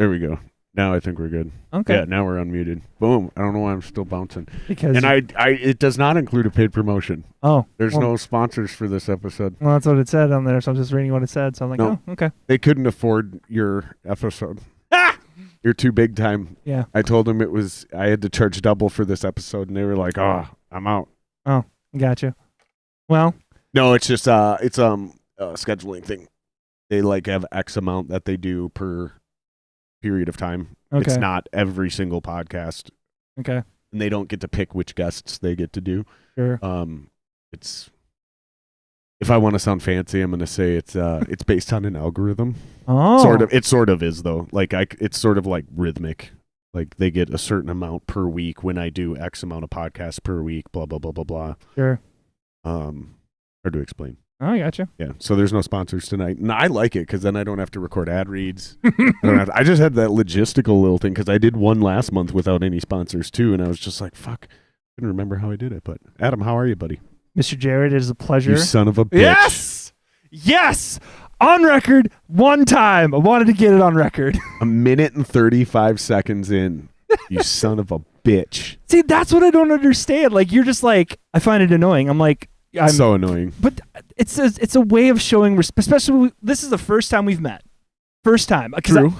There we go. Now I think we're good. Okay. Yeah, now we're unmuted. Boom. I don't know why I'm still bouncing. Because And it does not include a paid promotion. Oh. There's no sponsors for this episode. Well, that's what it said on there, so I'm just reading what it said. So I'm like, No. oh, okay. They couldn't afford your episode. You're too big time. Yeah. I told them I had to charge double for this episode, and they were like, "Oh, I'm out." Oh, gotcha. Well, no, it's just a scheduling thing. They like have X amount that they do per period of time. Okay. It's not every single podcast. Okay. And they don't get to pick which guests they get to do. Sure. It's if I want to sound fancy, I'm going to say it's based on an algorithm. Oh. It sort of is though. Like it's sort of like rhythmic. Like they get a certain amount per week when I do X amount of podcasts per week, blah blah blah blah blah. Sure. Hard to explain. Oh, I gotcha. Yeah. So there's no sponsors tonight. And I like it because then I don't have to record ad reads. I just had that logistical little thing because I did one last month without any sponsors too, and I was just like, fuck, I couldn't remember how I did it. But Adam, how are you, buddy? Mr. Jared, it is a pleasure. You son of a bitch. Yes! Yes! On record, one time. I wanted to get it on record. 1 minute and 35 seconds in. You son of a bitch. See, that's what I don't understand. Like, you're just like, I find it annoying. I'm like, so annoying. But it's a way of showing respect, especially this is the first time we've met. First time. True.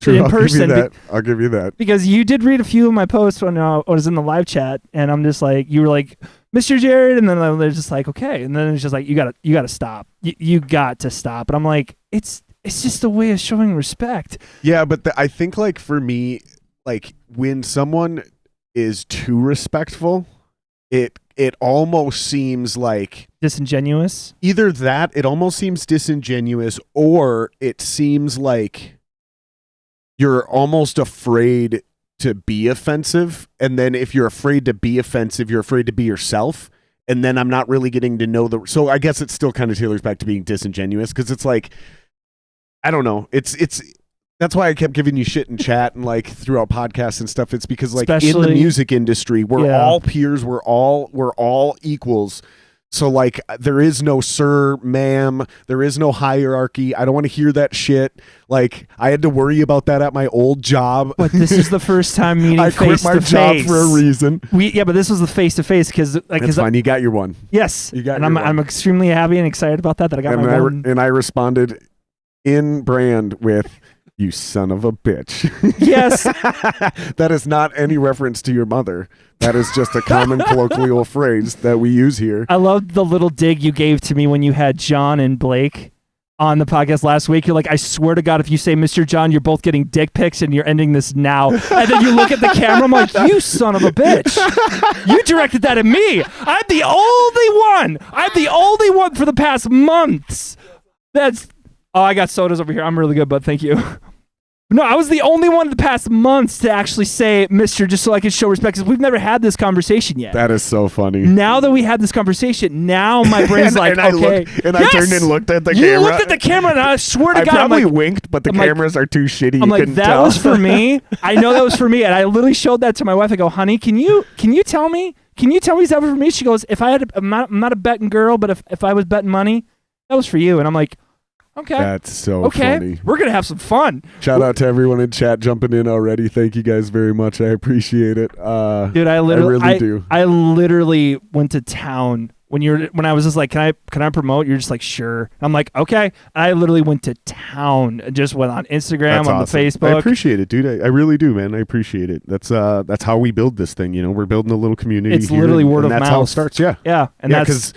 In person. I'll give you that. Because you did read a few of my posts when I was in the live chat, and I'm just like, you were like, Mr. Jared, and then they're just like, okay, and then it's just like, you gotta stop. You got to stop. And I'm like, it's just a way of showing respect. Yeah, but I think like for me, like when someone is too respectful, it almost seems like disingenuous. Either that, it almost seems disingenuous, or it seems like you're almost afraid to be offensive. And then if you're afraid to be offensive, you're afraid to be yourself. And then I'm not really getting to know so I guess it still kind of tailors back to being disingenuous because it's like, I don't know. It's that's why I kept giving you shit in chat and like throughout podcasts and stuff. It's because like in the music industry, we're all peers. We're all equals. So like there is no sir, ma'am. There is no hierarchy. I don't want to hear that shit. Like I had to worry about that at my old job. But this is the first time meeting I quit my job for a reason. But this was the face to face because that's fine. You got your one. Yes, you got. And I'm extremely happy and excited about that. That I got my one. And I responded in brand with, "You son of a bitch." Yes. That is not any reference to your mother. That is just a common colloquial phrase that we use here. I love the little dig you gave to me when you had John and Blake on the podcast last week. You're like, I swear to God, if you say Mr. John, you're both getting dick pics and you're ending this now. And then you look at the camera, I'm like, you son of a bitch. You directed that at me. I'm the only one for the past months. Oh, I got sodas over here. I'm really good, bud. Thank you. No, I was the only one in the past months to actually say Mr. just so I could show respect because we've never had this conversation yet. That is so funny. Now that we had this conversation, now my brain's like, okay. I turned and looked at the camera. You looked at the camera and I swear to God. I probably winked, but the cameras are too shitty. I'm like, that was for me. I know that was for me. And I literally showed that to my wife. I go, honey, can you tell me? Can you tell me that was for me? She goes, I'm not a betting girl, but if I was betting money, that was for you. And I'm like, okay. That's so funny. We're going to have some fun. Shout out to everyone in chat jumping in already. Thank you guys very much. I appreciate it. Dude, I really do. I literally went to town when I was just like, can I promote? You're just like, sure. I'm like, okay. I literally went to town. Just went on Instagram, on the Facebook. I appreciate it, dude. I really do, man. I appreciate it. That's how we build this thing. You know, we're building a little community. It's literally word of mouth. That's how it starts. Yeah. Yeah. And because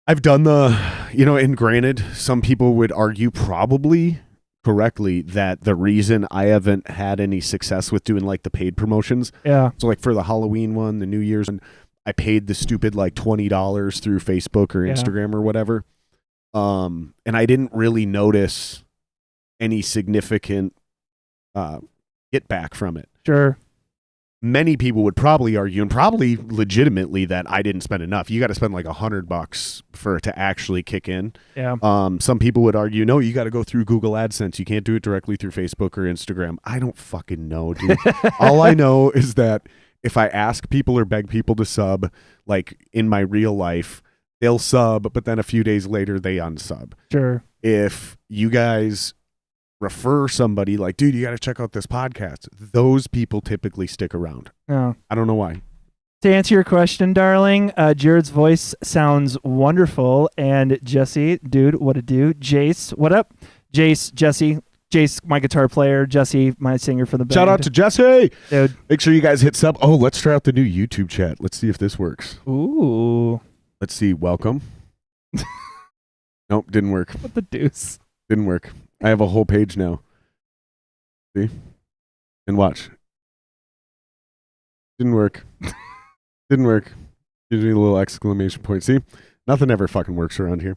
I've done and granted, some people would argue probably correctly that the reason I haven't had any success with doing like the paid promotions. Yeah. So like for the Halloween one, the New Year's one, I paid the stupid like $20 through Facebook or Instagram or whatever. And I didn't really notice any significant get back from it. Sure. Many people would probably argue, and probably legitimately, that I didn't spend enough. You got to spend like $100 for it to actually kick in. Yeah. Some people would argue, no, you got to go through Google AdSense. You can't do it directly through Facebook or Instagram. I don't fucking know, dude. All I know is that if I ask people or beg people to sub, like in my real life, they'll sub, but then a few days later they unsub. Sure. If you guys refer somebody like, dude, you got to check out this podcast. Those people typically stick around. Oh. I don't know why. To answer your question, darling, Jared's voice sounds wonderful. And Jesse, dude, what a do? Jace, what up? Jace, Jesse, Jace, my guitar player. Jesse, my singer for the band. Shout out to Jesse. Dude. Make sure you guys hit sub. Oh, let's try out the new YouTube chat. Let's see if this works. Ooh. Let's see. Welcome. Nope, didn't work. What the deuce? Didn't work. I have a whole page now. See? And watch. Didn't work. Didn't work. Gives me a little exclamation point. See? Nothing ever fucking works around here.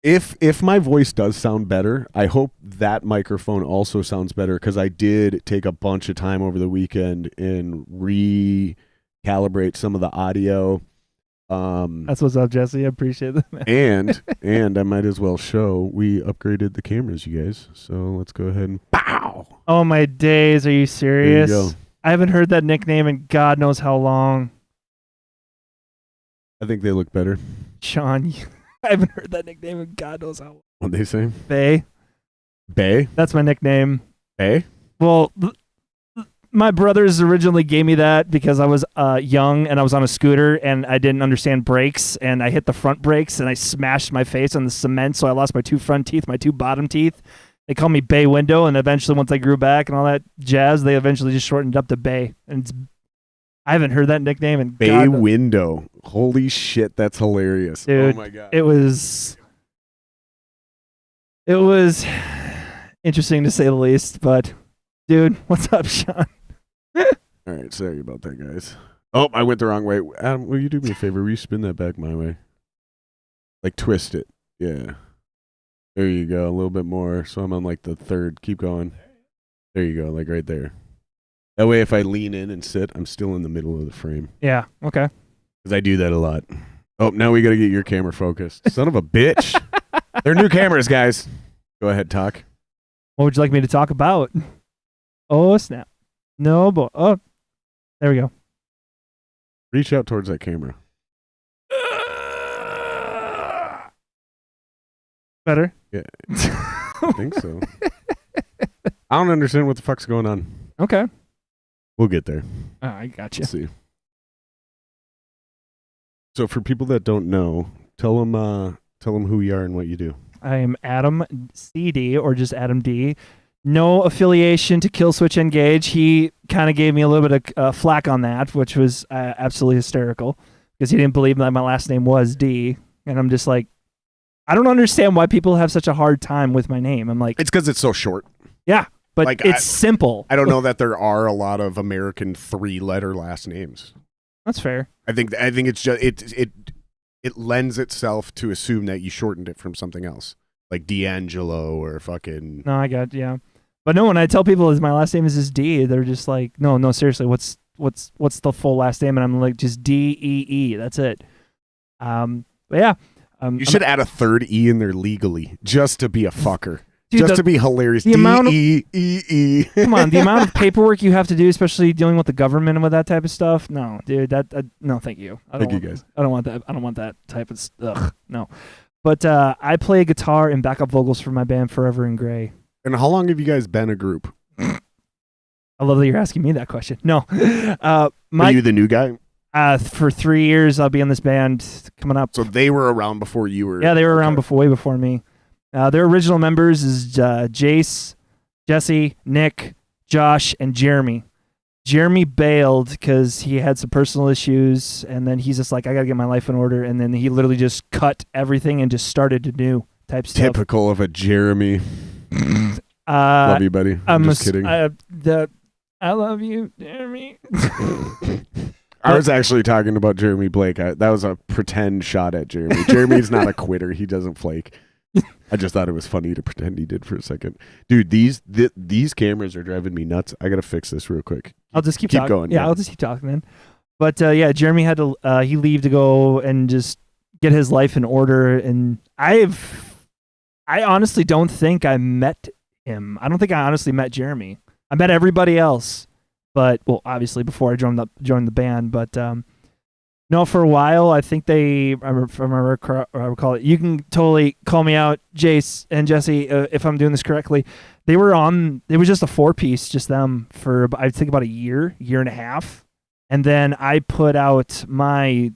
If my voice does sound better, I hope that microphone also sounds better, because I did take a bunch of time over the weekend and recalibrate some of the audio. That's what's up, Jesse. I appreciate that, man. and I might as well show we upgraded the cameras, you guys. So let's go ahead and pow. Oh my days, are you serious? There you go. I haven't heard that nickname in God knows how long. I think they look better. Sean, I haven't heard that nickname in God knows how long. What'd they say? Bay. Bay? That's my nickname. Bay? Well, my brothers originally gave me that because I was young and I was on a scooter and I didn't understand brakes, and I hit the front brakes and I smashed my face on the cement, so I lost my 2 front teeth, my 2 bottom teeth. They called me Bay Window, and eventually once I grew back and all that jazz, they eventually just shortened up to Bay. And I haven't heard that nickname in Bay Window. Holy shit, that's hilarious. Dude, oh my God. It was interesting to say the least, but dude, what's up, Sean? All right, sorry about that, guys. Oh, I went the wrong way. Adam, will you do me a favor? Will you spin that back my way? Like twist it. Yeah. There you go. A little bit more. So I'm on like the third. Keep going. There you go. Like right there. That way, if I lean in and sit, I'm still in the middle of the frame. Yeah. Okay. Because I do that a lot. Oh, now we got to get your camera focused. Son of a bitch. They're new cameras, guys. Go ahead, talk. What would you like me to talk about? Oh, snap. No, boy. Oh, there we go. Reach out towards that camera. Better? Yeah. I think so. I don't understand what the fuck's going on. Okay. We'll get there. Oh, I got you. Let's see. So for people that don't know, tell them who you are and what you do. I am Adam CD, or just Adam D. No affiliation to Killswitch Engage. He kind of gave me a little bit of flack on that, which was absolutely hysterical, because he didn't believe that my last name was D. And I'm just like, I don't understand why people have such a hard time with my name. I'm like, It's because it's so short. yeah, but Like, it's simple. I don't know that there are a lot of American 3-letter last names. That's fair. I think it's just it lends itself to assume that you shortened it from something else, like D'Angelo or fucking. No, I got, yeah. But no, when I tell people my last name is just D, they're just like, no, seriously, what's the full last name? And I'm like, just DEE. That's it. But yeah. You should add a third E in there legally, just to be a fucker. Dude, just to be hilarious. the amount of- D-E-E-E. Come on, the amount of paperwork you have to do, especially dealing with the government and with that type of stuff. No, dude, no, thank you. Thank you, guys. I don't want that. I don't want that type of stuff. No. But I play guitar and backup vocals for my band Forever in Gray. And how long have you guys been a group? I love that you're asking me that question. No. Are you the new guy? For 3 years, I'll be in this band coming up. So they were around before you were. Yeah, they were around way before me. Their original members is Jace, Jesse, Nick, Josh, and Jeremy. Jeremy bailed because he had some personal issues, and then he's just like, I got to get my life in order, and then he literally just cut everything and just started anew type stuff. Typical of a Jeremy. Love you, buddy. I'm just kidding. I love you, Jeremy. I was actually talking about Jeremy Blake. That was a pretend shot at Jeremy. Jeremy's not a quitter. He doesn't flake. I just thought it was funny to pretend he did for a second. Dude, these cameras are driving me nuts. I got to fix this real quick. I'll just keep talking. Going. Yeah, I'll just keep talking then. But yeah, Jeremy had to he leave to go and just get his life in order. And I honestly don't think I met him. I don't think I honestly met Jeremy. I met everybody else. But well, obviously before I joined the band, but no, No, for a while, I think I recall it. You can totally call me out, Jace and Jesse, if I'm doing this correctly. They were on. It was just a 4-piece, just them for I think about a year and a half, and then I put out my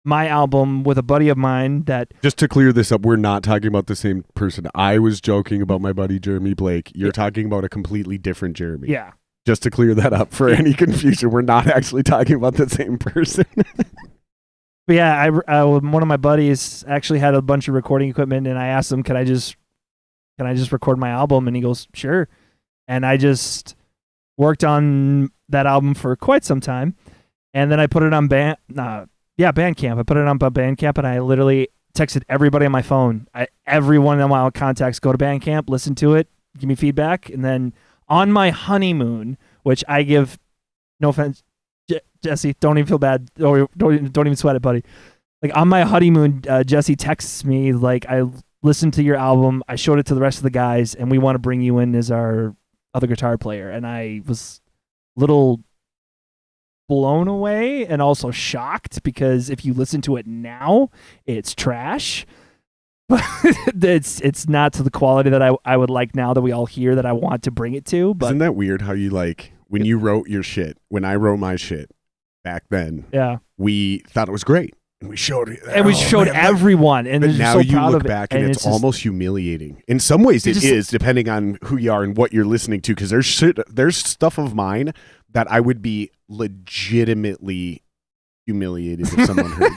album with a buddy of mine. That just to clear this up, we're not talking about the same person. I was joking about my buddy Jeremy Blake. You're talking about a completely different Jeremy. Yeah. Just to clear that up for any confusion, we're not actually talking about the same person. But yeah, one of my buddies actually had a bunch of recording equipment, and I asked him, "Can I just record my album?" And he goes, "Sure." And I just worked on that album for quite some time, and then I put it on Bandcamp. I put it on Bandcamp, and I literally texted everybody on my phone. Every one of my contacts, go to Bandcamp, listen to it, give me feedback, and then on my honeymoon, which I give, no offense, Jesse, don't even feel bad, or don't even sweat it, buddy. Like on my honeymoon, Jesse texts me like, I listened to your album, I showed it to the rest of the guys, and we want to bring you in as our other guitar player. And I was a little blown away and also shocked, because if you listen to it now, it's trash. But it's not to the quality that I would like now that we all hear that I want to bring it to. But isn't that weird how you like when you wrote your shit, when I wrote my shit back then, we thought it was great. And we showed it. And we showed everyone. And but now so you proud look of back it, and it's almost humiliating. In some ways it is, depending on who you are and what you're listening to, because there's stuff of mine that I would be legitimately humiliated if someone heard.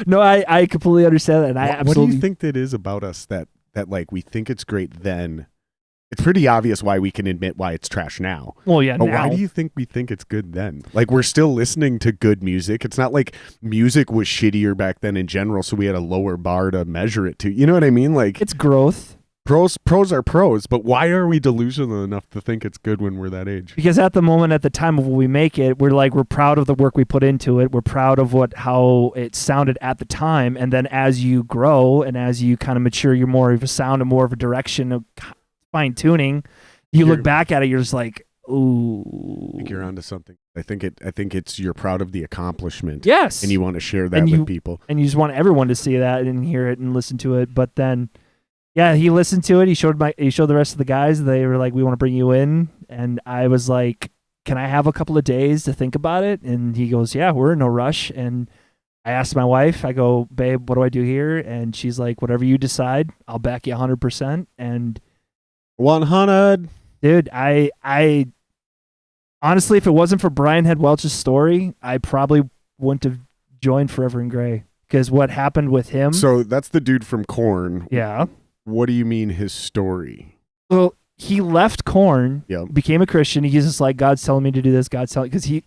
No, I completely understand that. And I absolutely. What do you think that is about us that like we think it's great then? It's pretty obvious why we can admit why it's trash now. Well, yeah, but now. Why do you think we think it's good then? Like, we're still listening to good music. It's not like music was shittier back then in general, so we had a lower bar to measure it to. You know what I mean? Like, it's growth. Pros are pros, but why are we delusional enough to think it's good when we're that age? Because at the moment, at the time of when we make it, we're proud of the work we put into it. We're proud of how it sounded at the time. And then as you grow and as you kind of mature, you're more of a sound and more of a direction of fine tuning. You look back at it, you're just like, ooh. I think you're onto something. I think it's you're proud of the accomplishment. Yes. And you want to share that with people. And you just want everyone to see that and hear it and listen to it. But then, yeah, he listened to it. He showed the rest of the guys. They were like, "We want to bring you in." And I was like, "Can I have a couple of days to think about it?" And he goes, "Yeah, we're in no rush." And I asked my wife, I go, "Babe, what do I do here?" And she's like, "Whatever you decide, I'll back you 100%. And 100. Dude, I honestly, if it wasn't for Brian Head Welch's story, I probably wouldn't have joined Forever in Grey, because what happened with him. So that's the dude from Korn. Yeah. What do you mean his story? Well, he left Korn, Yep. became a Christian. He's just like, God's telling me to do this. God's telling, because he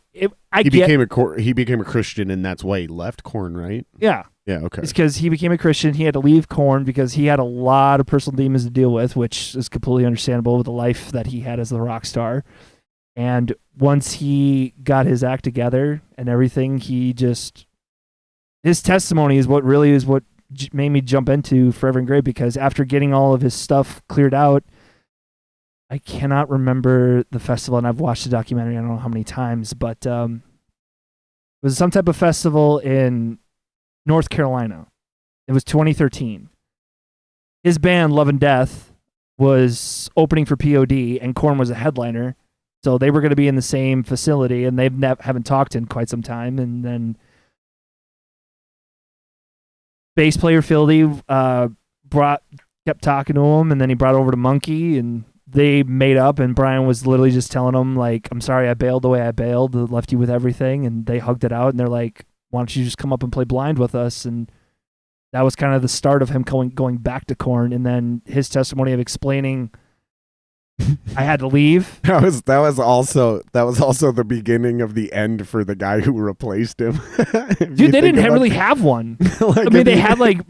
became a Christian, and that's why he left Korn, right? Yeah. Yeah, okay. It's because he became a Christian. He had to leave Korn because he had a lot of personal demons to deal with, which is completely understandable with the life that he had as the rock star. And once he got his act together and everything, his testimony is what made me jump into Forever in Grey, because after getting all of his stuff cleared out, I cannot remember the festival, and I've watched the documentary I don't know how many times, but it was some type of festival in North Carolina. It was 2013. His band, Love and Death, was opening for POD, and Korn was a headliner, so they were going to be in the same facility, and they haven't talked in quite some time, and then bass player Phildy kept talking to him, and then he brought over to Monkey, and they made up, and Brian was literally just telling him, like, "I'm sorry I bailed the way I bailed, left you with everything," and they hugged it out, and they're like, "Why don't you just come up and play Blind with us?" And that was kind of the start of him going back to Korn, and then his testimony of explaining, I had to leave. That was also the beginning of the end for the guy who replaced him. Dude, they didn't really have one. Like, I mean, they had like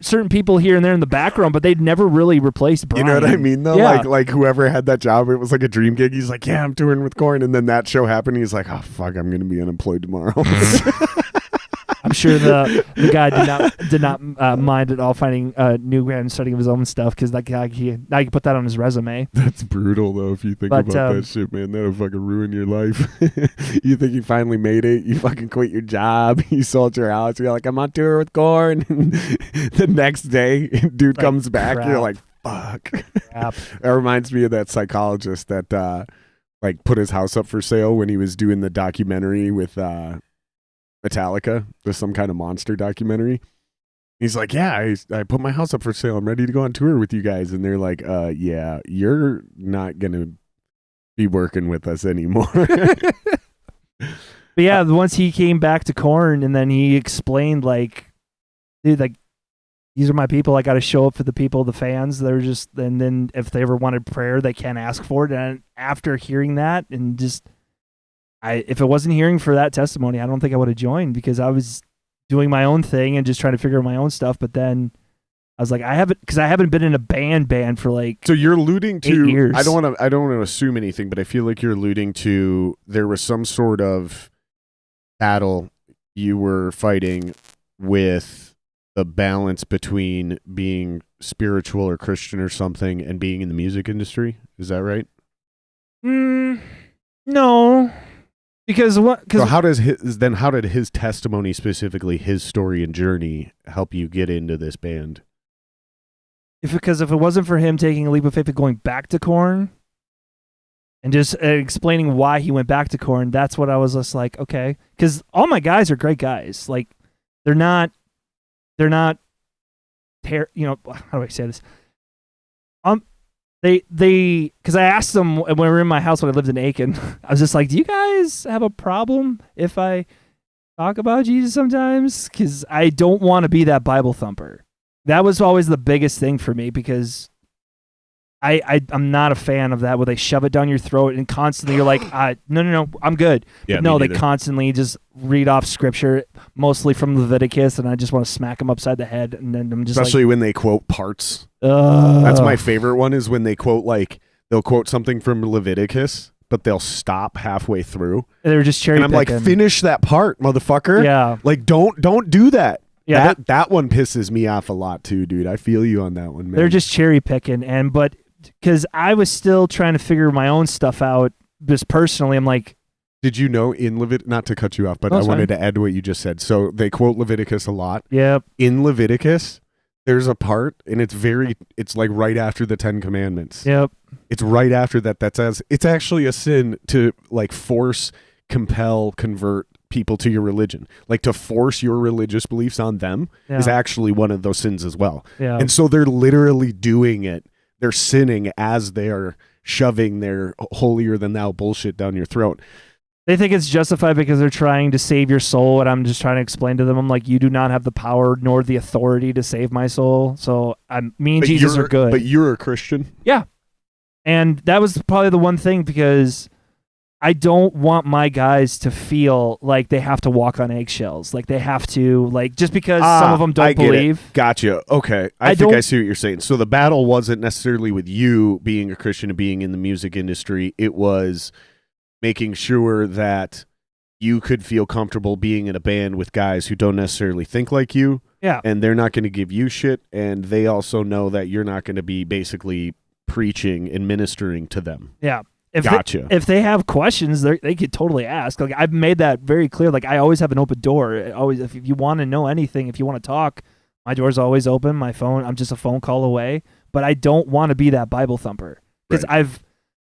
certain people here and there in the background, but they'd never really replaced Brian. You know what I mean, though? Yeah. Like whoever had that job, it was like a dream gig. He's like, "Yeah, I'm touring with Korn," and then that show happened. He's like, "Oh fuck, I'm gonna be unemployed tomorrow." I'm sure the guy did not mind at all finding a new band and starting his own stuff, because that guy now he can put that on his resume. That's brutal though. If you think about that shit, man, that'll fucking ruin your life. You think you finally made it? You fucking quit your job. You sold your house. You're like, I'm on tour with Korn. The next day, dude comes back. Crap. You're like, fuck. Crap. That reminds me of that psychologist that like put his house up for sale when he was doing the documentary with Metallica, just some kind of monster documentary. He's like, yeah, I put my house up for sale. I'm ready to go on tour with you guys. And they're like, yeah, you're not going to be working with us anymore. But yeah, once he came back to Korn, and then he explained, like, dude, like, these are my people. I got to show up for the people, the fans. They're just, and then if they ever wanted prayer, they can't ask for it. And after hearing that, and just, if it wasn't hearing for that testimony, I don't think I would have joined, because I was doing my own thing and just trying to figure out my own stuff. But then I was like, I haven't been in a band for like, so you're alluding to 8 years. I don't want to assume anything, but I feel like you're alluding to there was some sort of battle you were fighting with the balance between being spiritual or Christian or something and being in the music industry. Is that right? No. Because what? So how did his testimony, specifically his story and journey, help you get into this band? Because if it wasn't for him taking a leap of faith and going back to Korn and just explaining why he went back to Korn, that's what I was just like, okay. Because all my guys are great guys. Like, they're not. You know, how do I say this? Because I asked them when we were in my house when I lived in Aiken, I was just like, do you guys have a problem if I talk about Jesus sometimes? Because I don't want to be that Bible thumper. That was always the biggest thing for me, because I'm not a fan of that, where they shove it down your throat and constantly you're like, no, I'm good. Yeah, but no, they constantly just read off scripture, mostly from Leviticus, and I just want to smack them upside the head. And then I'm just especially when they quote parts. That's my favorite one, is when they quote, like, they'll quote something from Leviticus, but they'll stop halfway through. They're just cherry picking. And I'm like, finish that part, motherfucker. Yeah. Like, don't do that. Yeah, that one pisses me off a lot too, dude. I feel you on that one, man. They're just cherry picking, but because I was still trying to figure my own stuff out, just personally, I'm like, did you know in Leviticus, not to cut you off, but I wanted to add to what you just said. So they quote Leviticus a lot. Yep. In Leviticus, there's a part, and it's like right after the 10 Commandments. Yep. It's right after that. It's actually a sin to like force, compel, convert people to your religion. Like, to force your religious beliefs on them is actually one of those sins as well. Yeah. And so they're literally doing it. They're sinning as they are shoving their holier than thou bullshit down your throat. They think it's justified because they're trying to save your soul, and I'm just trying to explain to them, I'm like, you do not have the power nor the authority to save my soul. So me and Jesus are good. But you're a Christian? Yeah. And that was probably the one thing, because I don't want my guys to feel like they have to walk on eggshells. Like, they have to, like, just because some of them don't believe. Gotcha. Okay. I think I see what you're saying. So the battle wasn't necessarily with you being a Christian and being in the music industry. It was making sure that you could feel comfortable being in a band with guys who don't necessarily think like you. Yeah. And they're not going to give you shit. And they also know that you're not going to be basically preaching and ministering to them. Yeah. If they have questions, they could totally ask. Like, I've made that very clear. Like, I always have an open door. Always, if you want to know anything, if you want to talk, my door's always open. My phone, I'm just a phone call away. But I don't want to be that Bible thumper, because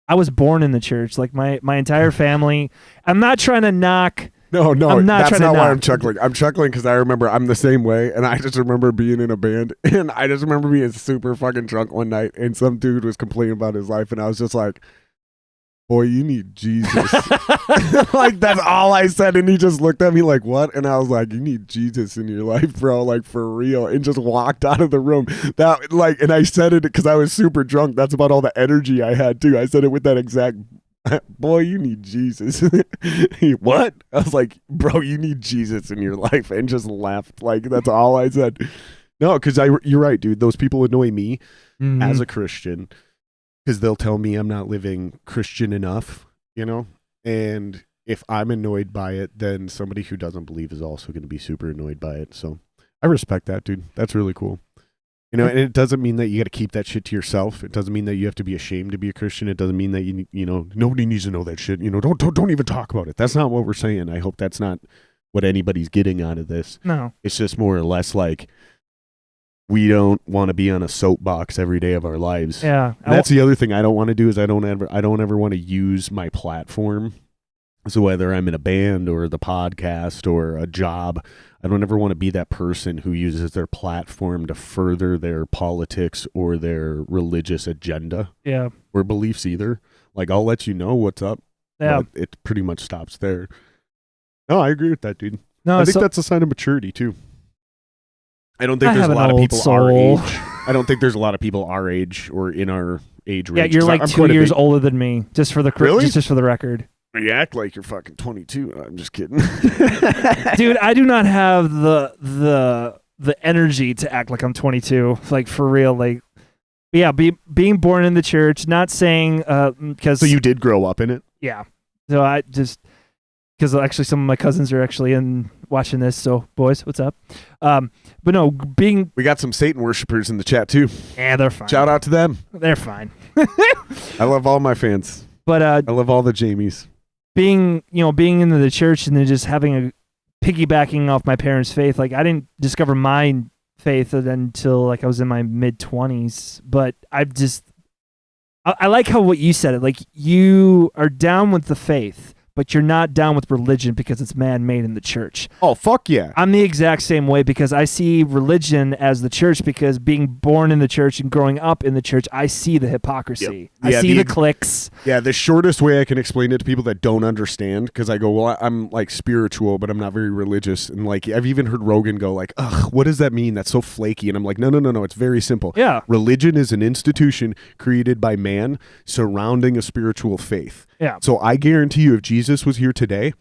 I was born in the church. Like, my entire family. I'm not trying to knock. No, that's not why I'm chuckling. I'm chuckling because I remember I'm the same way, and I just remember being in a band, and I just remember being super fucking drunk one night, and some dude was complaining about his life, and I was just like, boy, you need Jesus. Like, that's all I said. And he just looked at me like, what? And I was like, you need Jesus in your life, bro. Like, for real. And just walked out of the room. That, like, and I said it because I was super drunk. That's about all the energy I had, too. I said it with that exact, boy, you need Jesus. What? I was like, bro, you need Jesus in your life. And just left. Like, that's all I said. No, because you're right, dude. Those people annoy me as a Christian, because they'll tell me I'm not living Christian enough, you know? And if I'm annoyed by it, then somebody who doesn't believe is also going to be super annoyed by it. So I respect that, dude. That's really cool. You know, and it doesn't mean that you got to keep that shit to yourself. It doesn't mean that you have to be ashamed to be a Christian. It doesn't mean that you know, nobody needs to know that shit. You know, don't even talk about it. That's not what we're saying. I hope that's not what anybody's getting out of this. No. It's just more or less like we don't want to be on a soapbox every day of our lives. Yeah. And that's the other thing I don't want to do is I don't ever want to use my platform. So whether I'm in a band or the podcast or a job, I don't ever want to be that person who uses their platform to further their politics or their religious agenda. Yeah. Or beliefs either. Like, I'll let you know what's up. Yeah. But it pretty much stops there. No, I agree with that, dude. No, I think that's a sign of maturity too. I don't think I there's have a an lot of old people soul. our age. I don't think there's a lot of people our age or in our age range. Yeah, you're 'cause like I'm 2 quite a years big- older than me, just for the Really? just for the record. You act like you're fucking 22. I'm just kidding. Dude, I do not have the energy to act like I'm 22. Like, for real. Like, yeah, being born in the church, not saying because So you did grow up in it? yeah. So I just because actually some of my cousins are actually in watching this. So boys, what's up? But no, We got some Satan worshipers in the chat too. yeah, they're fine. Shout out to them. They're fine. I love all my fans. But I love all the Jamies. being into the church and then just having a piggybacking off my parents' faith, like I didn't discover my faith until like I was in my mid-20s. But I like how what you said it, like you are down with the faith, but you're not down with religion because it's man-made in the church. Oh, fuck yeah. I'm the exact same way because I see religion as the church because being born in the church and growing up in the church, I see the hypocrisy. Yep. Yeah, I see the cliques. Yeah, the shortest way I can explain it to people that don't understand, because I go, well, I'm like spiritual, but I'm not very religious. And like, I've even heard Rogan go like, ugh, what does that mean? That's so flaky. And I'm like, no, it's very simple. Yeah. Religion is an institution created by man surrounding a spiritual faith. Yeah. So I guarantee you, if Jesus was here today,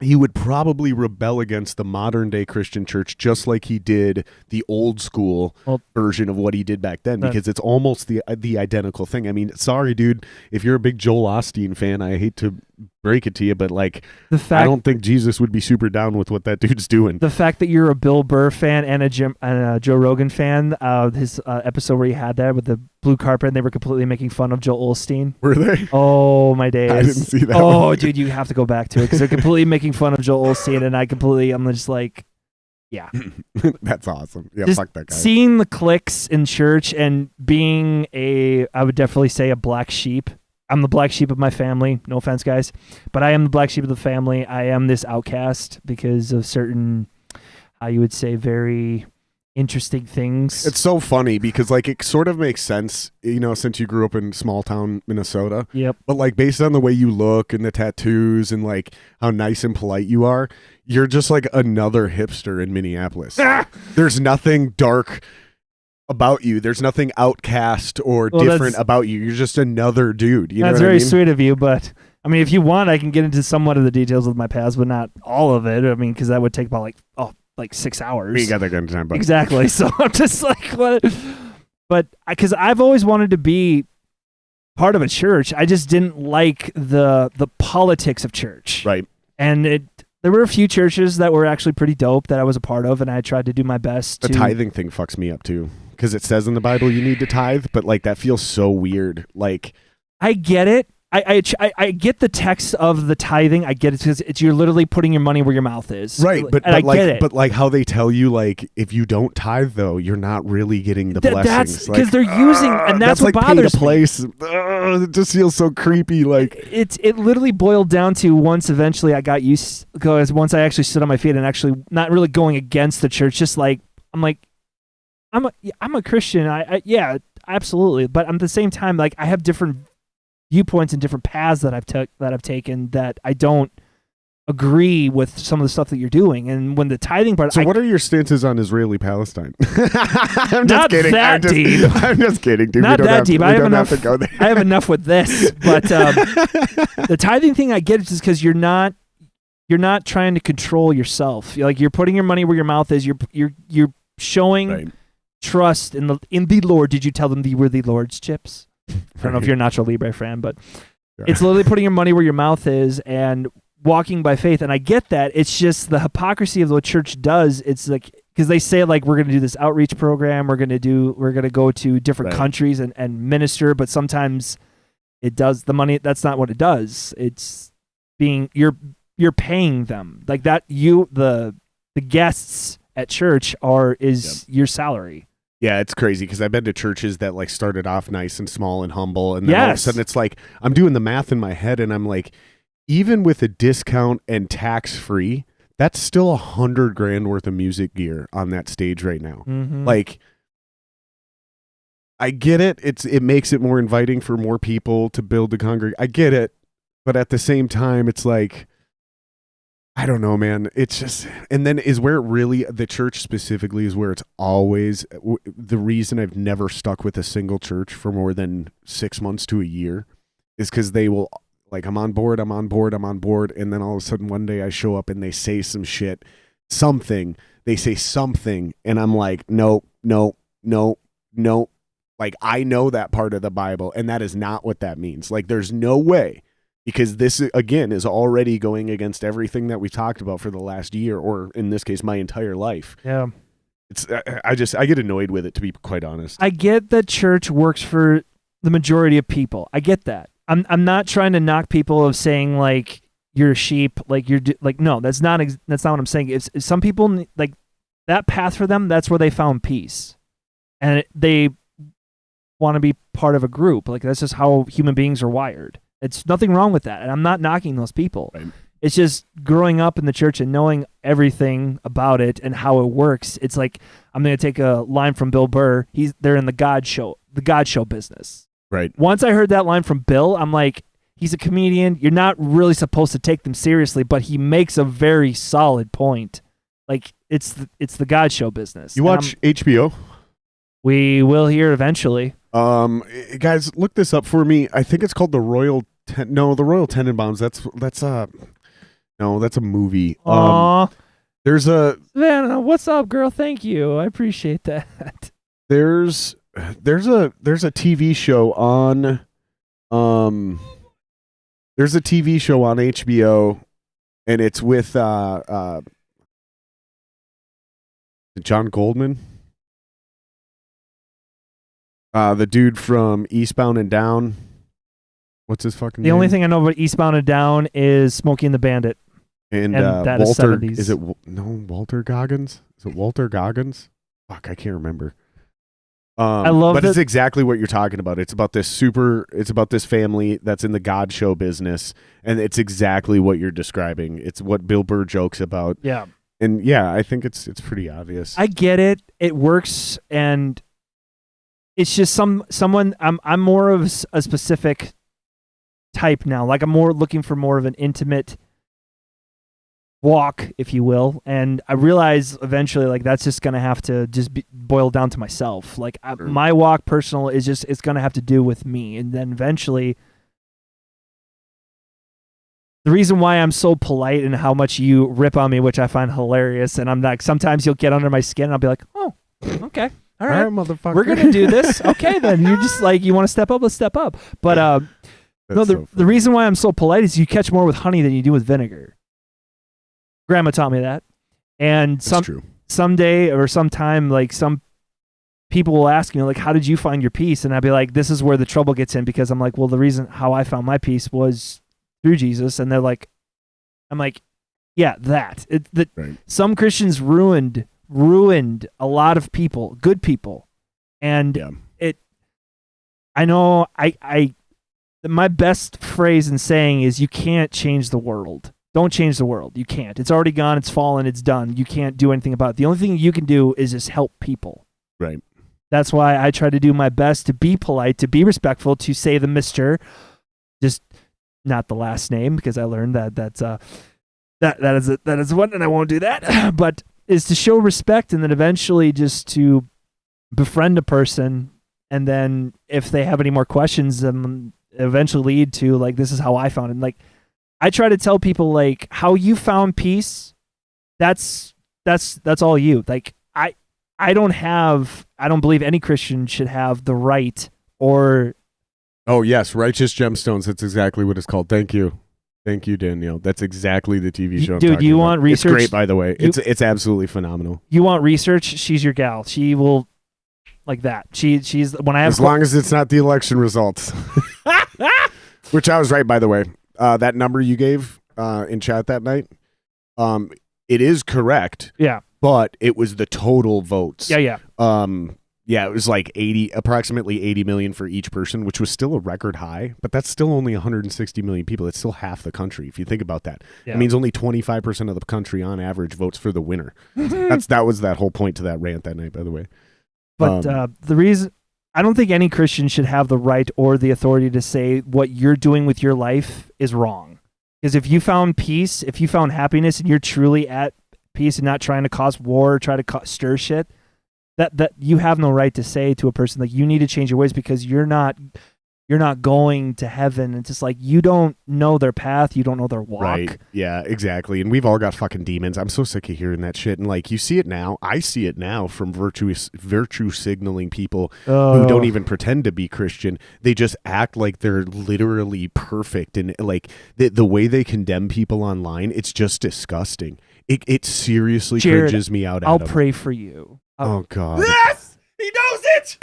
he would probably rebel against the modern day Christian church just like he did the old school version of what he did back then, because it's almost the identical thing. I mean, sorry, dude, if you're a big Joel Osteen fan, I hate to break it to you, but like, I don't think Jesus would be super down with what that dude's doing. The fact that you're a Bill Burr fan and a Joe Rogan fan, his episode where he had that with the blue carpet and they were completely making fun of Joel Osteen. Were they? Oh, my days. I didn't see that. Oh, one. dude, you have to go back to it because they're completely making fun of Joel Osteen, and I'm just like, yeah. That's awesome. Yeah, just fuck that guy. Seeing the cliques in church and being I would definitely say a black sheep. I'm the black sheep of my family. No offense, guys. But I am the black sheep of the family. I am this outcast because of certain, how you would say, very interesting things. It's so funny because like it sort of makes sense, you know, since you grew up in small town Minnesota. Yep. But like based on the way you look and the tattoos and like how nice and polite you are, you're just like another hipster in Minneapolis. There's nothing dark about you. There's nothing outcast or different about you. You're just another dude. You know that's what very I mean? sweet of you, but I mean, if you want, I can get into somewhat of the details of my past, but not all of it. I mean, because that would take about like 6 hours. We got that kind of time, buddy. Exactly. So I'm just like, what? But because I've always wanted to be part of a church, I just didn't like the politics of church. Right. And there were a few churches that were actually pretty dope that I was a part of, and I tried to do my best. The tithing thing fucks me up too, because it says in the Bible you need to tithe, but like that feels so weird. Like, I get it. I get the text of the tithing. I get it because you're literally putting your money where your mouth is. right, but I like, get it. but like how they tell you, like if you don't tithe though, you're not really getting the blessings. That's like, because they're using, and that's what like bothers pay to me. place. It just feels so creepy. Like It literally boiled down to once eventually I got used, because once I actually stood on my feet and actually not really going against the church, just like I'm a Christian. Yeah, absolutely. But at the same time, like I have different viewpoints and different paths that I've taken that I don't agree with some of the stuff that you're doing. And when the tithing part, so what are your stances on Israeli-Palestine? I'm not just kidding. that deep. I'm just kidding, dude. Not that deep. I have enough. To go there. I have enough with this. But the tithing thing, I get it, just because you're not trying to control yourself. You're putting your money where your mouth is. You're showing Right. trust in the Lord. Did you tell them they were the Lord's chips? I don't know if you're a Nacho Libre fan, but it's literally putting your money where your mouth is. And walking by faith, and I get that. It's just the hypocrisy of what church does. It's like, because they say like, we're going to do this outreach program, we're going to go to different countries and minister, but sometimes it does the money. That's not what it does. It's you're paying them like that. The guests at church is your salary. Yeah, it's crazy because I've been to churches that like started off nice and small and humble, and then all of a sudden it's like I'm doing the math in my head, and I'm like, even with a discount and tax free, that's still $100,000 worth of music gear on that stage right now. Mm-hmm. Like, I get it. It makes it more inviting for more people to build the congregation. I get it, but at the same time, it's like, I don't know, man. It's just, and then is where it really, the church specifically is where it's always, the reason I've never stuck with a single church for more than 6 months to a year is because they will, like, I'm on board, and then all of a sudden one day I show up and they say some shit, they say something, and I'm like, no. Like, I know that part of the Bible, and that is not what that means. Like, there's no way. Because this, again, is already going against everything that we talked about for the last year, or in this case, my entire life. Yeah. I get annoyed with it, to be quite honest. I get that church works for the majority of people. I get that. I'm not trying to knock people of saying like you're a sheep, like no, that's not what I'm saying. If some people like that path for them, that's where they found peace, and they want to be part of a group. Like that's just how human beings are wired. It's nothing wrong with that, and I'm not knocking those people. Right. It's just growing up in the church and knowing everything about it and how it works. It's like, I'm going to take a line from Bill Burr. They're in the God show business. Right. Once I heard that line from Bill, I'm like, he's a comedian. You're not really supposed to take them seriously, but he makes a very solid point. Like, it's the God show business. You watch HBO? We will hear eventually. Guys, look this up for me. I think it's called the Royal Tenenbaums. That's a movie. Aww. There's a Savannah, what's up, girl? Thank you. I appreciate that. There's a TV show on there's a TV show on HBO, and it's with John Goldman. The dude from Eastbound and Down. What's his fucking name? The only thing I know about Eastbound and Down is Smokey and the Bandit. And that Walter, is 70s. Walter Goggins? Is it Walter Goggins? Fuck, I can't remember. I love but it's exactly what you're talking about. It's about this family that's in the God show business, and it's exactly what you're describing. It's what Bill Burr jokes about. Yeah. And yeah, I think it's pretty obvious. I get it. It works, and it's just someone I'm more of a specific type now. Like, I'm more looking for more of an intimate walk, if you will, and I realize eventually, like, that's just gonna have to just boil down to myself. Like, my walk personal is just, it's gonna have to do with me, and then eventually, the reason why I'm so polite and how much you rip on me, which I find hilarious, and I'm like, sometimes you'll get under my skin and I'll be like, oh, okay, all right, motherfucker, we're gonna do this. Okay, then you're just like, you want to step up, let's step up. But no, the reason why I'm so polite is you catch more with honey than you do with vinegar. Grandma taught me that. And someday or sometime, like, some people will ask me, like, how did you find your peace? And I'd be like, this is where the trouble gets in, because I'm like, well, the reason how I found my peace was through Jesus. And they're like, I'm like, yeah, that. Right. Some Christians ruined a lot of people, good people. And I know my best phrase in saying is, you can't change the world. Don't change the world. You can't. It's already gone. It's fallen. It's done. You can't do anything about it. The only thing you can do is just help people. Right. That's why I try to do my best to be polite, to be respectful, to say the Mr., just not the last name, because I learned that is one, and I won't do that. But is to show respect, and then eventually just to befriend a person, and then if they have any more questions, eventually lead to, like, this is how I found it. And, like, I try to tell people, like, how you found peace, that's all you. Like, I don't believe any Christian should have the right or... Oh, yes, Righteous Gemstones. That's exactly what it's called. Thank you. Thank you, Danielle. That's exactly the TV show I'm Dude, talking you about. want research? It's great, by the way. It's absolutely phenomenal. You want research? She's your gal. She will like that. She's when I have as long as it's not the election results, which I was right, by the way. That number you gave in chat that night, it is correct. Yeah, but it was the total votes. Yeah. Yeah, it was like approximately 80 million for each person, which was still a record high, but that's still only 160 million people. It's still half the country. If you think about that, it means only 25% of the country on average votes for the winner. That was that whole point to that rant that night, by the way. But the reason I don't think any Christian should have the right or the authority to say what you're doing with your life is wrong. Because if you found peace, if you found happiness, and you're truly at peace and not trying to cause war or try to stir shit, that you have no right to say to a person like you need to change your ways because you're not going to heaven. It's just like you don't know their path, you don't know their walk. Right. Yeah, exactly. And we've all got fucking demons. I'm so sick of hearing that shit. And like you see it now. I see it now from virtue signaling people who don't even pretend to be Christian. They just act like they're literally perfect, and like the way they condemn people online, it's just disgusting. It seriously Jared, cringes me out. I'll pray for you. Oh God. Yes, he knows it.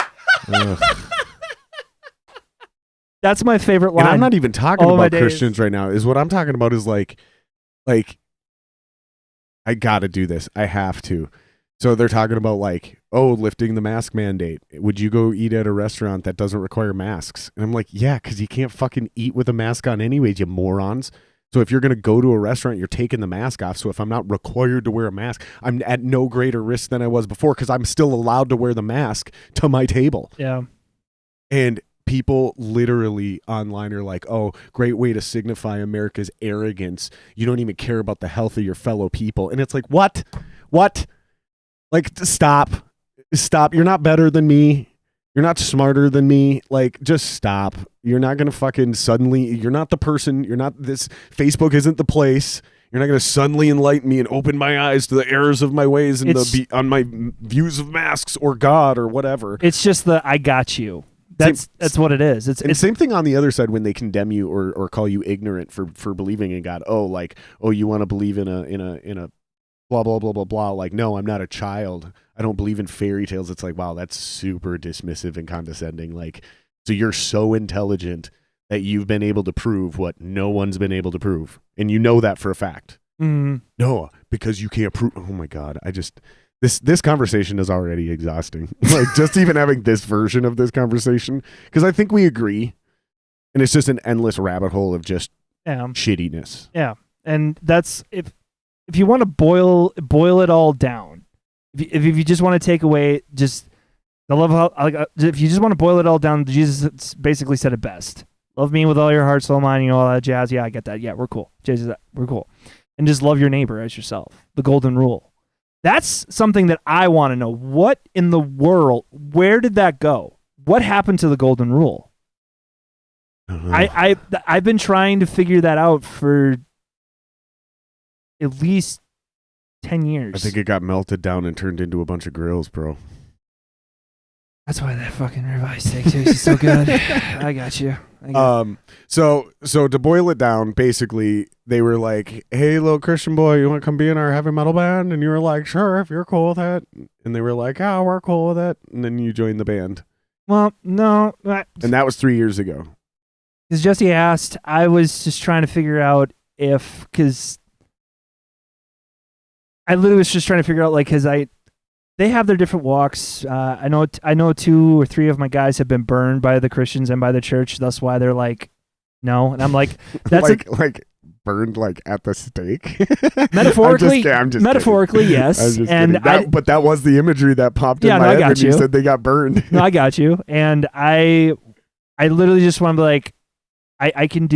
That's my favorite line. And I'm not even talking about Christians right now. Is what I'm talking about is like I gotta do this. I have to. So they're talking about like, lifting the mask mandate. Would you go eat at a restaurant that doesn't require masks? And I'm like, yeah, because you can't fucking eat with a mask on anyways, you morons. So if you're going to go to a restaurant, you're taking the mask off. So if I'm not required to wear a mask, I'm at no greater risk than I was before because I'm still allowed to wear the mask to my table. Yeah. And people literally online are like, great way to signify America's arrogance. You don't even care about the health of your fellow people. And it's like, what? Like, stop. You're not better than me. You're not smarter than me. Like, just stop. You're not going to fucking you're not the person. You're not this. Facebook isn't the place. You're not going to suddenly enlighten me and open my eyes to the errors of my ways and on my views of masks or God or whatever. It's just I got you. That's what it is. It's same thing on the other side when they condemn you or call you ignorant for believing in God. You want to believe in a blah, blah, blah, blah, blah. Like, no, I'm not a child. I don't believe in fairy tales. It's like, wow, that's super dismissive and condescending. Like, so you're so intelligent that you've been able to prove what no one's been able to prove. And you know that for a fact. Mm-hmm. No, because you can't prove. Oh my God. This conversation is already exhausting. Like just even having this version of this conversation, because I think we agree. And it's just an endless rabbit hole of just shittiness. Yeah. And that's if you want to boil it all down, if you just want to take away I love how if you just want to boil it all down, Jesus basically said it best. Love me with all your heart, soul, mind, all that jazz. Yeah, I get that. Yeah, we're cool. Jesus, we're cool. And just love your neighbor as yourself. The golden rule. That's something that I want to know. What in the world? Where did that go? What happened to the golden rule? I've been trying to figure that out for at least 10 years. I think it got melted down and turned into a bunch of grills, bro. That's why that fucking ribeye steak is so good. I got you. So to boil it down, basically they were like, "Hey, little Christian boy, you want to come be in our heavy metal band?" And you were like, "Sure, if you're cool with it." And they were like, "Oh, we're cool with it." And then you joined the band. Well, no, and that was 3 years ago. Because Jesse asked, I was just trying to figure out because I literally was just trying to figure out because they have their different walks. I know 2 or 3 of my guys have been burned by the Christians and by the church. That's why they're like, no. And I'm like, that's like burned like at the stake. Metaphorically, I'm just metaphorically, kidding. yes. But that was the imagery that popped in my head when you said they got burned. No, I got you. And I literally just want to be like, I can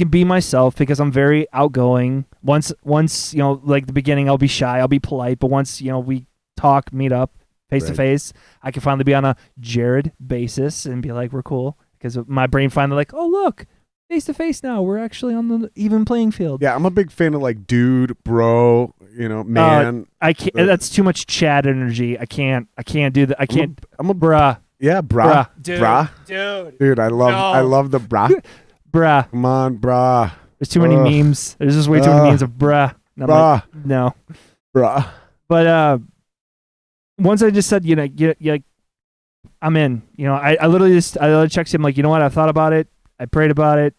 be myself because I'm very outgoing. Once like the beginning, I'll be shy, I'll be polite, but once we talk, meet up face to face, I can finally be on a Jared basis and be like, we're cool, because my brain finally like, oh look, face to face now, we're actually on the even playing field. Yeah, I'm a big fan of like dude, bro, man. I can't. That's too much Chad energy. I can't do that. I can't. I'm a bruh. Yeah, brah. Dude, brah. dude. Dude, I love the brah. Bruh. Come on, brah. There's too many memes. There's just way too many memes of bruh. And I'm like, no. Bruh. But once I just said, I'm in. I literally texted him like, you know what? I thought about it. I prayed about it.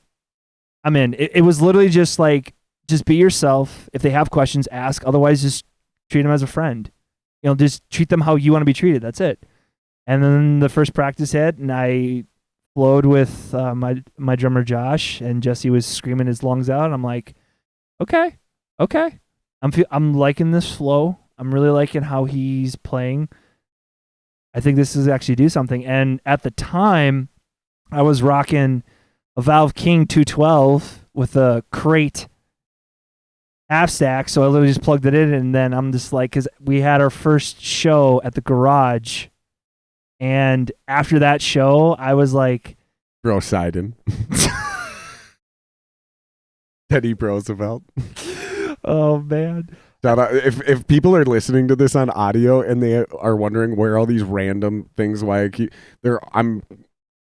I'm in. It was literally just like, just be yourself. If they have questions, ask. Otherwise, just treat them as a friend. Just treat them how you want to be treated. That's it. And then the first practice hit, and I flowed with my drummer Josh, and Jesse was screaming his lungs out. And I'm like, okay. I'm liking this flow. I'm really liking how he's playing. I think this is actually do something. And at the time, I was rocking a Valve King 212 with a crate half stack, so I literally just plugged it in, and then I'm just like, because we had our first show at the garage, and after that show, I was like, Bro Sidon. Teddy Roosevelt. Oh man. Shout out. If people are listening to this on audio and they are wondering where all these random things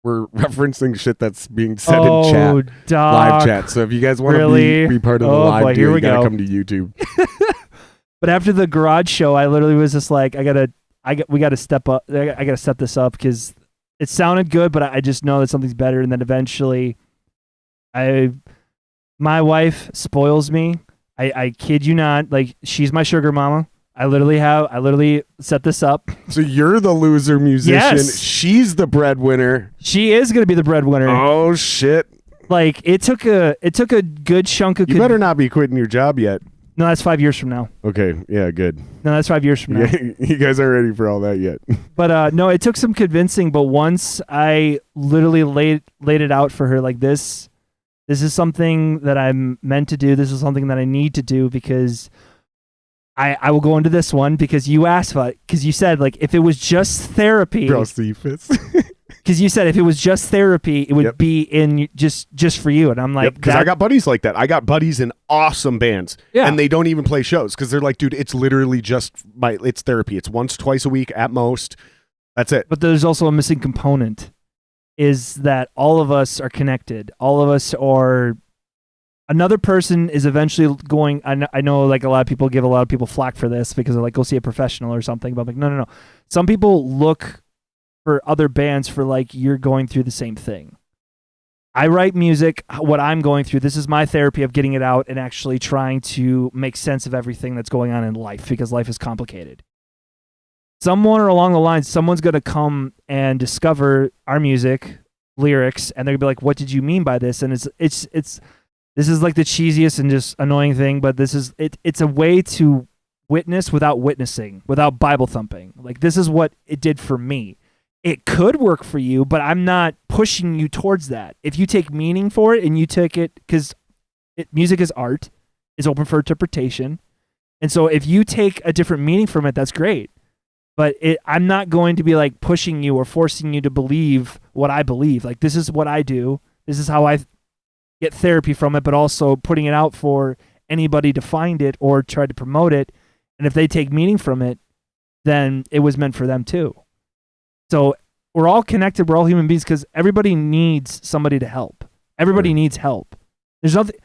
we're referencing shit that's being said in chat, live chat. So if you guys want to be part of the live deal, you gotta come to YouTube. But after the garage show, I literally was just like, we gotta step up. I gotta set this up because it sounded good, but I just know that something's better. And then eventually, my wife spoils me. I kid you not. Like, she's my sugar mama. I literally set this up. So you're the loser musician. Yes. She's the breadwinner. She is gonna be the breadwinner. Oh shit! Like it took a good chunk of. You better not be quitting your job yet. No, that's 5 years from now. Okay, yeah, good. No, that's 5 years from now. Yeah, you guys aren't ready for all that yet. But no, it took some convincing. But once I literally laid it out for her, like this is something that I'm meant to do. This is something that I need to do because. I will go into this one because you asked about it, because you said like if it was just therapy. Because you said if it was just therapy, it would be in just for you. And I'm like, because I got buddies like that. I got buddies in awesome bands, and they don't even play shows because they're like, dude, it's literally just it's therapy. It's once, twice a week at most. That's it. But there's also a missing component, is that all of us are connected. All of us are. Another person is eventually going. I know, like a lot of people give a lot of people flack for this because they're like, go see a professional or something. But I'm like, no. Some people look for other bands for like, you're going through the same thing. I write music, what I'm going through. This is my therapy of getting it out and actually trying to make sense of everything that's going on in life because life is complicated. Somewhere along the line, someone's going to come and discover our music, lyrics, and they're going to be like, what did you mean by this? And it's this is like the cheesiest and just annoying thing, but this is it's a way to witness without witnessing, without Bible thumping. Like, this is what it did for me. It could work for you, but I'm not pushing you towards that. If you take meaning for it and you take it, because music is art, is open for interpretation. And so if you take a different meaning from it, that's great. But I'm not going to be like pushing you or forcing you to believe what I believe. Like, this is what I do. This is how I get therapy from it, but also putting it out for anybody to find it or try to promote it. And if they take meaning from it, then it was meant for them too. So we're all connected. We're all human beings because everybody needs somebody to help. Everybody needs help. There's nothing.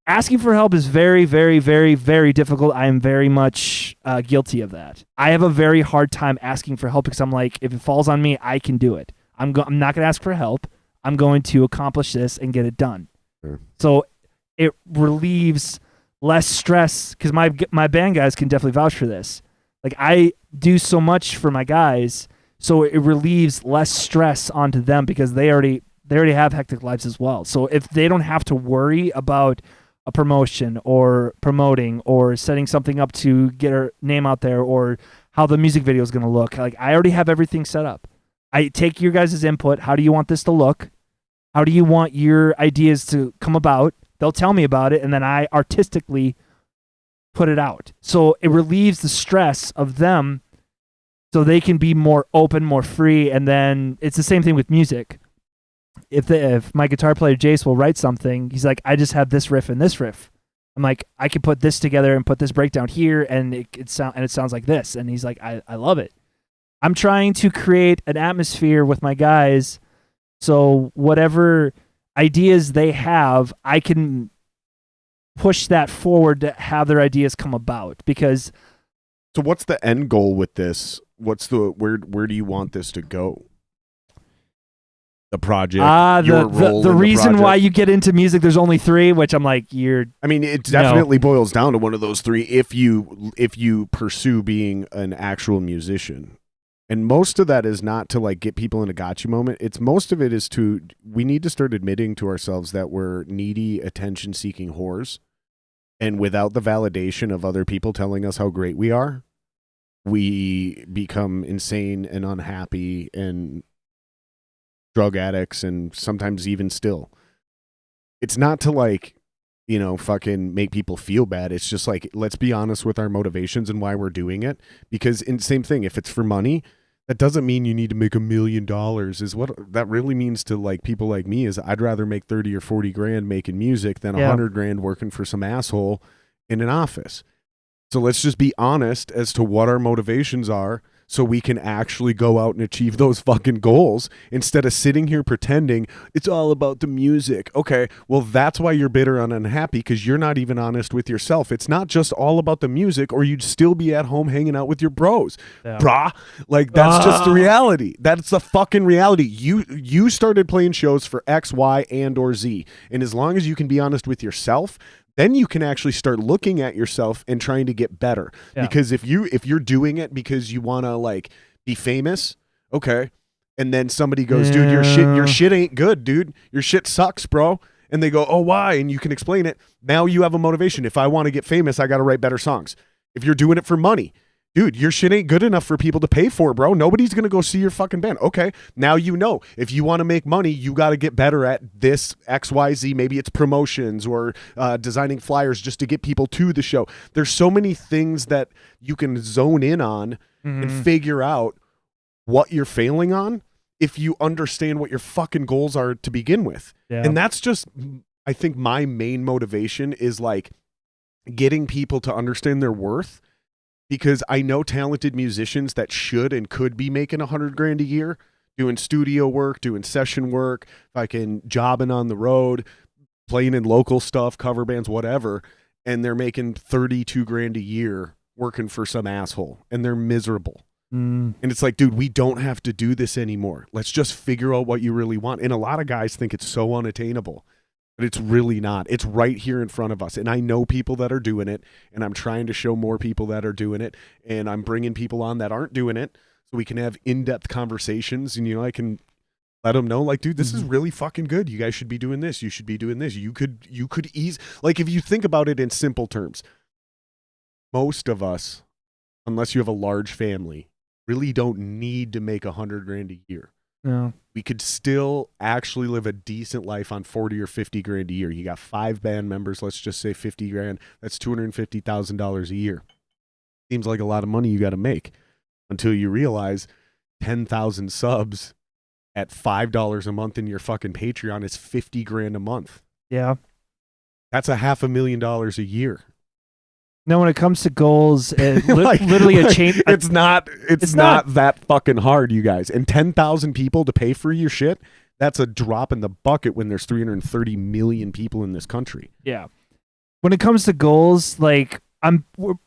Asking for help is very, very, very, very difficult. I am very much guilty of that. I have a very hard time asking for help because I'm like, if it falls on me, I can do it. I'm not going to ask for help. I'm going to accomplish this and get it done. Sure. So it relieves less stress because my band guys can definitely vouch for this. Like, I do so much for my guys, so it relieves less stress onto them because they already have hectic lives as well. So if they don't have to worry about a promotion or promoting or setting something up to get our name out there or how the music video is going to look, like, I already have everything set up. I take your guys' input. How do you want this to look? How do you want your ideas to come about? They'll tell me about it, and then I artistically put it out. So it relieves the stress of them so they can be more open, more free, and then it's the same thing with music. If my guitar player Jace will write something, he's like, I just have this riff and this riff. I'm like, I can put this together and put this breakdown here, and it sounds like this. And he's like, I love it. I'm trying to create an atmosphere with my guys, so whatever ideas they have, I can push that forward to have their ideas come about. Because so what's the end goal with this? What's the where do you want this to go? The project, your role the in reason project? why you get into music, there's only 3, which I'm like, I mean, it definitely boils down to one of those 3 if you pursue being an actual musician. And most of that is not to like get people in a gotcha moment. It's most of it is we need to start admitting to ourselves that we're needy, attention-seeking whores. And without the validation of other people telling us how great we are, we become insane and unhappy and drug addicts, and sometimes even still. It's not to like, fucking make people feel bad. It's just like, let's be honest with our motivations and why we're doing it. Because same thing, if it's for money, that doesn't mean you need to make $1 million. Is what that really means to like people like me. Is I'd rather make 30 or 40 grand making music than 100 grand working for some asshole in an office. So let's just be honest as to what our motivations are, so we can actually go out and achieve those fucking goals instead of sitting here pretending it's all about the music. Okay, well, that's why you're bitter and unhappy, because you're not even honest with yourself. It's not just all about the music, or you'd still be at home hanging out with your bros. Yeah. Brah. Like, that's just the reality. That's the fucking reality. You started playing shows for X, Y, and or Z. And as long as you can be honest with yourself, then you can actually start looking at yourself and trying to get better. Yeah. Because if you're doing it because you want to like be famous, okay, and then somebody goes, dude, your shit ain't good, dude. Your shit sucks, bro. And they go, oh, why? And you can explain it. Now you have a motivation. If I want to get famous, I got to write better songs. If you're doing it for money, dude, your shit ain't good enough for people to pay for, bro. Nobody's going to go see your fucking band. Okay, now if you want to make money, you got to get better at this XYZ. Maybe it's promotions or designing flyers just to get people to the show. There's so many things that you can zone in on and figure out what you're failing on if you understand what your fucking goals are to begin with. Yeah. And that's just, I think my main motivation is like getting people to understand their worth. Because I know talented musicians that should and could be making 100 grand a year, doing studio work, doing session work, fucking jobbing on the road, playing in local stuff, cover bands, whatever, and they're making 32 grand a year working for some asshole, and they're miserable. And it's like, dude, we don't have to do this anymore. Let's just figure out what you really want. And a lot of guys think it's so unattainable. But it's really not. It's right here in front of us. And I know people that are doing it, and I'm trying to show more people that are doing it, and I'm bringing people on that aren't doing it so we can have in-depth conversations, and I can let them know, like, dude, this is really fucking good. You guys should be doing this. You should be doing this. You could ease, like, if you think about it in simple terms, most of us, unless you have a large family, really don't need to make 100 grand a year. No. We could still actually live a decent life on 40 or 50 grand a year. You got 5 band members, let's just say 50 grand. That's $250,000 a year. Seems like a lot of money you got to make until you realize 10,000 subs at $5 a month in your fucking Patreon is 50 grand a month. Yeah. That's $500,000 a year. Now, when it comes to goals, literally a change. It's not that fucking hard, you guys. And 10,000 people to pay for your shit, that's a drop in the bucket when there's 330 million people in this country. Yeah. When it comes to goals, like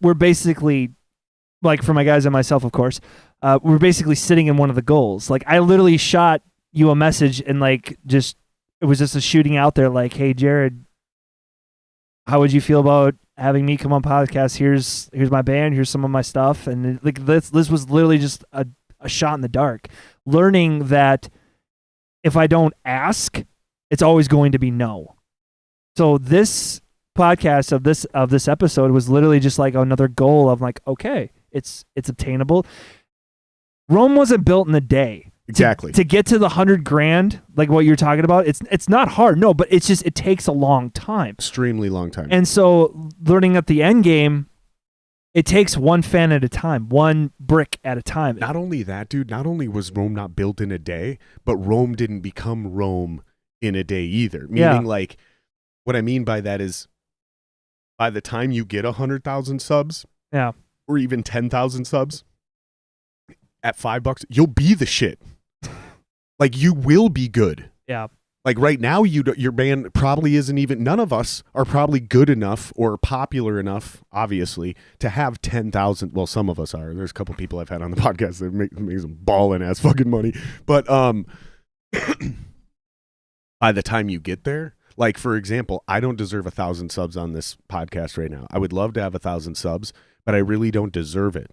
we're basically, like for my guys and myself, of course, we're basically sitting in one of the goals. Like I literally shot you a message and like it was just a shooting out there like, hey, Jared, how would you feel about having me come on podcast? Here's my band. Here's some of my stuff. And like this was literally just a shot in the dark, learning that if I don't ask, it's always going to be no. So this podcast of this episode was literally just like another goal of like, okay, it's obtainable. Rome wasn't built in a day. Exactly. To get to the 100 grand, like what you're talking about, it's not hard. No, but it's just, it takes a long time. Extremely long time. And so learning at the end game, it takes one fan at a time, one brick at a time. Not only that, dude, not only was Rome not built in a day, but Rome didn't become Rome in a day either. Meaning like, what I mean by that is by the time you get 100,000 subs, or even 10,000 subs at $5, you'll be the shit. Like, you will be good. Yeah. Like right now, your band probably isn't even. None of us are probably good enough or popular enough, obviously, to have 10,000. Well, some of us are. There's a couple people I've had on the podcast that make some balling ass fucking money. But by the time you get there, like for example, I don't deserve 1,000 subs on this podcast right now. I would love to have 1,000 subs, but I really don't deserve it.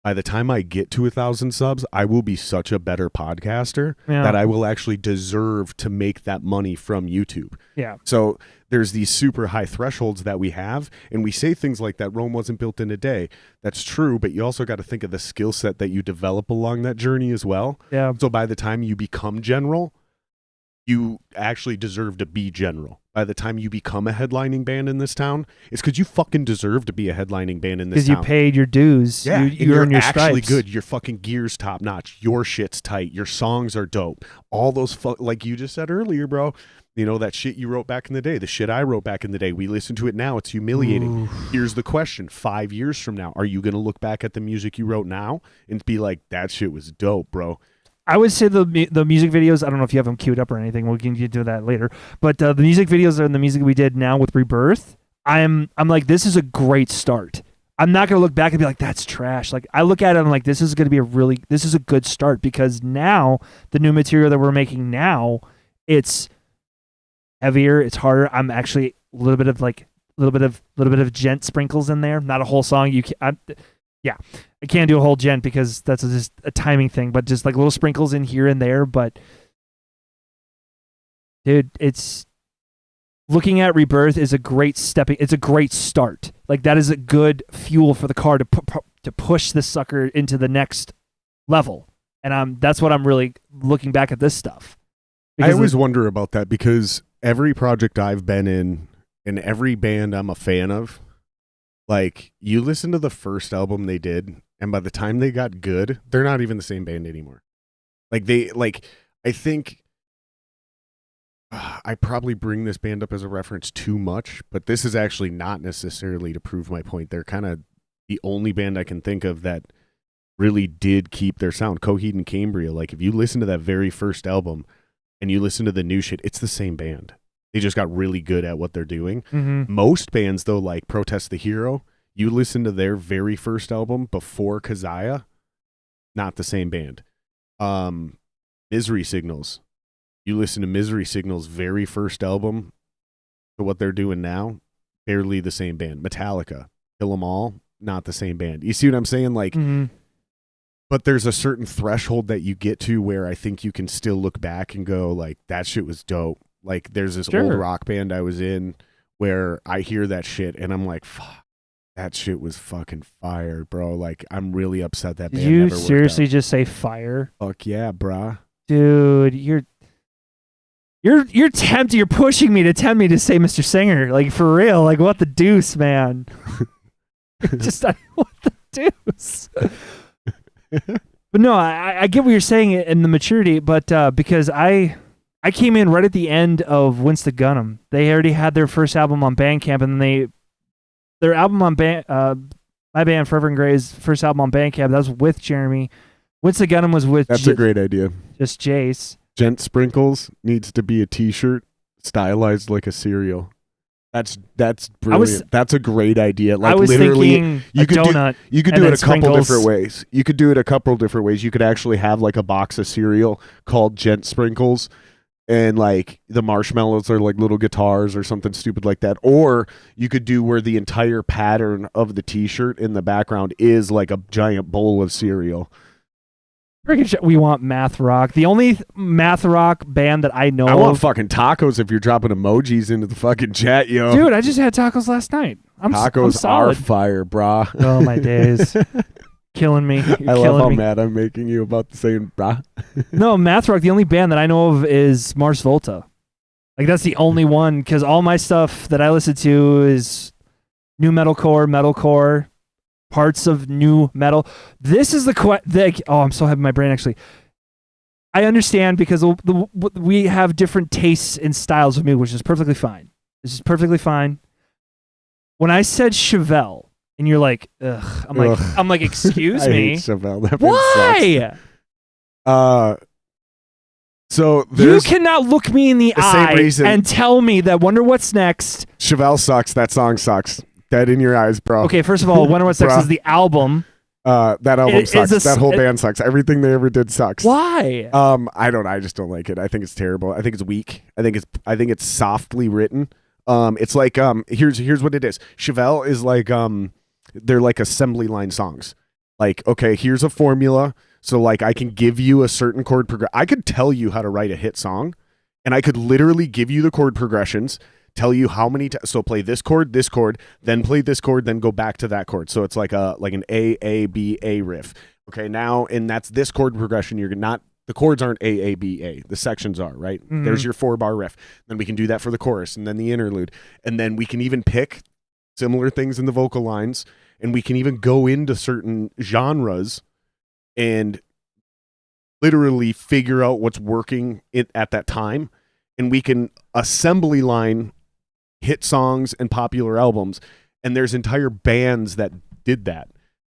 By the time I get to 1,000 subs, I will be such a better podcaster that I will actually deserve to make that money from YouTube. Yeah. So there's these super high thresholds that we have, and we say things like that Rome wasn't built in a day. That's true, but you also got to think of the skill set that you develop along that journey as well. Yeah. So by the time you become general, you actually deserve to be general. By the time you become a headlining band in this town, it's because you fucking deserve to be a headlining band in this town. Because you paid your dues. Yeah, you earn your actually stripes. good. Your fucking gear's top notch. Your shit's tight. Your songs are dope. All those, like you just said earlier, bro. You know, that shit you wrote back in the day, the shit I wrote back in the day. We listen to it now. It's humiliating. Ooh. Here's the question. 5 years from now, are you going to look back at the music you wrote now and be like, that shit was dope, bro? I would say the music videos, I don't know if you have them queued up or anything. We can get to that later. But the music videos and the music we did now with Rebirth, I'm like, this is a great start. I'm not going to look back and be like, that's trash. Like, I look at it and I'm like, this is going to be this is a good start, because now the new material that we're making now, it's heavier, it's harder. I'm actually a little bit of gent sprinkles in there. Not a whole song. I can't do a whole gent because that's just a timing thing, but just like little sprinkles in here and there. But dude, it's looking at Rebirth is a great it's a great start. Like, that is a good fuel for the car to push this sucker into the next level. And that's what I'm really looking back at this stuff. I always wonder about that, because every project I've been in and every band I'm a fan of, like, you listen to the first album they did, and by the time they got good, they're not even the same band anymore. I think I probably bring this band up as a reference too much, but this is actually not necessarily to prove my point. They're kind of the only band I can think of that really did keep their sound. Coheed and Cambria, like, if you listen to that very first album and you listen to the new shit, it's the same band. They just got really good at what they're doing. Mm-hmm. Most bands, though, like Protest the Hero, you listen to their very first album before Kazaya, not the same band. Misery Signals. You listen to Misery Signals' very first album to what they're doing now, barely the same band. Metallica, Kill 'Em All, not the same band. You see what I'm saying? Like, but there's a certain threshold that you get to where I think you can still look back and go, like, that shit was dope. Like, there's this old rock band I was in where I hear that shit and I'm like, fuck, that shit was fucking fire, bro. Like, I'm really upset that band never worked out. You seriously just say fire? Fuck yeah, brah. Dude, you're tempted. You're pushing me to tempt me to say Mr. Singer. Like, for real. Like, what the deuce, man? What the deuce? But no, I get what you're saying in the maturity, but because I came in right at the end of Whence the Gun'em. They already had their first album on Bandcamp, and then their album on my band Forever and Gray's first album on Bandcamp, that was with Jeremy. Whence the Gun'em was with That's a great idea. Just Jace. Gent Sprinkles needs to be a t-shirt stylized like a cereal. That's brilliant. That's a great idea. Like, I was literally, thinking you could donut. You could do it a couple different ways. You could do it a couple different ways. You could actually have like a box of cereal called Gent Sprinkles, and like the marshmallows are like little guitars or something stupid like that. Or you could do where the entire pattern of the t-shirt in the background is like a giant bowl of cereal. We want math rock. The only math rock band that I know I want fucking tacos if you're dropping emojis into the fucking chat, yo. Dude, I just had tacos last night. Tacos are fire, brah. Oh, my days. Killing me. I love how mad I'm making you about saying brah. No, math rock, the only band that I know of is Mars Volta. Like, that's the only one, because all my stuff that I listen to is new metalcore, parts of new metal. This is I'm so happy my brain actually. I understand, because we have different tastes and styles of music, which is perfectly fine. This is perfectly fine. When I said Chevelle, and you're like, ugh, I'm like, excuse me. I hate Chevelle. That Why? So You there's cannot look me in the the same eye reason- and tell me that Wonder What's Next. Chevelle sucks. That song sucks. Dead in your eyes, bro. Okay, first of all, Wonder What's Next Bruh. is the album. That album It is sucks. a- That whole band sucks. Everything they ever did sucks. Why? I just don't like it. I think it's terrible. I think it's weak. I think it's softly written. It's like here's what it is. Chevelle is like they're like assembly line songs. Like, okay, here's a formula. So like I can give you a certain chord progression. I could tell you how to write a hit song, and I could literally give you the chord progressions, tell you how many so play this chord, then play this chord, then go back to that chord. So it's like an A B A riff. Okay, now and that's this chord progression. You're not the chords aren't A B A. The sections are, right? Mhm. There's your 4-bar riff. Then we can do that for the chorus and then the interlude. And then we can even pick similar things in the vocal lines, and we can even go into certain genres and literally figure out what's working at that time, and we can assembly line hit songs and popular albums, and there's entire bands that did that.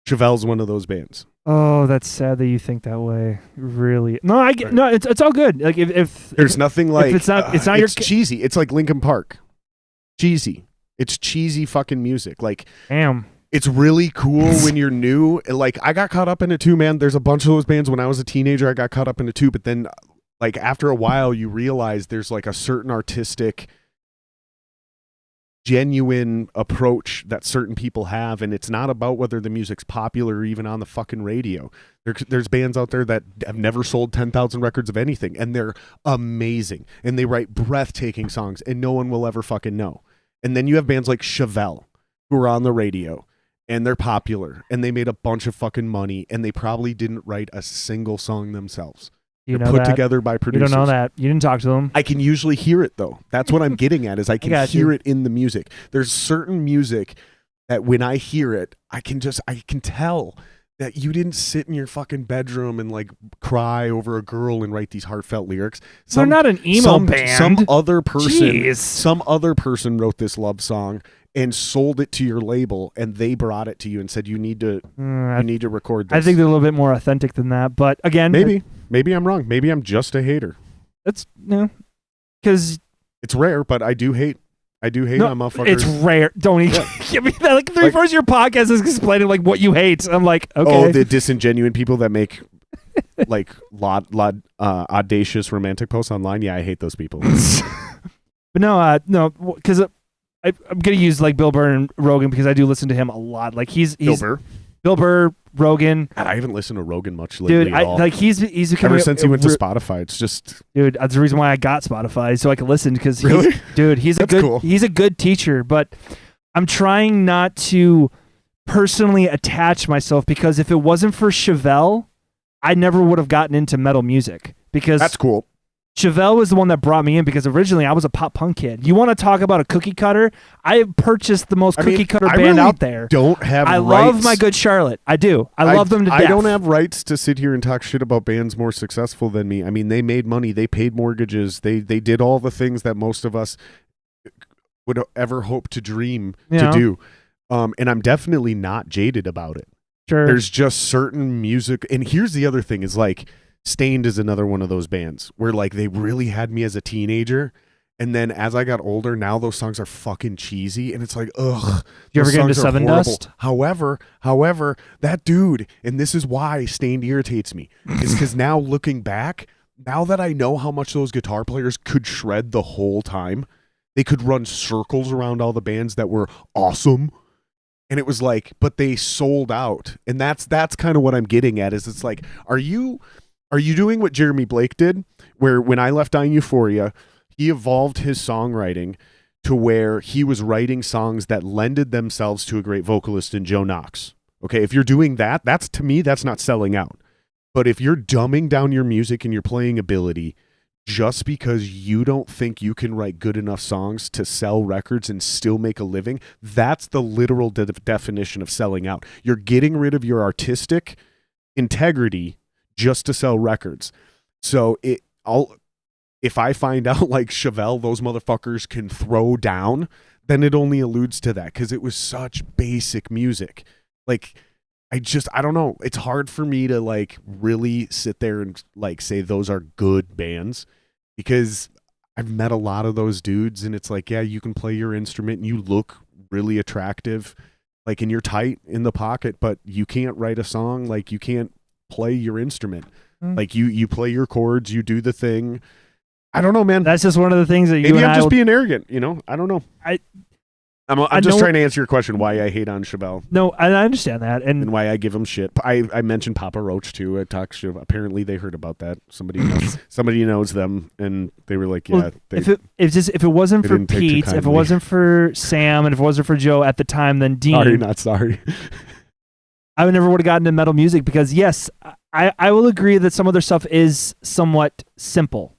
Chevelle's one of those bands. Oh, that's sad that you think that way. Really? No, I get Right. no. It's all good. Like if There's nothing like it's not your it's cheesy. It's like Linkin Park. Cheesy. It's cheesy fucking music. Like damn. it's really cool when you're new. Like I got caught up in it too, man. There's a bunch of those bands when I was a teenager. I got caught up in it too, but then like after a while you realize there's like a certain artistic genuine approach that certain people have, and it's not about whether the music's popular or even on the fucking radio. There's bands out there that have never sold 10,000 records of anything, and they're amazing, and they write breathtaking songs, and no one will ever fucking know. And then you have bands like Chevelle who are on the radio, and they're popular, and they made a bunch of fucking money, and they probably didn't write a single song themselves. You They're know put that. together by You producers. don't know that. You didn't talk to them. I can usually hear it though. That's what I'm getting at is I can got hear you. it in the music. There's certain music that when I hear it, I can tell that you didn't sit in your fucking bedroom and like cry over a girl and write these heartfelt lyrics. They're not an emo band. Some other person Jeez. wrote this love song and sold it to your label, and they brought it to you and said you need to record this. I think they're a little bit more authentic than that. But again, Maybe I'm wrong. Maybe I'm just a hater. That's no, because It's rare, but I do hate on motherfuckers. it's rare. Don't even give me that. Like three-fourths of your podcast is explaining like what you hate. I'm like, okay. Oh, the disingenuine people that make like audacious romantic posts online. Yeah, I hate those people. But no, because I'm gonna use like Bill Burr and Rogan because I do listen to him a lot. Like he's Bill Burr, Rogan. God, I haven't listened to Rogan much lately Dude, at all. he's becoming Ever since he went to Spotify, it's just dude. That's the reason why I got Spotify so I can listen because Really? he's That's a good cool. he's a good teacher. But I'm trying not to personally attach myself because if it wasn't for Chevelle, I never would have gotten into metal music because that's cool. Chevelle was the one that brought me in because originally I was a pop punk kid. You want to talk about a cookie cutter? I have purchased the most cookie cutter band really out there. Don't have. I rights. love My Good Charlotte. I do. I love them to death. I don't have rights to sit here and talk shit about bands more successful than me. I mean, they made money, they paid mortgages, they did all the things that most of us would ever hope to dream to do. And I'm definitely not jaded about it. Sure. There's just certain music, and here's the other thing: is like Stained is another one of those bands where like they really had me as a teenager. And then as I got older, now those songs are fucking cheesy, and it's like, ugh. You ever those get into songs are Seven horrible. Dust? However, that dude, and this is why Stained irritates me, is because now looking back, now that I know how much those guitar players could shred the whole time, they could run circles around all the bands that were awesome. And it was like, but they sold out. And that's kind of what I'm getting at, is it's like, are you doing what Jeremy Blake did, where when I left Dying Euphoria, he evolved his songwriting to where he was writing songs that lended themselves to a great vocalist in Joe Knox. Okay, if you're doing that, that's to me, that's not selling out. But if you're dumbing down your music and your playing ability just because you don't think you can write good enough songs to sell records and still make a living, that's the literal definition of selling out. You're getting rid of your artistic integrity just to sell records. So if I find out like Chevelle, those motherfuckers can throw down, then it only alludes to that because it was such basic music. Like I don't know. It's hard for me to like really sit there and like say those are good bands, because I've met a lot of those dudes and it's like, yeah, you can play your instrument and you look really attractive, like, and you're tight in the pocket, but you can't write a song. Like, you can't play your instrument. Like, you play your chords, you do the thing. I don't know, man. That's just one of the things that maybe I'm just being arrogant, you know? I don't know. I'm just know, trying to answer your question why I hate on Chevelle. No, I understand that. And why I give him shit. I mentioned Papa Roach too. I talked shit. Apparently they heard about that. Somebody knows them, and they were like, yeah. Well, if it wasn't for Pete, if it wasn't for Sam, and if it wasn't for Joe at the time, then Dean. Sorry, not sorry. I never would have gotten into metal music, because yes, I will agree that some of their stuff is somewhat simple,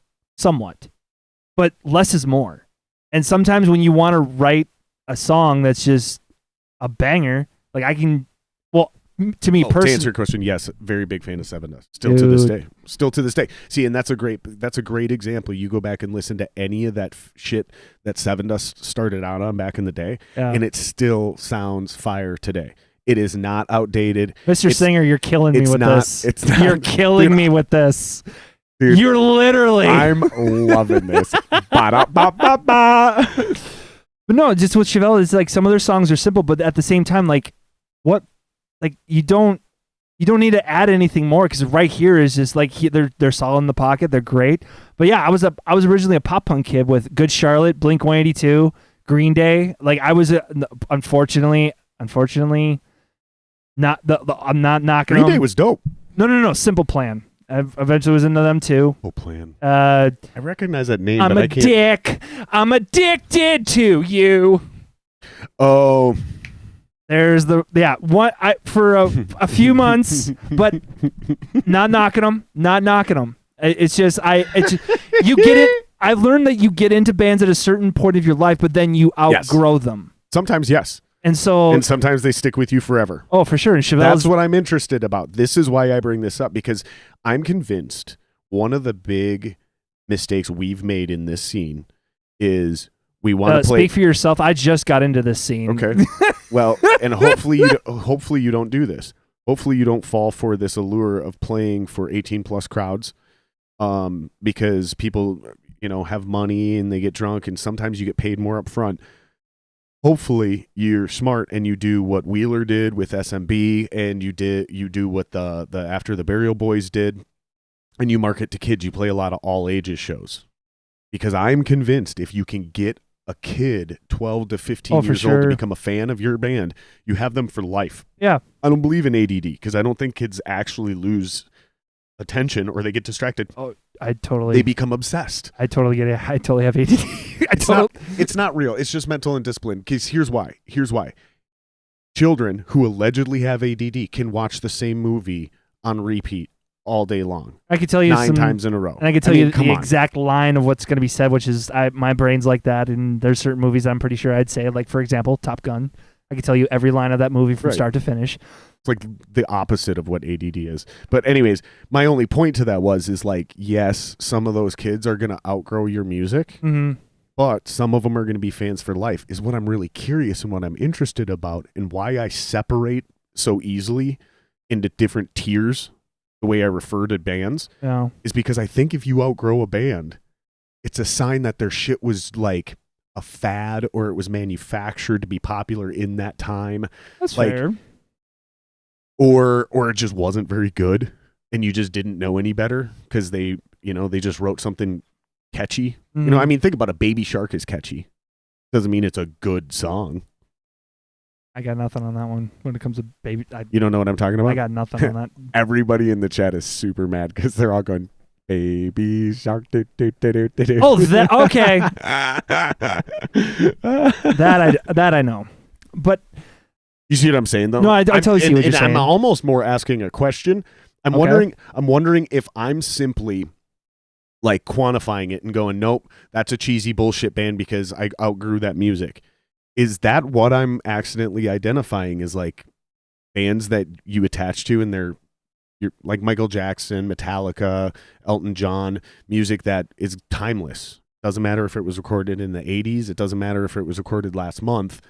but less is more. And sometimes when you want to write a song that's just a banger, like to me personally. To answer your question, yes, very big fan of Seven Dust. Still to this day. See, and that's a great example. You go back and listen to any of that shit that Seven Dust started out on back in the day, and it still sounds fire today. It is not outdated. Mr. Singer, you're killing me with this. You're killing me with this. Dude, you're literally. I'm loving this. Ba-da-ba-ba-ba. But no, just with Chevelle, it's like some of their songs are simple, but at the same time, like, what, like, you don't need to add anything more, because right here is just like they're solid in the pocket, they're great. But yeah, I was originally a pop punk kid with Good Charlotte, Blink-182, Green Day. Like, I was unfortunately not I'm not knocking Green them. Day was dope. No, Simple Plan. I eventually was into them too. Simple Plan. I recognize that name, but I can't. Dick. I'm addicted to you. Oh. There's for a few months, but not knocking them. It's just you get it. I've learned that you get into bands at a certain point of your life, but then you outgrow them. Sometimes, yes. And sometimes they stick with you forever. Oh, for sure. And that's what I'm interested about. This is why I bring this up, because I'm convinced one of the big mistakes we've made in this scene is we want to play. Speak for yourself. I just got into this scene. Okay. Well, and hopefully you don't do this. Hopefully you don't fall for this allure of playing for 18 plus crowds, because people, have money and they get drunk, and sometimes you get paid more up front. Hopefully you're smart and you do what Wheeler did with SMB, and you do what the After the Burial Boys did, and you market to kids. You play a lot of all ages shows, because I'm convinced if you can get a kid 12 to 15 years old to become a fan of your band, you have them for life. Yeah. I don't believe in ADD, because I don't think kids actually lose attention or they get distracted. Oh, they become obsessed. I totally get it. I totally have ADD. It's not real. It's just mental indiscipline. Because here's why. Children who allegedly have ADD can watch the same movie on repeat all day long. I could tell you 9 times in a row. And I could tell you the exact line of what's going to be said, which is my brain's like that. And there's certain movies I'm pretty sure I'd say, like, for example, Top Gun. I could tell you every line of that movie from start to finish. It's like the opposite of what ADD is. But anyways, my only point to that is like, yes, some of those kids are going to outgrow your music, but some of them are going to be fans for life, is what I'm really curious and what I'm interested about, and why I separate so easily into different tiers, the way I refer to bands, is because I think if you outgrow a band, it's a sign that their shit was like a fad, or it was manufactured to be popular in that time. That's fair. Or it just wasn't very good, and you just didn't know any better because they just wrote something catchy. I mean, think about it. Baby Shark is catchy. Doesn't mean it's a good song. I got nothing on that one when it comes to Baby. You don't know what I'm talking about? I got nothing on that. Everybody in the chat is super mad because they're all going, Baby Shark. Oh, okay. that I know, but. You see what I'm saying, though? No, I totally see what you're saying. I'm almost more asking a question. I'm wondering if I'm simply like quantifying it and going, nope, that's a cheesy bullshit band because I outgrew that music. Is that what I'm accidentally identifying as like bands that you attach to, and you're like Michael Jackson, Metallica, Elton John, music that is timeless. Doesn't matter if it was recorded in the 80s. It doesn't matter if it was recorded last month.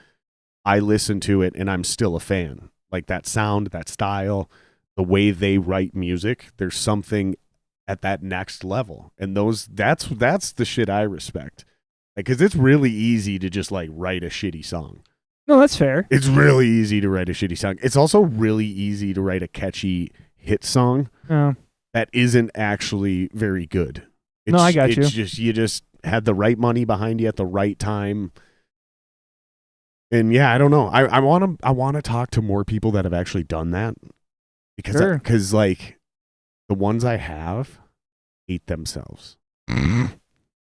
I listen to it and I'm still a fan. like that sound, that style, the way they write music. There's something at that next level, and that's the shit I respect. Like, because it's really easy to just like write a shitty song. No, that's fair. It's really easy to write a shitty song. It's also really easy to write a catchy hit song that isn't actually very good. No, I got you. You just had the right money behind you at the right time. And yeah, I don't know. I want to talk to more people that have actually done that, because like the ones I have hate themselves.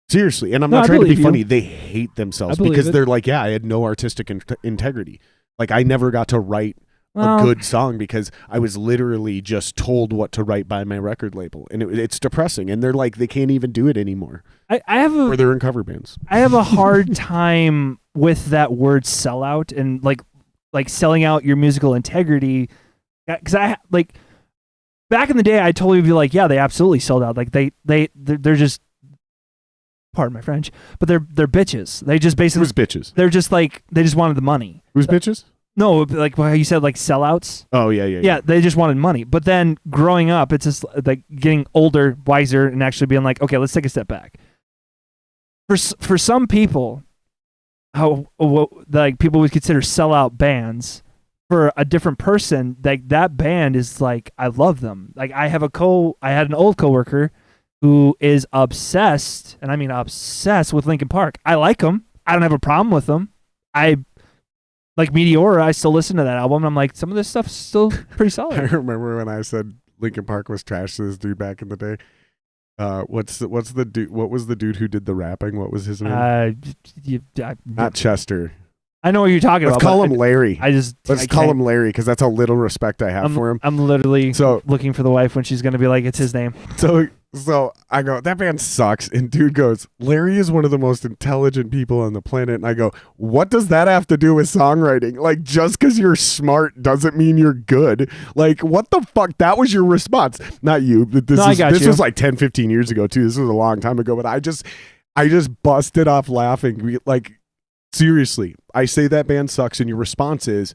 Seriously, and I'm not trying to be funny. They hate themselves because they're like, yeah, I had no artistic integrity. Like, I never got to write a good song because I was literally just told what to write by my record label, and it's depressing. And they're like, they can't even do it anymore. Or they're in cover bands. I have a hard time with that word sellout and like selling out your musical integrity, because I like back in the day I totally would be like, yeah, they absolutely sold out. Like they're just, pardon my French, but they're bitches. They just basically Who's bitches? They're just like, they just wanted the money. Who's bitches? No, like how you said, like sellouts. Oh yeah. Yeah, they just wanted money. But then growing up, it's just like getting older, wiser, and actually being like, okay, let's take a step back. For some people, like people would consider sellout bands. For a different person, like that band is like, I love them. Like I had an old coworker who is obsessed, and I mean obsessed, with Linkin Park. I like them. I don't have a problem with them. I like Meteora. I still listen to that album. And I'm like, some of this stuff's still pretty solid. I remember when I said Linkin Park was trash to this dude back in the day. What's the dude? What was the dude who did the rapping? What was his name? Not Chester. I know what you're talking about. Let's call him Larry. Let's call him Larry, because that's how little respect I have for him. I'm literally looking for the wife when she's going to be like, it's his name. So I go, that band sucks. And dude goes, Larry is one of the most intelligent people on the planet. And I go, what does that have to do with songwriting? Like, just because you're smart doesn't mean you're good. Like, what the fuck? That was your response. Not you. This was like 10, 15 years ago too. This was a long time ago. But I just busted off laughing. Like, seriously, I say that band sucks, and your response is,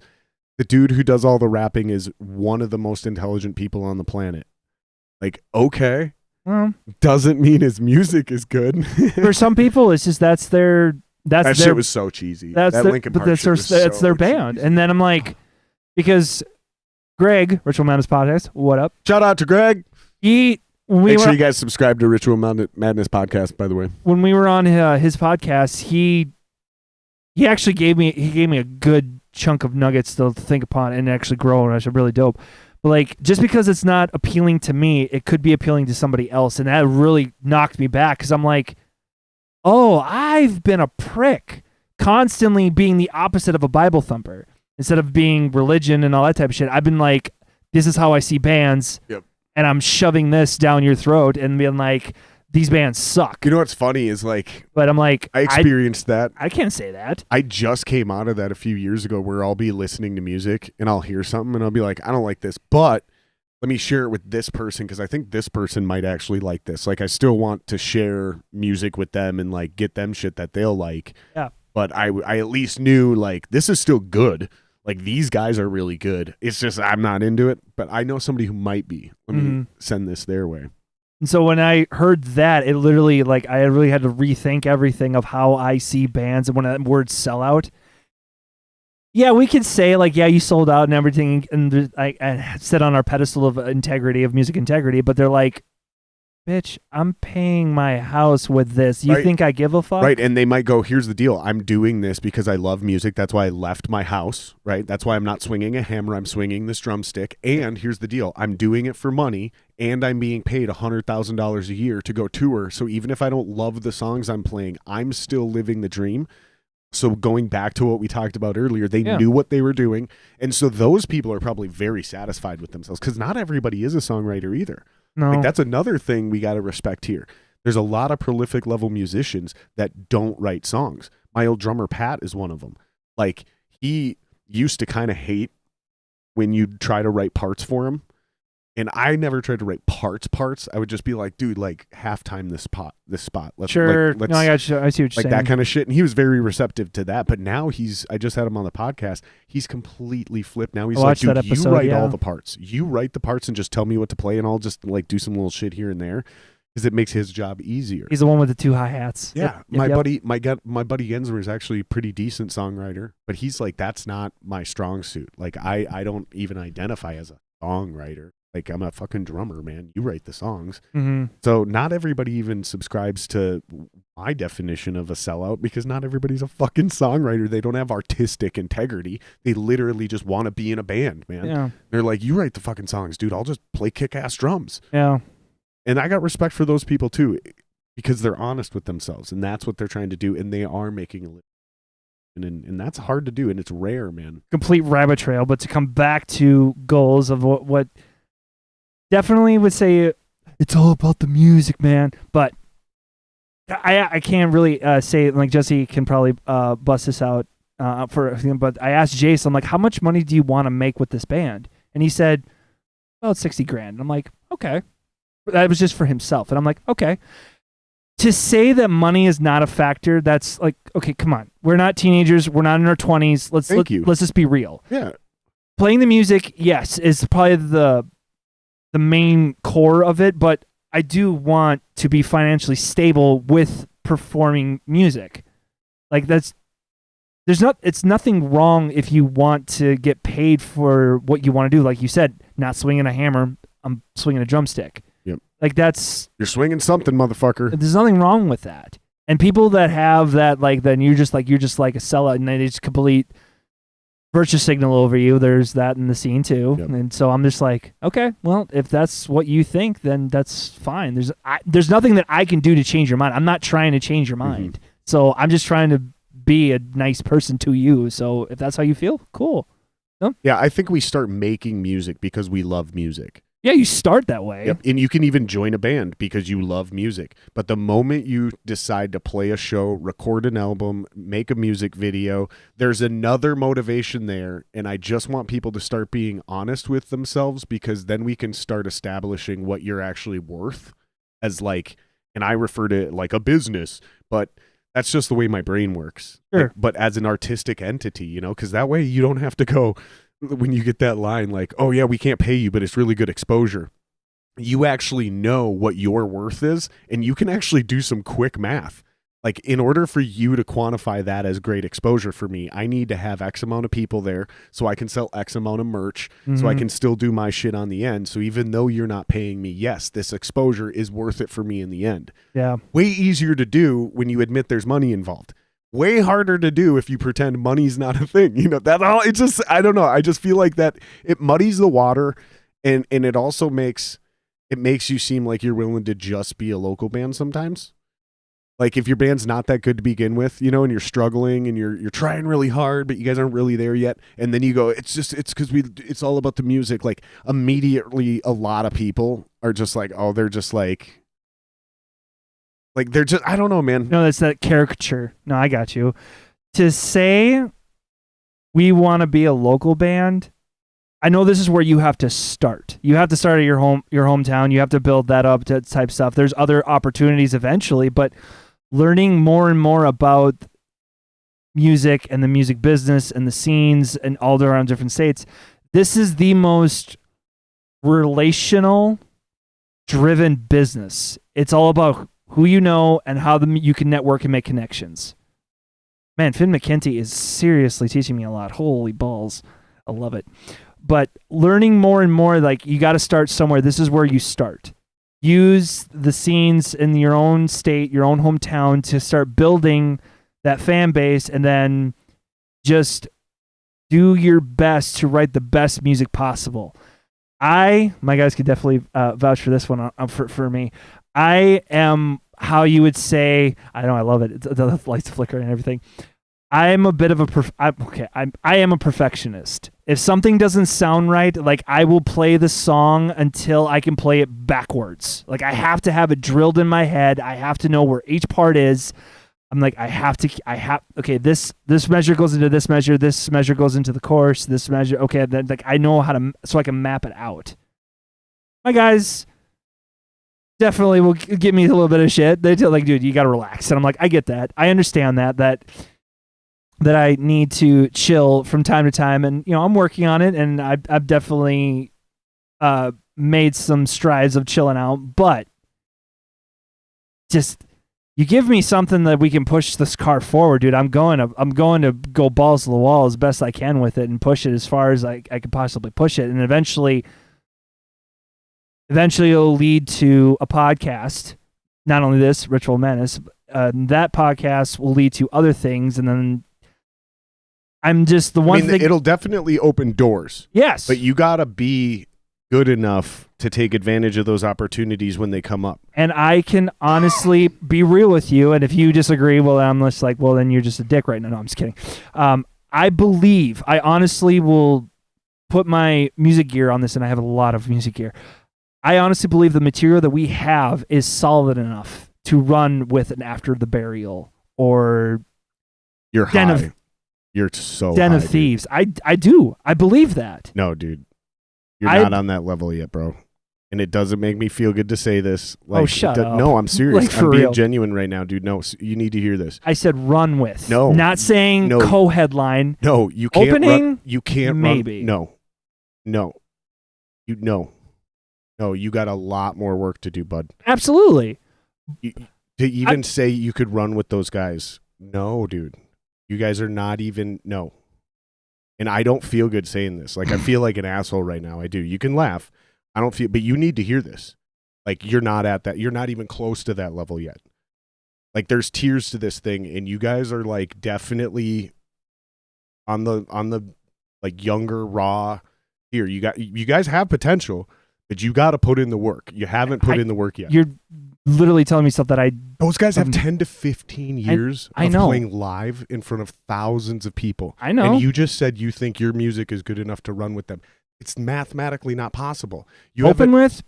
the dude who does all the rapping is one of the most intelligent people on the planet. Like, okay. Doesn't mean his music is good. For some people, it's just that shit was so cheesy. That Linkin Park shit was that's their cheesy. band. And then I'm like, because Greg, Ritual Madness Podcast, what up? Shout out to Greg. Make sure you guys subscribe to Ritual Madness Podcast, by the way. When we were on his podcast, he actually gave me a good chunk of nuggets to think upon and actually grow, and that's really dope. But like, just because it's not appealing to me, it could be appealing to somebody else, and that really knocked me back, because I'm like, oh, I've been a prick, constantly being the opposite of a Bible thumper. Instead of being religion and all that type of shit, I've been like, this is how I see bands, and I'm shoving this down your throat and being like, these bands suck. You know what's funny is like, but I'm like, I experienced that. I can't say that. I just came out of that a few years ago, where I'll be listening to music and I'll hear something and I'll be like, I don't like this, but let me share it with this person, because I think this person might actually like this. Like, I still want to share music with them and like get them shit that they'll like. Yeah. But I at least knew, like, this is still good. Like, these guys are really good. It's just I'm not into it, but I know somebody who might be. Let me send this their way. And so when I heard that, it literally, like, I really had to rethink everything of how I see bands. And when that word sellout, yeah, we could say, like, yeah, you sold out and everything, and I sit on our pedestal of integrity, of music integrity, but they're like, bitch, I'm paying my house with this. You think I give a fuck? Right, and they might go, here's the deal. I'm doing this because I love music. That's why I left my house, right? That's why I'm not swinging a hammer. I'm swinging this drumstick. And here's the deal. I'm doing it for money, and I'm being paid $100,000 a year to go tour. So even if I don't love the songs I'm playing, I'm still living the dream. So going back to what we talked about earlier, they knew what they were doing. And so those people are probably very satisfied with themselves, because not everybody is a songwriter either. No. Like, that's another thing we got to respect here. There's a lot of prolific level musicians that don't write songs. My old drummer, Pat, is one of them. Like, he used to kind of hate when you try to write parts for him, And I never tried to write parts. I would just be like, dude, like halftime this spot. Let's, Sure. let's, No, I got you. I see what you're like saying. that kind of shit. And he was very receptive to that. But now I just had him on the podcast. He's completely flipped. Now he's like, dude, episode, you write yeah. all the parts. You write the parts and just tell me what to play, and I'll just like do some little shit here and there, because it makes his job easier. He's the one with the 2 hi-hats. Yeah. My buddy Gensler is actually a pretty decent songwriter, but he's like, that's not my strong suit. Like I don't even identify as a songwriter. Like, I'm a fucking drummer, man. You write the songs. Mm-hmm. So not everybody even subscribes to my definition of a sellout, because not everybody's a fucking songwriter. They don't have artistic integrity. They literally just want to be in a band, man. Yeah. They're like, you write the fucking songs, dude. I'll just play kick-ass drums. Yeah. And I got respect for those people too, because they're honest with themselves, and that's what they're trying to do, and they are making a living. And that's hard to do, and it's rare, man. Complete rabbit trail, but to come back to goals of what definitely would say it's all about the music, man. But I can't really say, like, Jesse can probably bust this out for him. But I asked Jason, I'm like, how much money do you want to make with this band? And he said, well, it's $60,000. And I'm like, okay. That was just for himself. And I'm like, okay. To say that money is not a factor, that's like, okay, come on. We're not teenagers. We're not in our 20s. Let's just be real. Yeah. Playing the music, yes, is probably the main core of it, but I do want to be financially stable with performing music. Like, it's nothing wrong if you want to get paid for what you want to do. Like you said, not swinging a hammer, I'm swinging a drumstick. Yep. Like, you're swinging something, motherfucker. There's nothing wrong with that. And people that have that, like, then you're just like a sellout, and they just complete virtue signal over you. There's that in the scene too. Yep. And so I'm just like, okay, well, if that's what you think, then that's fine. There's nothing that I can do to change your mind. I'm not trying to change your mind. Mm-hmm. So I'm just trying to be a nice person to you. So if that's how you feel, cool. No? Yeah, I think we start making music because we love music. Yeah, you start that way. Yep. And you can even join a band because you love music. But the moment you decide to play a show, record an album, make a music video, there's another motivation there. And I just want people to start being honest with themselves, because then we can start establishing what you're actually worth as, like, and I refer to it like a business, but that's just the way my brain works. Sure. Like, but as an artistic entity, because that way you don't have to go, when you get that line like, oh yeah, we can't pay you, but it's really good exposure. You actually know what your worth is, and you can actually do some quick math. Like, in order for you to quantify that as great exposure for me, I need to have X amount of people there so I can sell X amount of merch, so I can still do my shit on the end. So even though you're not paying me, yes, this exposure is worth it for me in the end. Yeah. Way easier to do when you admit there's money involved. Way harder to do if you pretend money's not a thing. That all, it's just, I don't know. I just feel like that it muddies the water, and it also makes you seem like you're willing to just be a local band sometimes. Like, if your band's not that good to begin with, and you're struggling and you're trying really hard, but you guys aren't really there yet. And then you go, it's because it's all about the music. Like, immediately a lot of people are just like, oh, they're just like they're just, I don't know, man. No, that's that caricature. No, I got you. To say we want to be a local band, I know this is where you have to start. You have to start at your hometown. You have to build that up to type stuff. There's other opportunities eventually, but learning more and more about music and the music business and the scenes and all around different states, this is the most relational driven business. It's all about who you know and how you can network and make connections. Man, Finn McKenty is seriously teaching me a lot. Holy balls. I love it. But learning more and more, like, you got to start somewhere. This is where you start. Use the scenes in your own state, your own hometown, to start building that fan base, and then just do your best to write the best music possible. My guys could definitely vouch for this one for me. I am, how you would say, I know, I love it. The lights flicker and everything. I am a bit of I am a perfectionist. If something doesn't sound right, like, I will play the song until I can play it backwards. Like, I have to have it drilled in my head. I have to know where each part is. I'm like, okay, this measure goes into this measure goes into the chorus, this measure, okay, then, like, I know how to, so I can map it out. my guys definitely will give me a little bit of shit. They tell like, dude, you got to relax. And I'm like, I get that. I understand that I need to chill from time to time. And, I'm working on it, and I've definitely made some strides of chilling out. But just, you give me something that we can push this car forward, dude. I'm going to go balls to the wall as best I can with it and push it as far as I could possibly push it. And eventually it'll lead to a podcast. Not only this, Ritual Menace, that podcast will lead to other things. And then I'm just the one thing. It'll definitely open doors. Yes. But you got to be good enough to take advantage of those opportunities when they come up. And I can honestly be real with you. And if you disagree, well, I'm just like, well, then you're just a dick right now. No, I'm just kidding. I honestly will put my music gear on this, and I have a lot of music gear. I honestly believe the material that we have is solid enough to run with an After the Burial or You're high. You're so Den high, of Thieves. Dude. I do. I believe that. No, dude. You're not on that level yet, bro. And it doesn't make me feel good to say this. Like, shut up. No, I'm serious. Like, for I'm being real. genuine right now, dude. No, you need to hear this. I said run with. No. Not saying No. co-headline. No, you can't Opening? You can't Maybe. run. No. No, you got a lot more work to do, bud. Absolutely. To even say you could run with those guys. No, dude. You guys are not even, no. And I don't feel good saying this. Like, I feel like an asshole right now. I do. You can laugh. I don't feel, but you need to hear this. Like, you're not at that. You're not even close to that level yet. Like, there's tiers to this thing, and you guys are like definitely on the like younger, raw here. You guys have potential, but you got to put in the work. You haven't put in the work yet. You're literally telling me stuff that Those guys have 10 to 15 years I of know. playing live in front of thousands of people. I know. And you just said you think your music is good enough to run with them. It's mathematically not possible. Open with.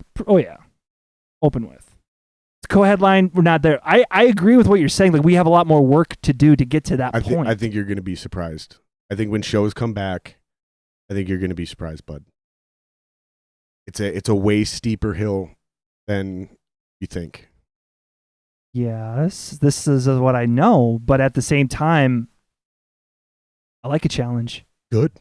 Co-headline, we're not there. I agree with what you're saying. Like, we have a lot more work to do to get to that point. I think you're going to be surprised. I think when shows come back, I think you're going to be surprised, bud. It's a way steeper hill than you think. Yes, this is what I know, but at the same time, I like a challenge. Good.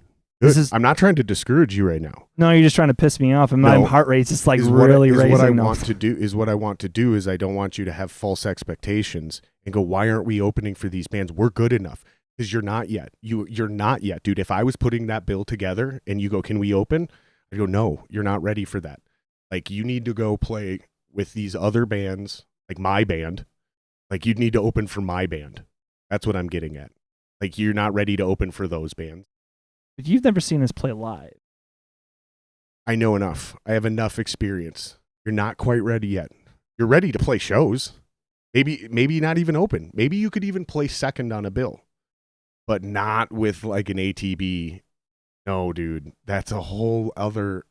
I'm not trying to discourage you right now. No, you're just trying to piss me off, and my heart rate's just like really raising. What I want to do is I don't want you to have false expectations and go, why aren't we opening for these bands? We're good enough. Because you're not yet. You're not yet, dude. If I was putting that bill together and you go, can we open? I go, no, you're not ready for that. Like, you need to go play with these other bands, like my band. Like, you'd need to open for my band. That's what I'm getting at. Like, you're not ready to open for those bands. But you've never seen us play live. I know enough. I have enough experience. You're not quite ready yet. You're ready to play shows. Maybe not even open. Maybe you could even play second on a bill. But not with like an ATB. No, dude. That's a whole nother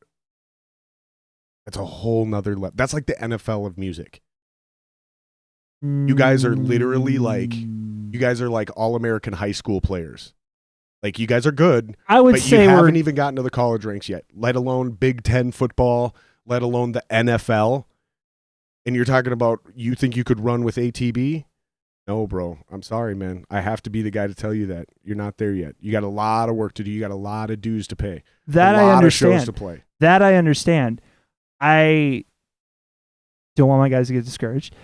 level. That's like the NFL of music. You guys are literally like All-American high school players. Like, you guys are good. I would but say you haven't even gotten to the college ranks yet, let alone Big Ten football, let alone the NFL. And you're talking about you think you could run with ATB? No, bro. I'm sorry, man. I have to be the guy to tell you that. You're not there yet. You got a lot of work to do. You got a lot of dues to pay. That I understand. A lot of shows to play. That I understand. I don't want my guys to get discouraged.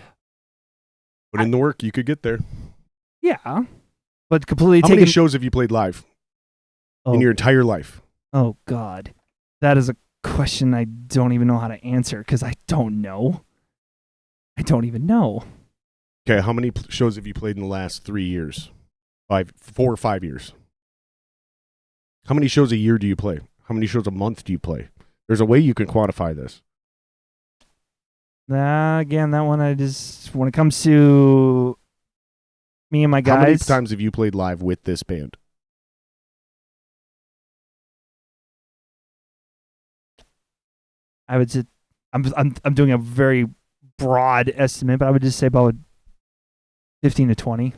Put in the work. You could get there. Yeah. But completely How many shows have you played live in your entire life? Oh, God. That is a question I don't even know how to answer because I don't know. I don't even know. Okay, how many shows have you played in the last 3 years? 4 or 5 years? How many shows a year do you play? How many shows a month do you play? There's a way you can quantify this. Again, that one when it comes to me and my guys. How many times have you played live with this band? I would say, I'm doing a very broad estimate, but I would just say about 15 to 20,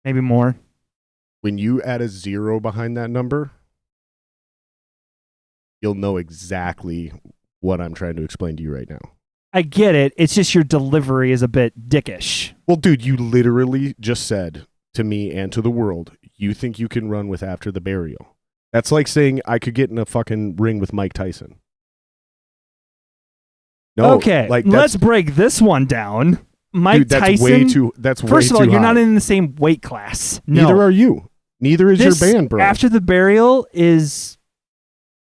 maybe more. When you add a 0 behind that number, you'll know exactly what I'm trying to explain to you right now. I get it. It's just your delivery is a bit dickish. Well, dude, you literally just said to me and to the world, you think you can run with After the Burial. That's like saying I could get in a fucking ring with Mike Tyson. No, okay, like let's break this one down. Mike dude, that's Tyson. way too. That's first way of all, too you're high. not in the same weight class. No. Neither are you. Neither is This your band, bro. After the Burial is.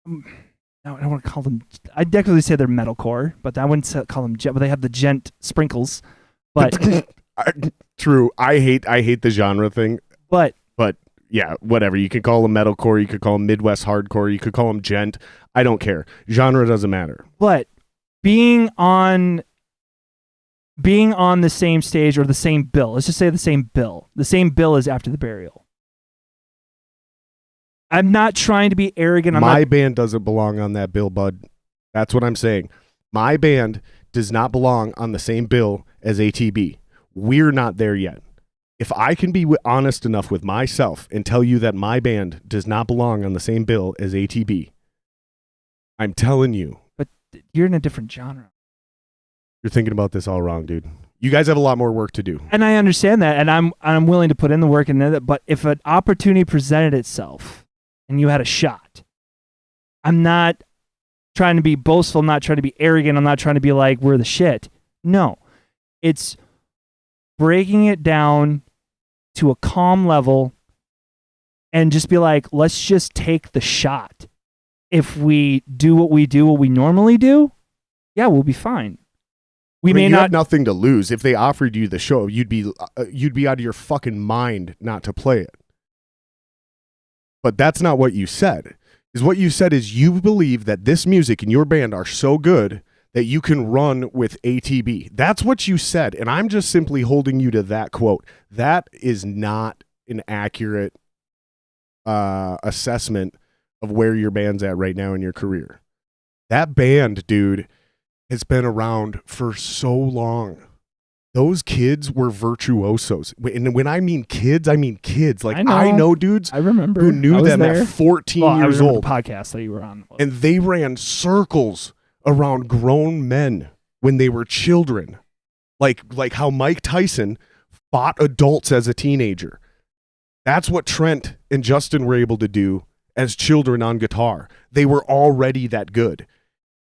No, I don't want to call them. I'd definitely say they're metalcore, but I wouldn't call them. But they have the gent sprinkles. But true. I hate the genre thing. But yeah, whatever. You could call them metalcore. You could call them Midwest hardcore. You could call them gent. I don't care. Genre doesn't matter. But being on the same stage or the same bill. Let's just say the same bill. The same bill as After the Burial. I'm not trying to be arrogant. My band doesn't belong on that bill, bud. That's what I'm saying. My band does not belong on the same bill as ATB. We're not there yet. If I can be honest enough with myself and tell you that my band does not belong on the same bill as ATB, I'm telling you. But you're in a different genre. You're thinking about this all wrong, dude. You guys have a lot more work to do. And I understand that, and I'm willing to put in the work and that. But if an opportunity presented itself and you had a shot, I'm not trying to be boastful. I'm not trying to be arrogant. I'm not trying to be like we're the shit. No, it's breaking it down to a calm level and just be like, let's just take the shot. If we do what we normally do, yeah, we'll be fine. You have nothing to lose. If they offered you the show, you'd be out of your fucking mind not to play it. But that's not what you said. What you said is you believe that this music and your band are so good that you can run with ATB. That's what you said, and I'm just simply holding you to that quote. That is not an accurate assessment of where your band's at right now in your career. That band, dude, has been around for so long. Those kids were virtuosos. And when I mean kids, I mean kids. Like I know dudes I remember who knew them at 14 years old. The podcast that you were on. And they ran circles around grown men when they were children. Like how Mike Tyson fought adults as a teenager. That's what Trent and Justin were able to do as children on guitar. They were already that good.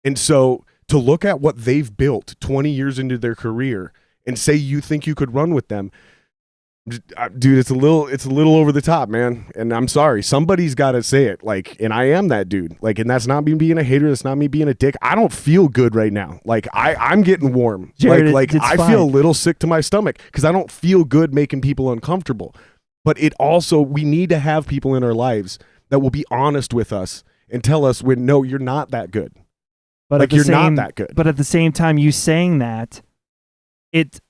And so to look at what they've built 20 years into their career and say you think you could run with them, dude, it's a little over the top, man. And I'm sorry, somebody's got to say it. Like, and I am that dude. Like, and that's not me being a hater. That's not me being a dick. I don't feel good right now. Like, I'm getting warm. Jared, like I feel a little sick to my stomach because I don't feel good making people uncomfortable. But it also, we need to have people in our lives that will be honest with us and tell us when no, you're not that good. But like you're not that good. But at the same time, you saying that, it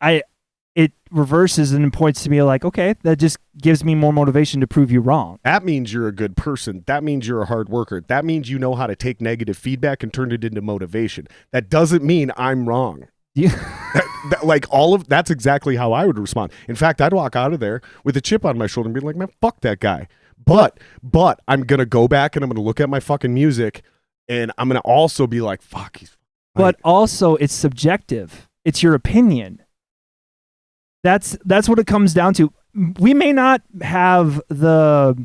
reverses and points to me like, okay, that just gives me more motivation to prove you wrong. That means you're a good person. That means you're a hard worker. That means you know how to take negative feedback and turn it into motivation. That doesn't mean I'm wrong. Yeah. That's exactly how I would respond. In fact, I'd walk out of there with a chip on my shoulder and be like, man, fuck that guy. But I'm going to go back and I'm going to look at my fucking music and I'm going to also be like, fuck. But also it's subjective. It's your opinion. That's what it comes down to. We may not have the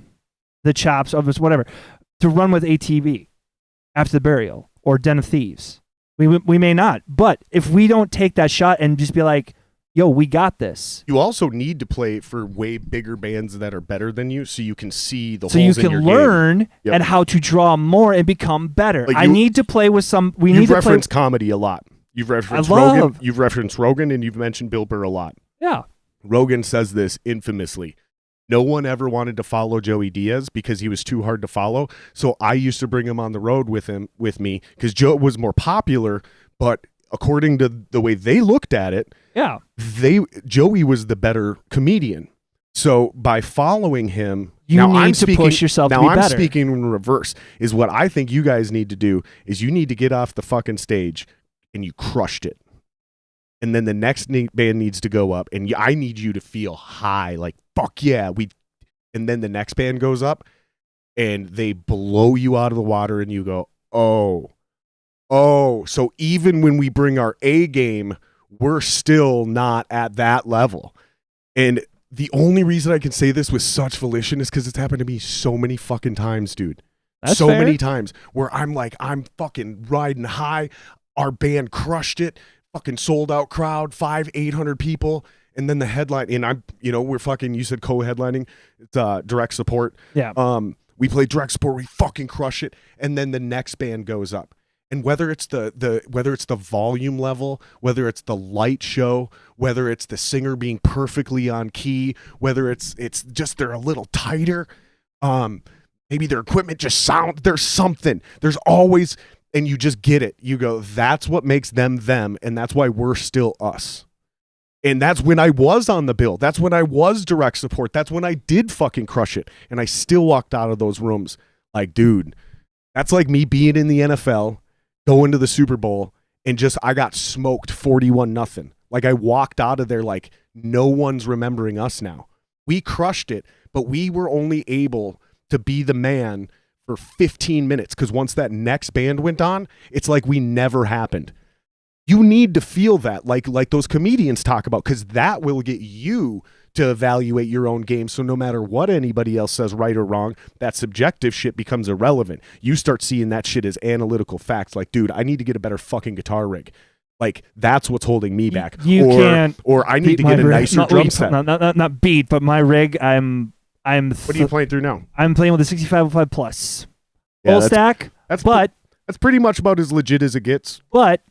chops of us, whatever, to run with ATB After the Burial or Den of Thieves. We may not. But if we don't take that shot and just be like, yo, we got this. You also need to play for way bigger bands that are better than you so you can see the so holes you can in your learn game. Yep. and how to draw more and become better. Like I need to play with some. You've referenced comedy a lot. You've referenced Rogan. You've referenced Rogan, and you've mentioned Bill Burr a lot. Yeah. Rogan says this infamously. No one ever wanted to follow Joey Diaz because he was too hard to follow. So I used to bring him on the road with me because Joe was more popular. But according to the way they looked at it, yeah, Joey was the better comedian. So by following him, push yourself to be better. Now I'm speaking in reverse. Is what I think you guys need to do is you need to get off the fucking stage and you crushed it. And then the next band needs to go up and I need you to feel high, like, fuck yeah. And then the next band goes up and they blow you out of the water and you go, oh, Oh, so even when we bring our A game, we're still not at that level. And the only reason I can say this with such volition is because it's happened to me so many fucking times, dude. That's so fair. many times where I'm like, I'm fucking riding high. Our band crushed it. Fucking sold out crowd, 800 people. And then the headline, and I'm, we're fucking, you said co-headlining. It's direct support. Yeah. We play direct support, we fucking crush it. And then the next band goes up. And whether it's whether it's the volume level, whether it's the light show, whether it's the singer being perfectly on key, whether it's just they're a little tighter, maybe their equipment just there's something. There's always, and you just get it. You go, that's what makes them them, and that's why we're still us. And that's when I was on the bill. That's when I was direct support. That's when I did fucking crush it. And I still walked out of those rooms like, dude, that's like me being in the NFL, going to the Super Bowl, and I got smoked 41-0. Like I walked out of there like no one's remembering us now. We crushed it, but we were only able to be the man for 15 minutes because once that next band went on, it's like we never happened. You need to feel that like those comedians talk about, because that will get you to evaluate your own game. So no matter what anybody else says, right or wrong, that subjective shit becomes irrelevant. You start seeing that shit as analytical facts. Like, dude, I need to get a better fucking guitar rig. Like, that's what's holding me back. You can't. Or I need to get a nicer drum set. Not beat, but my rig, I'm. What are you playing through now? I'm playing with a 6505 Plus. Yeah, Full stack. That's pretty much about as legit as it gets. But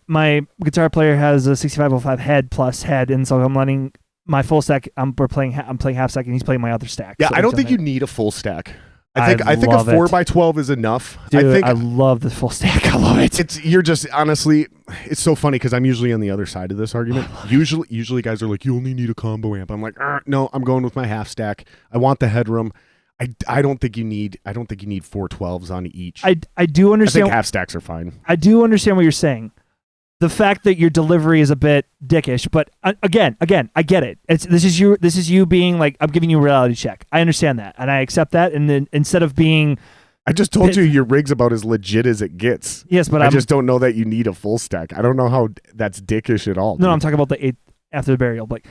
my guitar player has a 6505 Head Plus head, and so I'm letting my full stack. I'm playing half stack, and he's playing my other stack. Yeah, so I don't think you need a full stack. I think a love 4x12 is enough. Dude, I love the full stack. I love it. You're just honestly, it's so funny because I'm usually on the other side of this argument. Usually guys are like, you only need a combo amp. I'm like, no, I'm going with my half stack. I want the headroom. I don't think you need 412s on each. I do understand. I think half stacks are fine. I do understand what you're saying. The fact that your delivery is a bit dickish, but again, I get it. This is you being like, I'm giving you a reality check. I understand that, and I accept that. And then instead of being, I just told you your rig's about as legit as it gets. Yes, but I just don't know that you need a full stack. I don't know how that's dickish at all. No, I'm talking about the 8 after the burial. Like,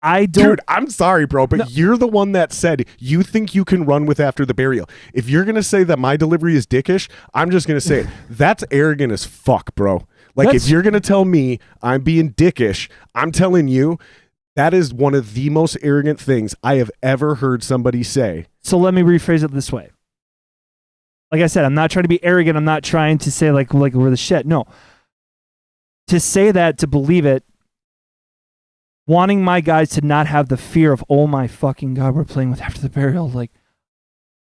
I don't. Dude, I'm sorry, bro, but you're the one that said you think you can run with after the burial. If you're gonna say that my delivery is dickish, I'm just gonna say that's arrogant as fuck, bro. Like, if you're going to tell me I'm being dickish, I'm telling you that is one of the most arrogant things I have ever heard somebody say. So let me rephrase it this way. Like I said, I'm not trying to be arrogant. I'm not trying to say like we're the shit. No. To say that, to believe it, wanting my guys to not have the fear of, oh my fucking God, we're playing with after the burial. Like,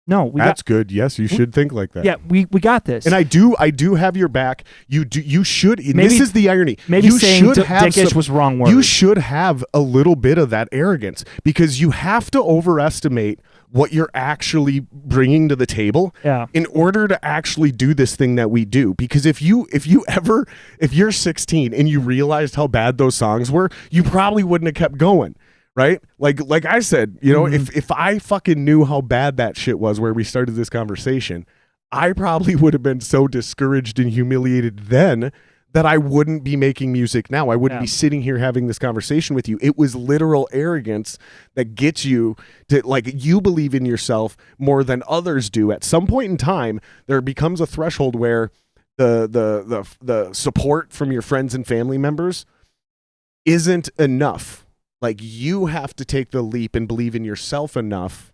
no, that's good. Yes, you should think like that. Yeah, we got this. And I do have your back. You should. And this is the irony. Maybe you saying should have dickish was wrong word. You should have a little bit of that arrogance, because you have to overestimate what you're actually bringing to the table in order to actually do this thing that we do. Because if you're 16 and you realized how bad those songs were, you probably wouldn't have kept going. Right? Like I said, if I fucking knew how bad that shit was where we started this conversation, I probably would have been so discouraged and humiliated then that I wouldn't be making music now. I wouldn't be sitting here having this conversation with you. It was literal arrogance that gets you to, like, you believe in yourself more than others do. At some point in time, there becomes a threshold where the support from your friends and family members isn't enough. Like, you have to take the leap and believe in yourself enough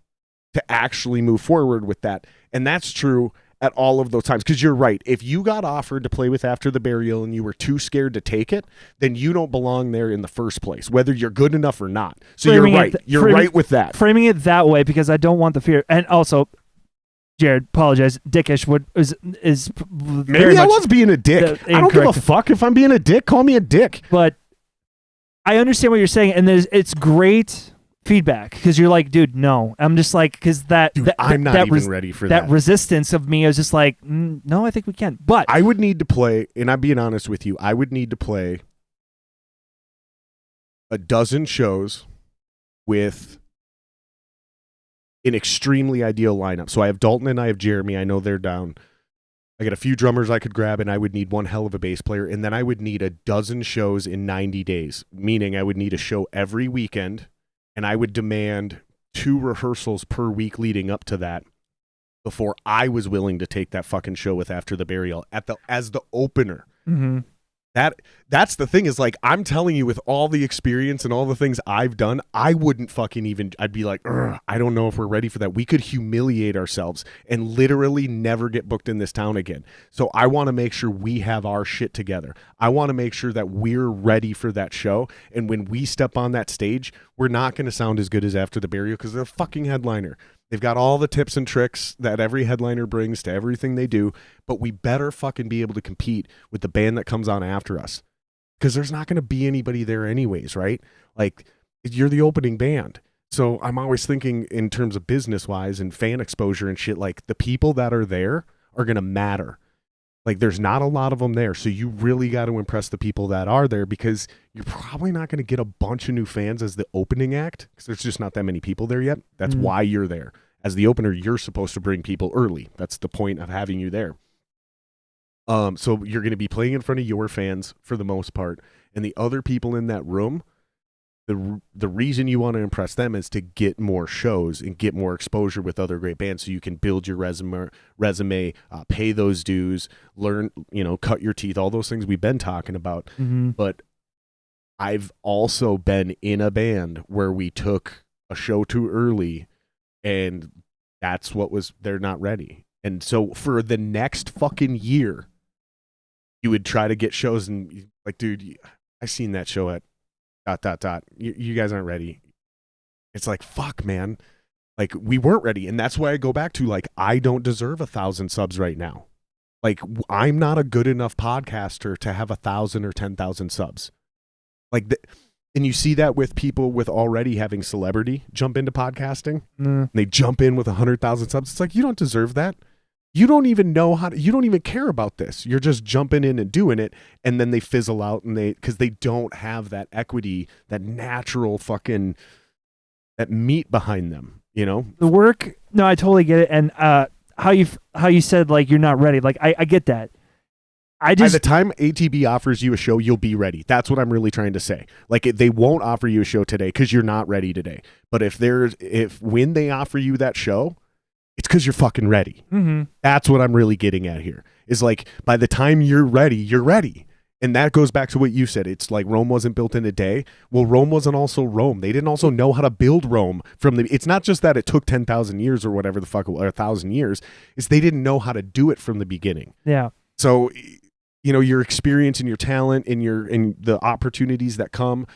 to actually move forward with that. And that's true at all of those times. Because you're right. If you got offered to play with after the burial and you were too scared to take it, then you don't belong there in the first place, whether you're good enough or not. So you're right. You're right with that. Framing it that way, because I don't want the fear. And also, Jared, apologize. Dickish is maybe I was being a dick. I don't give a fuck if I'm being a dick. Call me a dick. But I understand what you're saying, and it's great feedback, because you're like, dude, no. I'm just like, because I'm not even ready for that. That resistance of me is just like, no, I think we can. But I would need to play, and I'm being honest with you, I would need to play a dozen shows with an extremely ideal lineup. So I have Dalton and I have Jeremy. I know they're down. I got a few drummers I could grab, and I would need one hell of a bass player, and then I would need a dozen shows in 90 days, meaning I would need a show every weekend, and I would demand 2 rehearsals per week leading up to that before I was willing to take that fucking show with After the Burial as the opener. Mm-hmm. That's the thing is, like, I'm telling you, with all the experience and all the things I've done, I wouldn't fucking even, I'd be like, I don't know if we're ready for that. We could humiliate ourselves and literally never get booked in this town again. So I want to make sure we have our shit together. I want to make sure that we're ready for that show. And when we step on that stage, we're not going to sound as good as After the Burial because they're a fucking headliner. They've got all the tips and tricks that every headliner brings to everything they do, but we better fucking be able to compete with the band that comes on after us, because there's not going to be anybody there anyways, right? Like, you're the opening band. So I'm always thinking in terms of business-wise and fan exposure and shit, like, the people that are there are going to matter. Like, there's not a lot of them there, so you really got to impress the people that are there, because you're probably not going to get a bunch of new fans as the opening act, because there's just not that many people there yet. That's why you're there. As the opener, you're supposed to bring people early. That's the point of having you there. So you're going to be playing in front of your fans for the most part, and the other people in that room, the reason you want to impress them is to get more shows and get more exposure with other great bands, so you can build your resume, pay those dues, learn, cut your teeth, all those things we've been talking about. Mm-hmm. But I've also been in a band where we took a show too early, and that's what was, they're not ready. And so for the next fucking year, you would try to get shows and like, dude, I seen that show at ... You guys aren't ready. It's like, fuck, man. Like, we weren't ready. And that's why I go back to, like, I don't deserve 1,000 subs right now. Like, I'm not a good enough podcaster to have 1,000 or 10,000 subs. Like, and you see that with people with already having celebrity jump into podcasting. And they jump in with 100,000 subs. It's like, you don't deserve that. You don't even know you don't even care about this. You're just jumping in and doing it, and then they fizzle out, and because they don't have that equity, that natural fucking, that meat behind them, The work, no, I totally get it. And how you said, like, you're not ready. Like, I get that. By the time ATB offers you a show, you'll be ready. That's what I'm really trying to say. Like, they won't offer you a show today because you're not ready today. But when they offer you that show, it's because you're fucking ready. Mm-hmm. That's what I'm really getting at here. Is like, by the time you're ready, you're ready. And that goes back to what you said. It's like Rome wasn't built in a day. Well, Rome wasn't also Rome. They didn't also know how to build Rome it's not just that it took 10,000 years or whatever the fuck, or 1,000 years. It's they didn't know how to do it from the beginning. Yeah. So, your experience and your talent and the opportunities that come,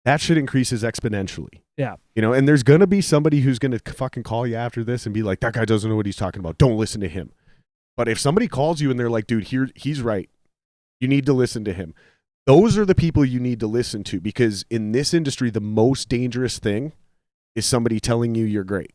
that shit increases exponentially. Yeah. And there's going to be somebody who's going to fucking call you after this and be like, that guy doesn't know what he's talking about. Don't listen to him. But if somebody calls you and they're like, dude, he's right. You need to listen to him. Those are the people you need to listen to, because in this industry, the most dangerous thing is somebody telling you you're great.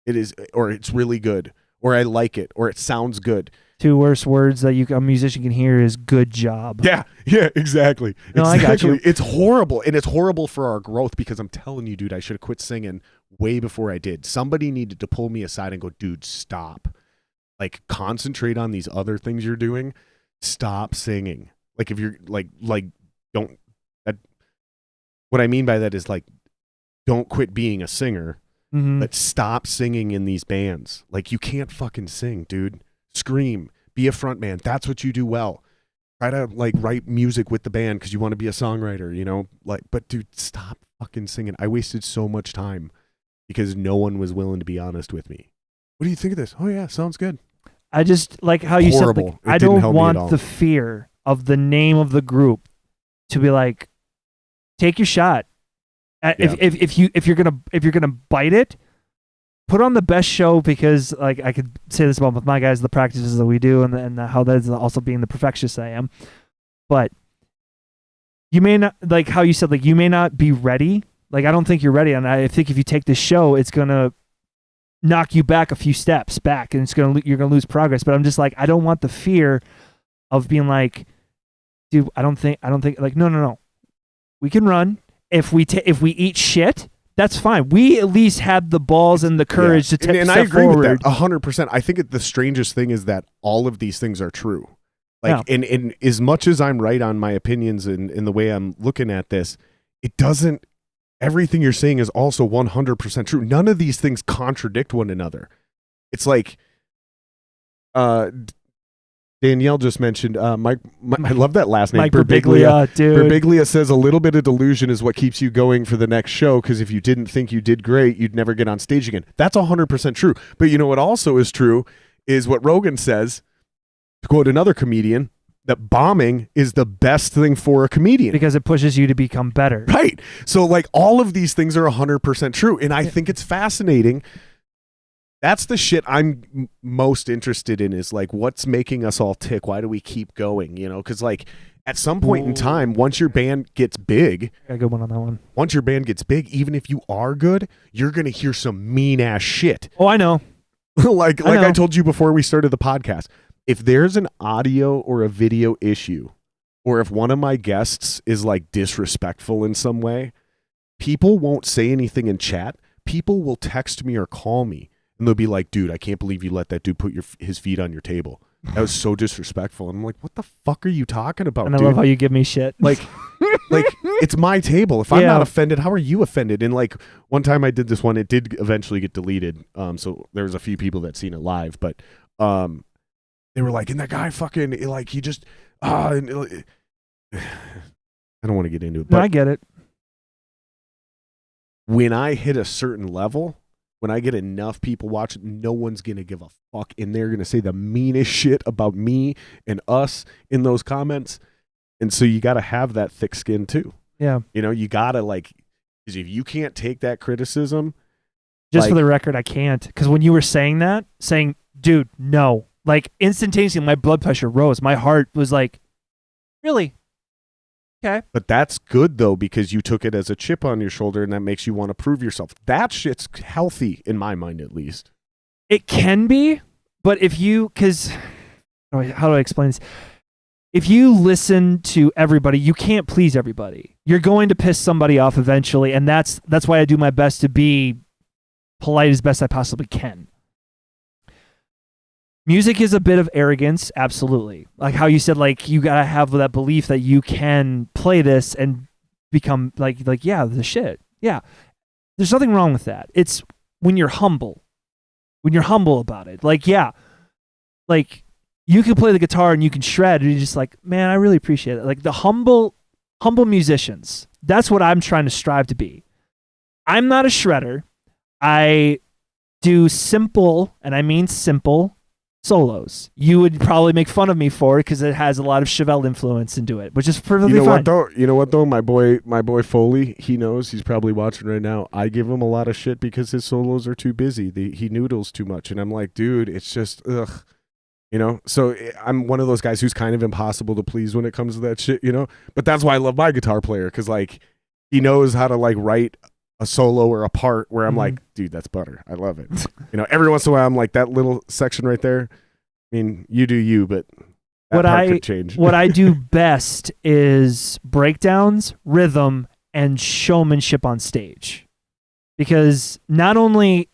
It is, or it's really good, or I like it, or it sounds good. 2 worst words that a musician can hear is "good job." Yeah, exactly. No, I got you. It's horrible, and it's horrible for our growth, because I'm telling you, dude, I should have quit singing way before I did. Somebody needed to pull me aside and go, dude, stop. Like, concentrate on these other things you're doing. Stop singing. Like, if you're don't. What I mean by that is, like, don't quit being a singer, but stop singing in these bands. Like, you can't fucking sing, dude. Scream, be a front man. That's what you do well. Try to, like, write music with the band because you want to be a songwriter, but dude, stop fucking singing. I wasted so much time because no one was willing to be honest with me. What do you think of this? Oh yeah, sounds good. I just like how you Horrible. said, like, I don't want the fear of the name of the group to be like, take your shot. If you're gonna bite it, put on the best show, because, like, I could say this about with my guys, the practices that we do, and how that is also being the perfectionist I am. But you may not, like how you said, like, you may not be ready. Like, I don't think you're ready, and I think if you take this show, it's gonna knock you back a few steps back, and you're gonna lose progress. But I'm just like, I don't want the fear of being like, dude, I don't think like, no. We can run if we eat shit. That's fine. We at least had the balls and the courage to take and step I agree forward. with that 100%. I think the strangest thing is that all of these things are true. Like, and as much as I'm right on my opinions and in the way I'm looking at this, it doesn't. Everything you're saying is also 100% true. None of these things contradict one another. It's like, Danielle just mentioned, I love that last name. Mike Birbiglia, dude. Birbiglia says a little bit of delusion is what keeps you going for the next show, because if you didn't think you did great, you'd never get on stage again. That's 100% true. But you know what also is true is what Rogan says, to quote another comedian, that bombing is the best thing for a comedian. Because it pushes you to become better. Right. So like all of these things are 100% true. And I think it's fascinating. That's the shit I'm most interested in, is like, what's making us all tick? Why do we keep going? You know, because like at some point in time, once your band gets big, got a good one on that one. Once your band gets big, even if you are good, you're going to hear some mean ass shit. Oh, I know. like I told you before we started the podcast, if there's an audio or a video issue, or if one of my guests is like disrespectful in some way, people won't say anything in chat. People will text me or call me, and they'll be like, dude, I can't believe you let that dude put his feet on your table. That was so disrespectful. And I'm like, what the fuck are you talking about, and I dude? love how you give me shit. Like it's my table. If I'm not offended, how are you offended? And like one time I did this one, it did eventually get deleted. So there was a few people that seen it live, but they were like, and that guy fucking, like, he just, I don't want to get into it. But no, I get it. When I hit a certain level, when I get enough people watching, no one's going to give a fuck. And they're going to say the meanest shit about me and us in those comments. And so you got to have that thick skin too. Yeah. You know, you got to like, because if you can't take that criticism. Just for the record, I can't. Because when you were saying, dude, no. Like instantaneously, my blood pressure rose. My heart was like, really? Okay. But that's good though, because you took it as a chip on your shoulder, and that makes you want to prove yourself. That shit's healthy in my mind, at least. It can be, but if you, because how do I explain this? If you listen to everybody, you can't please everybody. You're going to piss somebody off eventually, and that's why I do my best to be polite as best I possibly can. Music is a bit of arrogance, absolutely. Like how you said, like you gotta have that belief that you can play this and become like yeah, the shit. Yeah, there's nothing wrong with that. It's when you're humble about it. Like yeah, like you can play the guitar and you can shred, and you're just like, man, I really appreciate it. Like the humble musicians. That's what I'm trying to strive to be. I'm not a shredder. I do simple, and I mean simple, solos. You would probably make fun of me for it because it has a lot of Chevelle influence into it, which is perfectly fine. You know what though? My boy Foley, he knows. He's probably watching right now. I give him a lot of shit because his solos are too busy. He noodles too much, and I'm like, dude, it's just ugh. You know, so I'm one of those guys who's kind of impossible to please when it comes to that shit. You know, but that's why I love my guitar player, because like he knows how to like write a solo or a part where I'm like, dude, that's butter. I love it. You know, every once in a while I'm like, that little section right there. I mean, you do you, but that part could change. What I do best is breakdowns, rhythm, and showmanship on stage. Because not only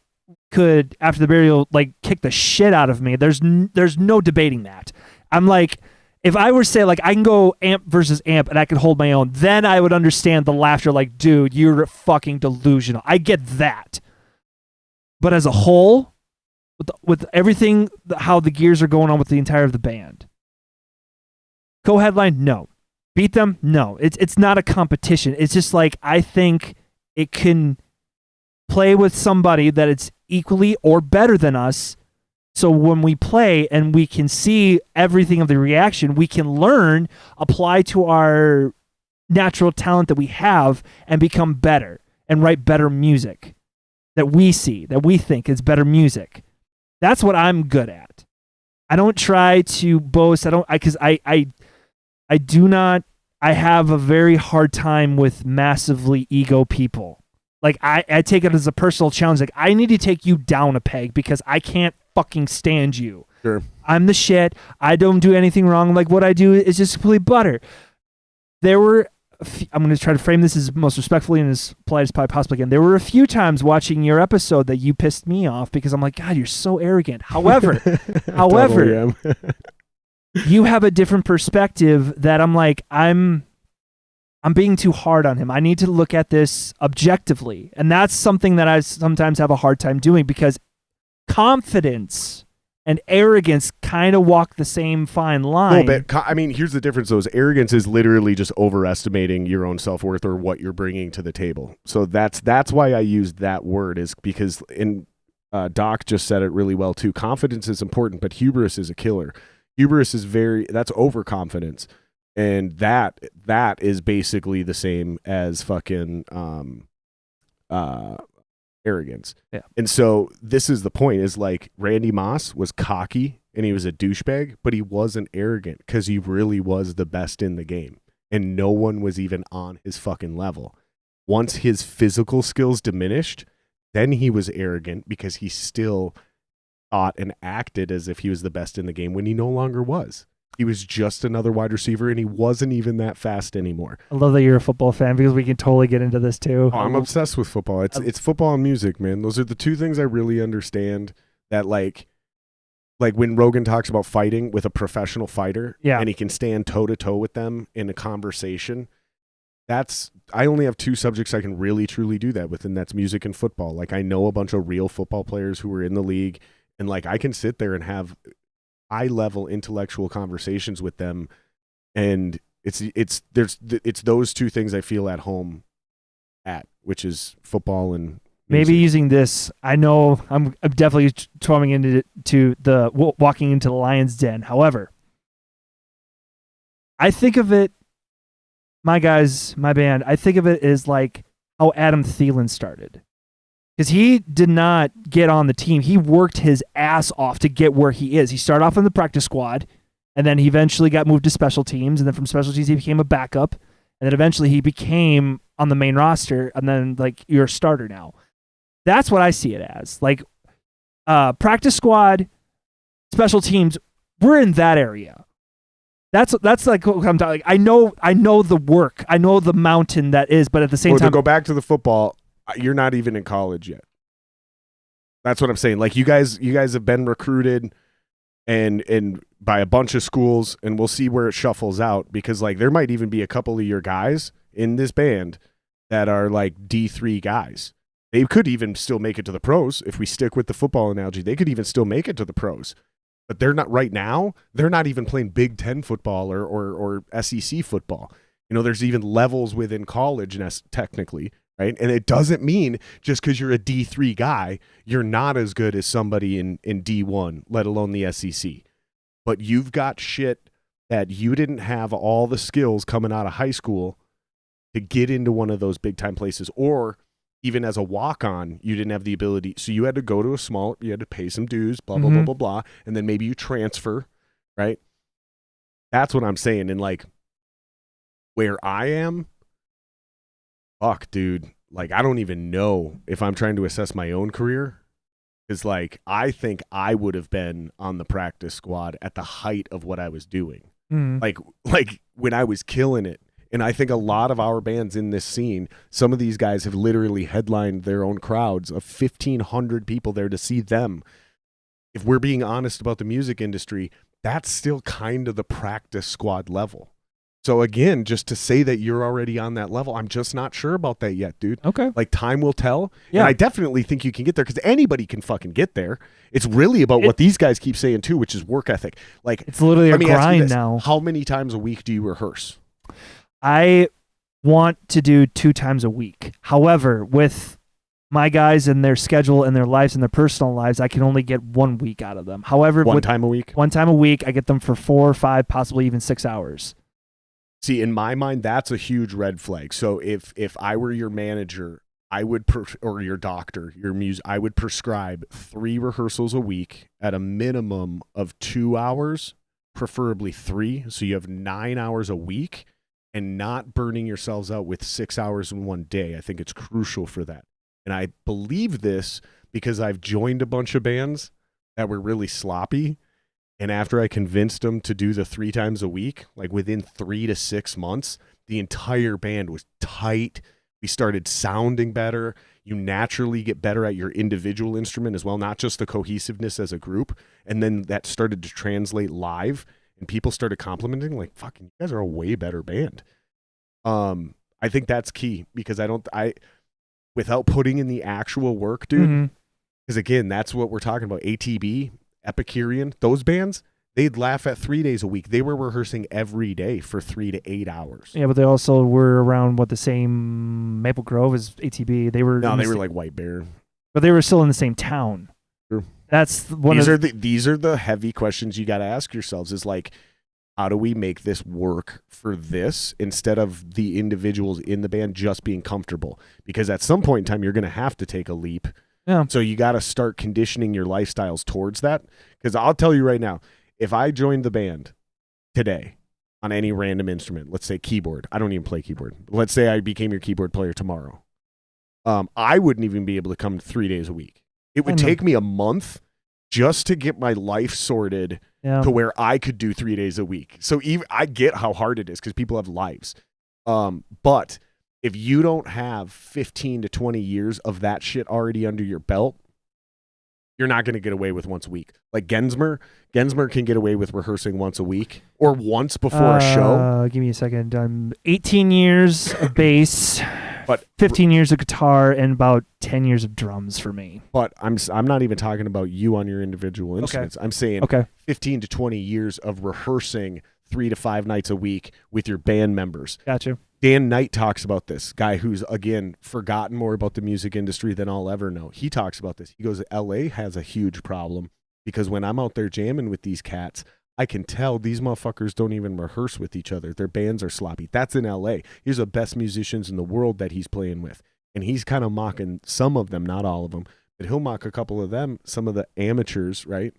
could After the Burial like kick the shit out of me, there's no debating that. I'm like, if I were to say, like, I can go amp versus amp and I can hold my own, then I would understand the laughter, like, dude, you're fucking delusional. I get that. But as a whole, with everything, how the gears are going on with the entire of the band, co-headline, no. Beat them, no. It's not a competition. It's just like, I think it can play with somebody that it's equally or better than us. So when we play and we can see everything of the reaction, we can learn, apply to our natural talent that we have, and become better and write better music that we see, that we think is better music. That's what I'm good at. I don't try to boast. I have a very hard time with massively ego people. Like I take it as a personal challenge. Like I need to take you down a peg because I can't fucking stand you. Sure. I'm the shit. I don't do anything wrong. Like what I do is just complete butter. There were I'm going to try to frame this as most respectfully and as polite as I possibly can. There were a few times watching your episode that you pissed me off because I'm like, God, you're so arrogant. However, Totally am. you have a different perspective that I'm like, I'm being too hard on him. I need to look at this objectively. And that's something that I sometimes have a hard time doing because confidence and arrogance kind of walk the same fine line. A little bit. I mean, here's the difference, though. Arrogance is literally just overestimating your own self-worth or what you're bringing to the table. So that's why I used that word, is because Doc just said it really well, too. Confidence is important, but hubris is a killer. Hubris is that's overconfidence. And that is basically the same as fucking arrogance. Yeah. And so this is the point, is like Randy Moss was cocky and he was a douchebag, but he wasn't arrogant because he really was the best in the game. And no one was even on his fucking level. Once his physical skills diminished, then he was arrogant because he still thought and acted as if he was the best in the game when he no longer was. He was just another wide receiver, and he wasn't even that fast anymore. I love that you're a football fan because we can totally get into this too. Oh, I'm obsessed with football. It's football and music, man. Those are the two things I really understand. That like when Rogan talks about fighting with a professional fighter, and he can stand toe to toe with them in a conversation. I only have two subjects I can really truly do that with, and that's music and football. Like, I know a bunch of real football players who are in the league, and like I can sit there and have high-level intellectual conversations with them, and it's those two things I feel at home at, which is football and music. Maybe using this, I know I'm definitely walking into the lion's den. However, I think of it, my guys, my band, I think of it as like how Adam Thielen started. Because he did not get on the team. He worked his ass off to get where he is. He started off in the practice squad, and then he eventually got moved to special teams, and then from special teams he became a backup, and then eventually he became on the main roster, and then like you're a starter now. That's what I see it as. Like practice squad, special teams, we're in that area. That's like what I'm talking. Like, I know the work. I know the mountain that is, but at the same time, to go back to the football, you're not even in college yet. That's what I'm saying. Like, you guys have been recruited and by a bunch of schools, and we'll see where it shuffles out, because like there might even be a couple of your guys in this band that are like D3 guys. They could even still make it to the pros. If we stick with the football analogy, they could even still make it to the pros. But they're not right now. They're not even playing Big Ten football or SEC football. You know, there's even levels within college, technically. Right. And it doesn't mean just because you're a D3 guy, you're not as good as somebody in D1, let alone the SEC. But you've got shit that you didn't have all the skills coming out of high school to get into one of those big time places, or even as a walk-on, you didn't have the ability. So you had to go to you had to pay some dues, blah, blah, blah, blah, blah. And then maybe you transfer. Right. That's what I'm saying. And like where I am, fuck, dude. Like, I don't even know if I'm trying to assess my own career. Because, like, I think I would have been on the practice squad at the height of what I was doing. Like when I was killing it. And I think a lot of our bands in this scene, some of these guys have literally headlined their own crowds of 1,500 people there to see them. If we're being honest about the music industry, that's still kind of the practice squad level. So again, just to say that you're already on that level, I'm just not sure about that yet, dude. Okay. Like, time will tell. Yeah. And I definitely think you can get there, because anybody can fucking get there. It's really about what these guys keep saying too, which is work ethic. Like, it's literally a grind now. How many times a week do you rehearse? I want to do 2 times a week. However, with my guys and their schedule and their lives and their personal lives, I can only get 1 week out of them. However, one time a week, I get them for 4 or 5, possibly even 6 hours. See, in my mind, that's a huge red flag. So if I were your manager, I would or your doctor, I would prescribe 3 rehearsals a week at a minimum of 2 hours, preferably 3. So you have 9 hours a week, and not burning yourselves out with 6 hours in one day. I think it's crucial for that. And I believe this because I've joined a bunch of bands that were really sloppy. And after I convinced them to do the 3 times a week, like within 3 to 6 months, The entire band was tight. We started sounding better. You naturally get better at your individual instrument as well, not just the cohesiveness as a group. And then that started to translate live, and people started complimenting, like, fucking, you guys are a way better band. I think that's key, because without putting in the actual work, dude, because again, that's what we're talking about. ATB, Epicurean, those bands, they'd laugh at 3 days a week. They were rehearsing every day for 3 to 8 hours. Yeah, but they also were around the same Maple Grove as ATB. They were like White Bear, but they were still in the same town. True. That's these are the heavy questions you got to ask yourselves. Is like, how do we make this work for this instead of the individuals in the band just being comfortable? Because at some point in time, you're going to have to take a leap. Yeah. So you got to start conditioning your lifestyles towards that. Because I'll tell you right now, if I joined the band today on any random instrument, let's say keyboard, I don't even play keyboard. Let's say I became your keyboard player tomorrow. I wouldn't even be able to come 3 days a week. It would take me a month just to get my life sorted to where I could do 3 days a week. So I get how hard it is because people have lives. But if you don't have 15 to 20 years of that shit already under your belt, you're not going to get away with once a week. Like Gensmer can get away with rehearsing once a week or once before a show. Give me a second. I'm 18 years of bass, but 15 years of guitar, and about 10 years of drums for me. But I'm not even talking about you on your individual instruments. I'm saying 15 to 20 years of rehearsing 3 to 5 nights a week with your band members. Gotcha. Dan Knight talks about this, guy who's, again, forgotten more about the music industry than I'll ever know. He talks about this. He goes, LA has a huge problem because when I'm out there jamming with these cats, I can tell these motherfuckers don't even rehearse with each other. Their bands are sloppy. That's in LA. He's the best musicians in the world that he's playing with. And he's kind of mocking some of them, not all of them, but he'll mock a couple of them, some of the amateurs, right?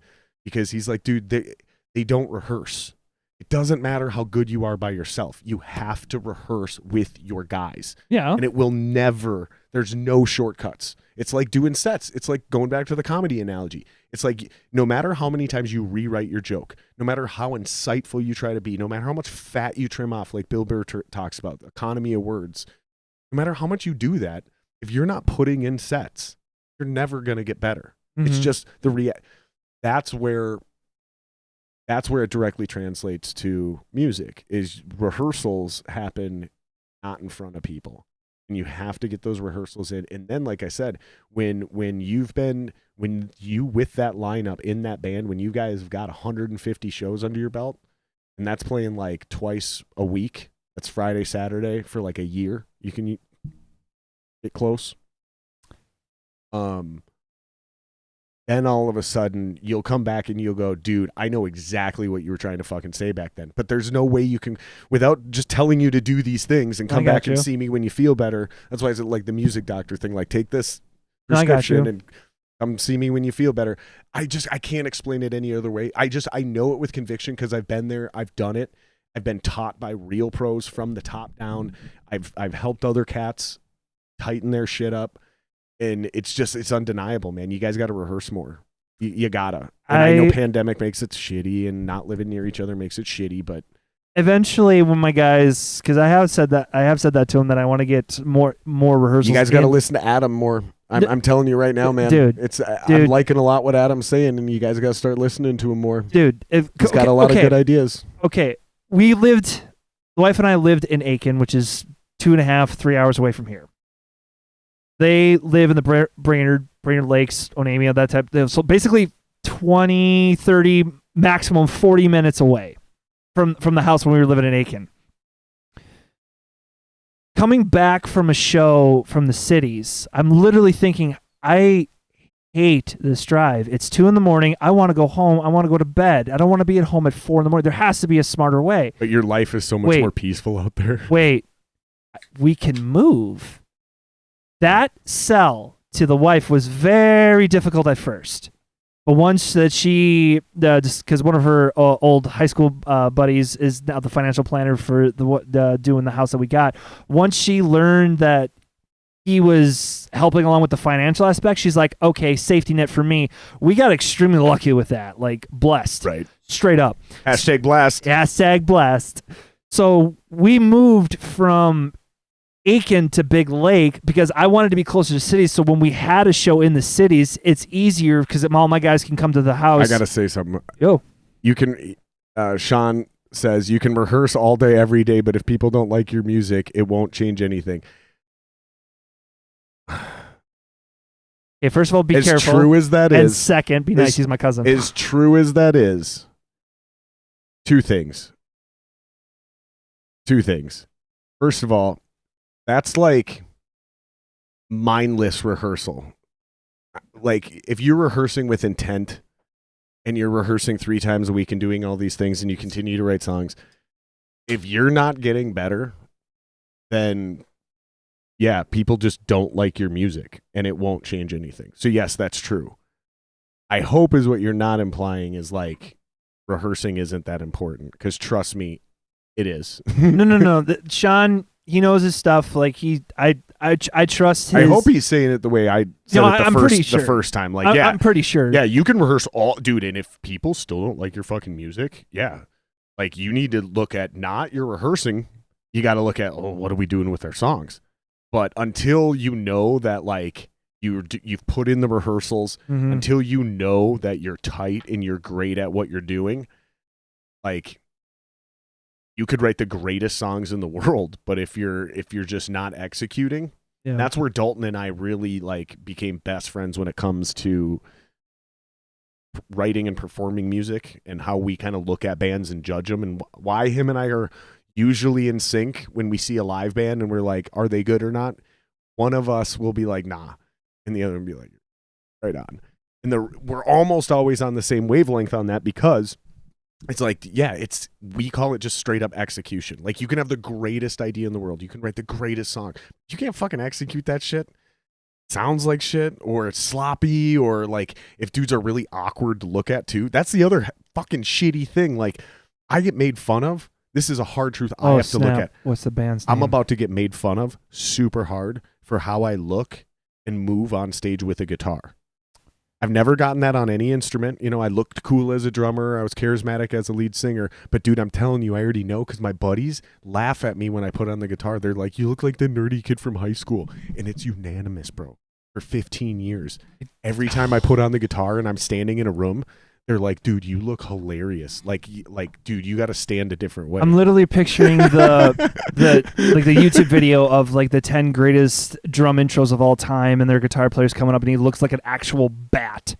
Because he's like, dude, they don't rehearse. It doesn't matter how good you are by yourself. You have to rehearse with your guys. Yeah. And it will never, there's no shortcuts. It's like doing sets. It's like going back to the comedy analogy. It's like no matter how many times you rewrite your joke, no matter how insightful you try to be, no matter how much fat you trim off, like Bill Burr talks about, the economy of words, no matter how much you do that, if you're not putting in sets, you're never going to get better. It's just that's where it directly translates to music. Is rehearsals happen not in front of people, and you have to get those rehearsals in. And then, like I said, when you with that lineup in that band, when you guys have got 150 shows under your belt, and that's playing like twice a week, that's Friday, Saturday for like a year, you can get close. Then all of a sudden you'll come back and you'll go, dude, I know exactly what you were trying to fucking say back then. But there's no way you can, without just telling you to do these things and come back and see me when you feel better. That's why it's like the music doctor thing. Like, take this prescription and come see me when you feel better. I can't explain it any other way. I know it with conviction because I've been there. I've done it. I've been taught by real pros from the top down. I've helped other cats tighten their shit up. And it's undeniable, man. You guys got to rehearse more. You gotta. And I know pandemic makes it shitty, and not living near each other makes it shitty. But eventually, when my guys, because I have said that to them that I want to get more rehearsals. You guys got to listen to Adam more. I'm telling you right now, man. Dude, I'm liking a lot what Adam's saying, and you guys got to start listening to him more. Dude, he's got a lot of good ideas. Okay, the wife and I lived in Aiken, which is 2.5, 3 hours away from here. They live in the Brainerd Lakes, Onamia, that type. So basically 20, 30, maximum 40 minutes away from the house when we were living in Aiken. Coming back from a show from the cities, I'm literally thinking, I hate this drive. It's 2 a.m. I want to go home. I want to go to bed. I don't want to be at home at 4 a.m. There has to be a smarter way. But your life is so much more peaceful out there. Wait, we can move. That sell to the wife was very difficult at first. But once that she, just because one of her old high school buddies is now the financial planner for doing the house that we got, once she learned that he was helping along with the financial aspect, she's like, okay, safety net for me. We got extremely lucky with that, like blessed. Right. Straight up. #blast. #blast. So we moved from Aiken to Big Lake because I wanted to be closer to cities. So when we had a show in the cities, it's easier because all my guys can come to the house. I gotta say something. Yo, You can. Sean says you can rehearse all day, every day, but if people don't like your music, it won't change anything. okay, first of all, be as careful. True as that and is, second, be nice. He's my cousin. As true as that is, two things. First of all, that's like mindless rehearsal. Like if you're rehearsing with intent and you're rehearsing 3 times a week and doing all these things and you continue to write songs, if you're not getting better, then yeah, people just don't like your music and it won't change anything. So yes, that's true. I hope is what you're not implying is like rehearsing isn't that important, because trust me, it is. No. Sean, he knows his stuff. Like I trust his. I hope he's saying it the way I said it I'm pretty sure. the first time. Like, yeah, I'm pretty sure. Yeah, you can rehearse all, dude. And if people still don't like your fucking music, yeah, like you need to look at not your rehearsing. You got to look at, oh, what are we doing with our songs? But until you know that, like you've put in the rehearsals, until you know that you're tight and you're great at what you're doing, like. You could write the greatest songs in the world, but if you're just not executing, that's where Dalton and I really like became best friends when it comes to writing and performing music and how we kind of look at bands and judge them, and why him and I are usually in sync when we see a live band and we're like, are they good or not? One of us will be like, nah, and the other will be like, right on. And we're almost always on the same wavelength on that, because it's like, yeah, we call it just straight up execution. Like you can have the greatest idea in the world. You can write the greatest song. You can't fucking execute that shit. Sounds like shit, or it's sloppy, or like if dudes are really awkward to look at too. That's the other fucking shitty thing. Like I get made fun of. This is a hard truth I have to look at. What's the band's name? I'm about to get made fun of super hard for how I look and move on stage with a guitar. I've never gotten that on any instrument. You know, I looked cool as a drummer. I was charismatic as a lead singer. But, dude, I'm telling you, I already know, because my buddies laugh at me when I put on the guitar. They're like, you look like the nerdy kid from high school. And it's unanimous, bro. For 15 years. Every time I put on the guitar and I'm standing in a room, they're like, dude, you look hilarious. Like, dude, you got to stand a different way. I'm literally picturing the YouTube video of like the 10 greatest drum intros of all time, and their guitar players coming up, and he looks like an actual bat.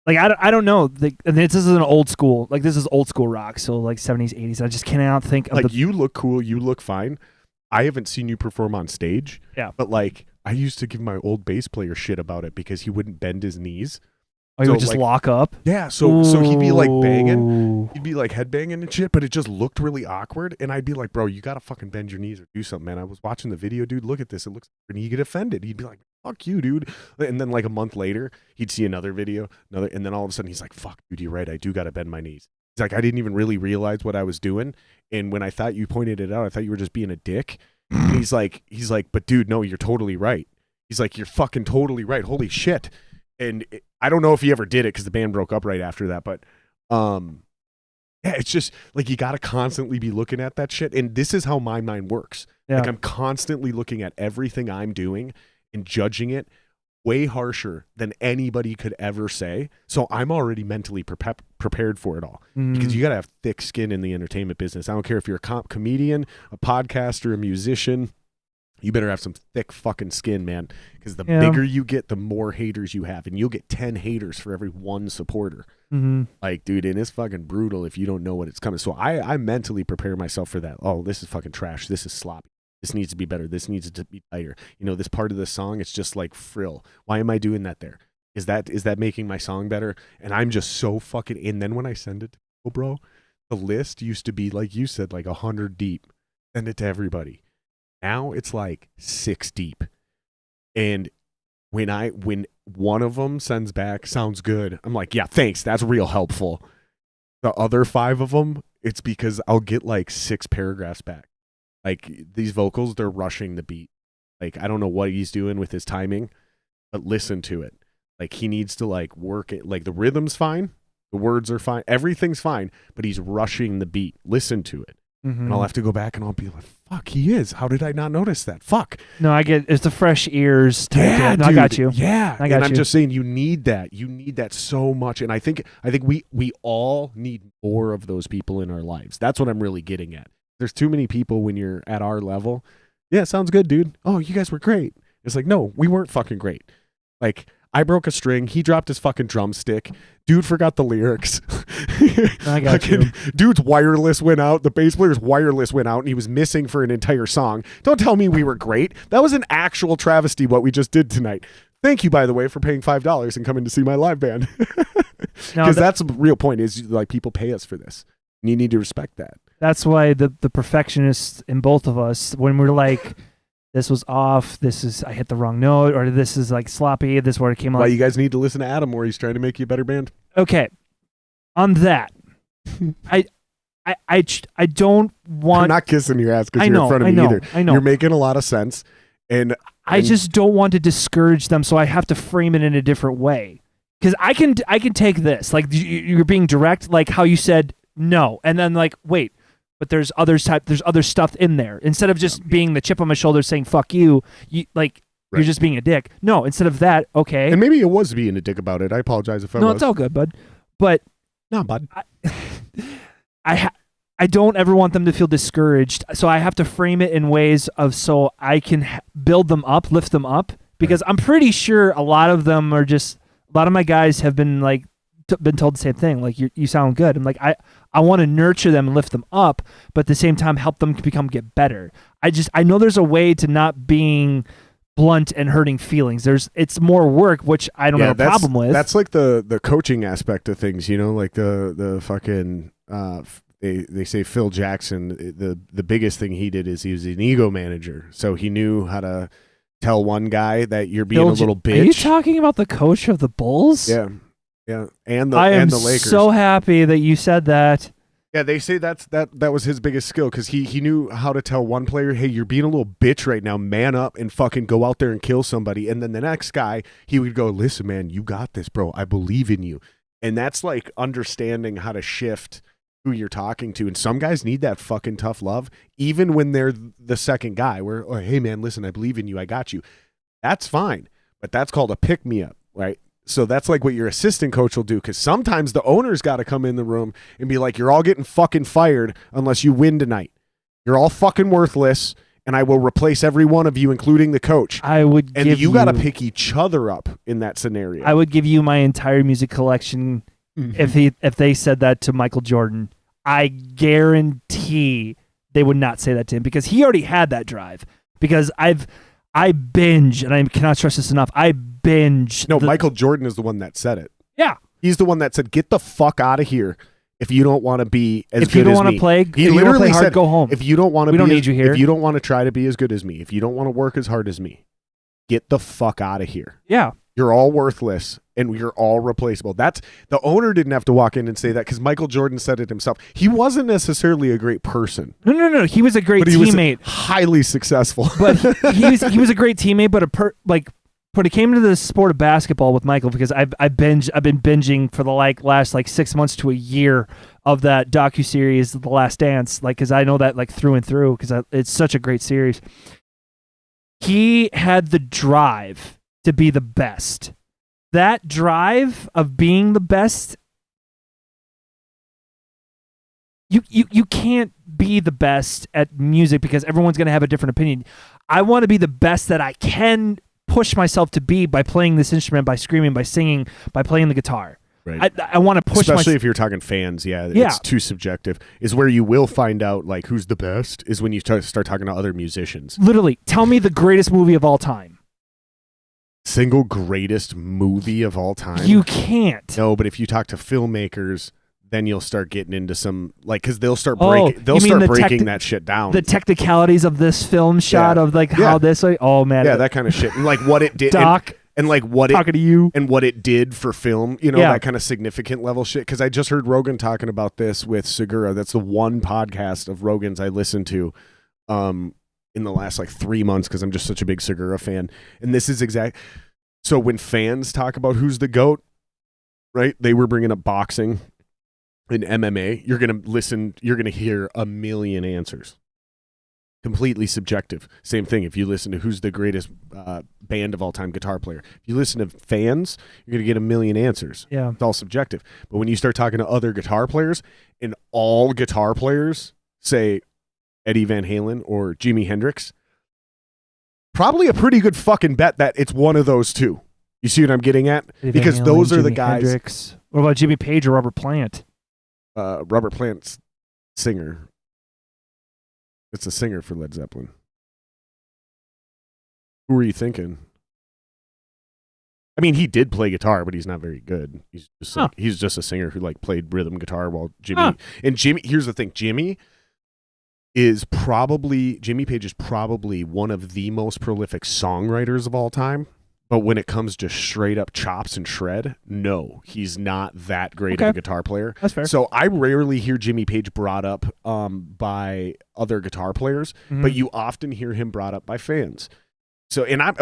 Like I don't know. And this is an old school. Like this is old school rock. So like 70s, 80s. I just cannot think of you look cool. You look fine. I haven't seen you perform on stage. Yeah. But like I used to give my old bass player shit about it because he wouldn't bend his knees. Oh, you would just lock up? Yeah, so he'd be like banging. He'd be like headbanging and shit, but it just looked really awkward. And I'd be like, bro, you got to fucking bend your knees or do something, man. I was watching the video, dude. Look at this. It looks, and he'd get offended. He'd be like, fuck you, dude. And then like a month later, he'd see another video, and then all of a sudden he's like, fuck, dude, you're right. I do got to bend my knees. He's like, I didn't even really realize what I was doing. And when I thought you pointed it out, I thought you were just being a dick. And he's like, but dude, no, you're totally right. He's like, you're fucking totally right. Holy shit. And I don't know if he ever did it because the band broke up right after that, but yeah, it's just like you got to constantly be looking at that shit. And this is how my mind works. Yeah. Like I'm constantly looking at everything I'm doing and judging it way harsher than anybody could ever say. So I'm already mentally prepared for it all, because you got to have thick skin in the entertainment business. I don't care if you're a comedian, a podcaster, a musician. You better have some thick fucking skin, man, because the bigger you get, the more haters you have, and you'll get 10 haters for every one supporter. Like, dude, and it's fucking brutal if you don't know what it's coming. So I mentally prepare myself for that. Oh, this is fucking trash. This is sloppy. This needs to be better. This needs to be tighter. You know, this part of the song, it's just like frill. Why am I doing that there? Is that making my song better? And I'm just so fucking. And then when I send it to people, bro, the list used to be, like you said, like 100 deep. Send it to everybody. Now it's like 6 deep. And when one of them sends back, sounds good, I'm like, yeah, thanks. That's real helpful. The other 5 of them, it's because I'll get like 6 paragraphs back. Like these vocals, they're rushing the beat. Like, I don't know what he's doing with his timing, but listen to it. Like he needs to like work it. Like the rhythm's fine. The words are fine. Everything's fine, but he's rushing the beat. Listen to it. And I'll have to go back and I'll be like, fuck, he is. How did I not notice that? Fuck. No, I get it's the fresh ears. Yeah, No, dude. I got you. Yeah. I got and I'm you. just saying you need that. You need that so much. And I think we all need more of those people in our lives. That's what I'm really getting at. There's too many people when you're at our level. Yeah, sounds good, dude. Oh, you guys were great. It's like, no, we weren't fucking great. Like, I broke a string. He dropped his fucking drumstick. Dude forgot the lyrics. I got you. Dude's wireless went out. The bass player's wireless went out, and he was missing for an entire song. Don't tell me we were great. That was an actual travesty what we just did tonight. Thank you, by the way, for paying $5 and coming to see my live band. Because that's the real point is, like, people pay us for this. And you need to respect that. That's why the perfectionists in both of us, when we're like, this was off, I hit the wrong note, or this is like sloppy, this is where it came out. Well, you guys need to listen to Adam more. He's trying to make you a better band. Okay. On that, I don't want... I'm not kissing your ass because I you're know, in front of I me know, either. I know. You're making a lot of sense. And I just don't want to discourage them, so I have to frame it in a different way. Because I can take this. Like, you're being direct, like how you said no. And then like, wait, but there's other stuff in there. Instead of just being the chip on my shoulder saying fuck you like Right. you're just being a dick. No, instead of that, okay. And maybe it was being a dick about it. I apologize if I was. No, it's all good, bud. But no, bud. I don't ever want them to feel discouraged. So I have to frame it in ways of so I can build them up, lift them up, because I'm pretty sure a lot of them are just a lot of my guys have been like been told the same thing. Like you sound good. I'm like I want to nurture them and lift them up, but at the same time help them get better. I know there's a way to not being blunt and hurting feelings. It's more work, which I don't have a problem with. That's like the coaching aspect of things, you know, like the fucking they say Phil Jackson, the biggest thing he did is he was an ego manager. So he knew how to tell one guy that you're being a little bitch. Are you talking about the coach of the Bulls? Yeah. Yeah. And the Lakers. So happy that you said that. Yeah, they say that was his biggest skill because he knew how to tell one player, hey, you're being a little bitch right now, man up and fucking go out there and kill somebody. And then the next guy, he would go, listen, man, you got this, bro. I believe in you. And that's like understanding how to shift who you're talking to. And some guys need that fucking tough love, even when they're the second guy where, oh, hey, man, listen, I believe in you. I got you. That's fine. But that's called a pick-me-up, right? So that's like what your assistant coach will do, because sometimes the owner's got to come in the room and be like, you're all getting fucking fired unless you win tonight. You're all fucking worthless, and I will replace every one of you, including the coach. And you got to pick each other up in that scenario. I would give you my entire music collection if they said that to Michael Jordan. I guarantee they would not say that to him because he already had that drive. Because I binge, and I cannot stress this enough, I binge. No, Michael Jordan is the one that said it. Yeah. He's the one that said, get the fuck out of here if you don't want to be as good as me. If you don't want to play, he literally said, go home. If you don't want to we don't need you here. If you don't want to try to be as good as me, if you don't want to work as hard as me, get the fuck out of here. Yeah. You're all worthless, and you're all replaceable. That's the owner didn't have to walk in and say that because Michael Jordan said it himself. He wasn't necessarily a great person. No. He was a great teammate. Was highly successful. But he was a great teammate. But when it came to the sport of basketball with Michael, because I've been binging for the last 6 months to a year of that docuseries, The Last Dance, because I know that through and through because it's such a great series. He had the drive to be the best. That drive of being the best, you can't be the best at music because everyone's going to have a different opinion. I want to be the best that I can push myself to be by playing this instrument, by screaming, by singing, by playing the guitar. Right. I want to push especially if you're talking fans. Yeah, it's too subjective. Is where you will find out who's the best is when you start talking to other musicians. Literally, tell me the greatest movie of all time. Single greatest movie of all time? You can't. No, but if you talk to filmmakers, then you'll start getting into some because they'll start breaking that shit down. The technicalities of this film shot of how this oh man. Yeah, that kind of shit. And what it did and what talking to you and what it did for film, that kind of significant level shit. Because I just heard Rogan talking about this with Segura. That's the one podcast of Rogan's I listened to in the last 3 months because I'm just such a big Segura fan. And this is so when fans talk about who's the GOAT, right? They were bringing up boxing. in MMA, you're going to hear a million answers. Completely subjective. Same thing if you listen to who's the greatest band of all time guitar player. If you listen to fans, you're going to get a million answers. Yeah. It's all subjective. But when you start talking to other guitar players, and all guitar players say Eddie Van Halen or Jimi Hendrix, probably a pretty good fucking bet that it's one of those two. You see what I'm getting at? Eddie Van Because Halen, those are the Jimi guys. Hendrix. What about Jimmy Page or Robert Plant? Robert Plant's singer. It's a singer for Led Zeppelin. Who were you thinking? I mean, he did play guitar, but he's not very good. He's just a singer who like played rhythm guitar while Jimmy and Jimmy. Here's the thing: Jimmy Page is probably one of the most prolific songwriters of all time. But when it comes to straight up chops and shred, no, he's not that great of a guitar player. That's fair. So I rarely hear Jimmy Page brought up by other guitar players, but you often hear him brought up by fans. So, and I'm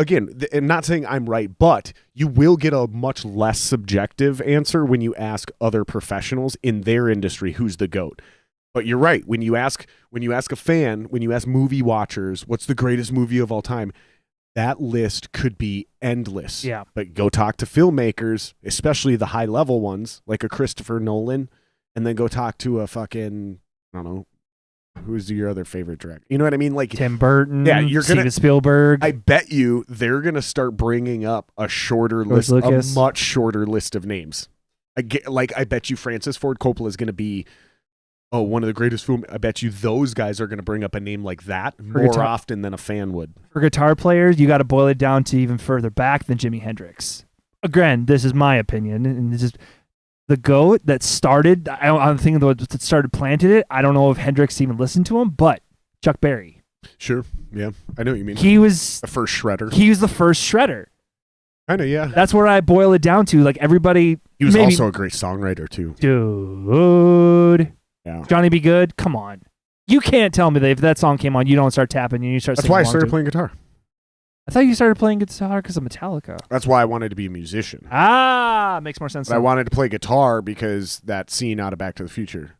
not saying I'm right, but you will get a much less subjective answer when you ask other professionals in their industry who's the GOAT. But you're right. When you ask a fan, when you ask movie watchers, what's the greatest movie of all time? That list could be endless. Yeah. But go talk to filmmakers, especially the high level ones, like a Christopher Nolan, and then go talk to a fucking, I don't know, who's your other favorite director? You know what I mean? Like Tim Burton. Yeah, Steven Spielberg. I bet you they're gonna start bringing up a shorter list, Lucas. a much shorter list of names. I bet you Francis Ford Coppola is gonna be, one of the greatest film. I bet you those guys are going to bring up a name like that more often than a fan would. For guitar players, you got to boil it down to even further back than Jimi Hendrix. Again, this is my opinion, and this is the GOAT that started. I'm thinking that started planted it. I don't know if Hendrix even listened to him, but Chuck Berry. Sure, yeah, I know what you mean. He was the first shredder. He was the first shredder. I know, yeah. That's where I boil it down to. Like everybody. He was also a great songwriter too, dude. Yeah. Johnny Be Good, come on. You can't tell me that if that song came on, you don't start tapping and you start singing. That's why I started playing guitar. I thought you started playing guitar because of Metallica. That's why I wanted to be a musician. Makes more sense. I wanted to play guitar because that scene out of Back to the Future.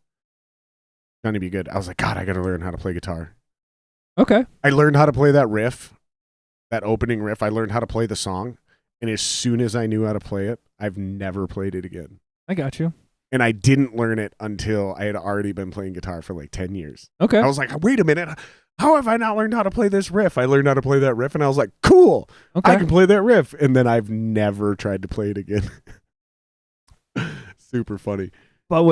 Johnny Be Good. I was like, God, I got to learn how to play guitar. Okay. I learned how to play that riff, that opening riff. I learned how to play the song. And as soon as I knew how to play it, I've never played it again. I got you. And I didn't learn it until I had already been playing guitar for like 10 years. Okay. I was like, wait a minute. How have I not learned how to play this riff? I learned how to play that riff, and I was like, cool. Okay. I can play that riff. And then I've never tried to play it again. Super funny. But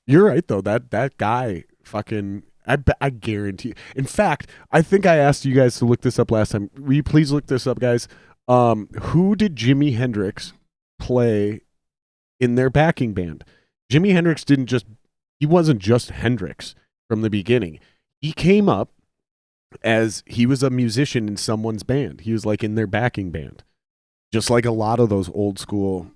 You're right, though. That guy fucking... I guarantee you. In fact, I think I asked you guys to look this up last time. Will you please look this up, guys? Who did Jimi Hendrix play in their backing band? Jimi Hendrix he wasn't just Hendrix from the beginning. He came up as he was a musician in someone's band. He was like in their backing band. Just like a lot of those old school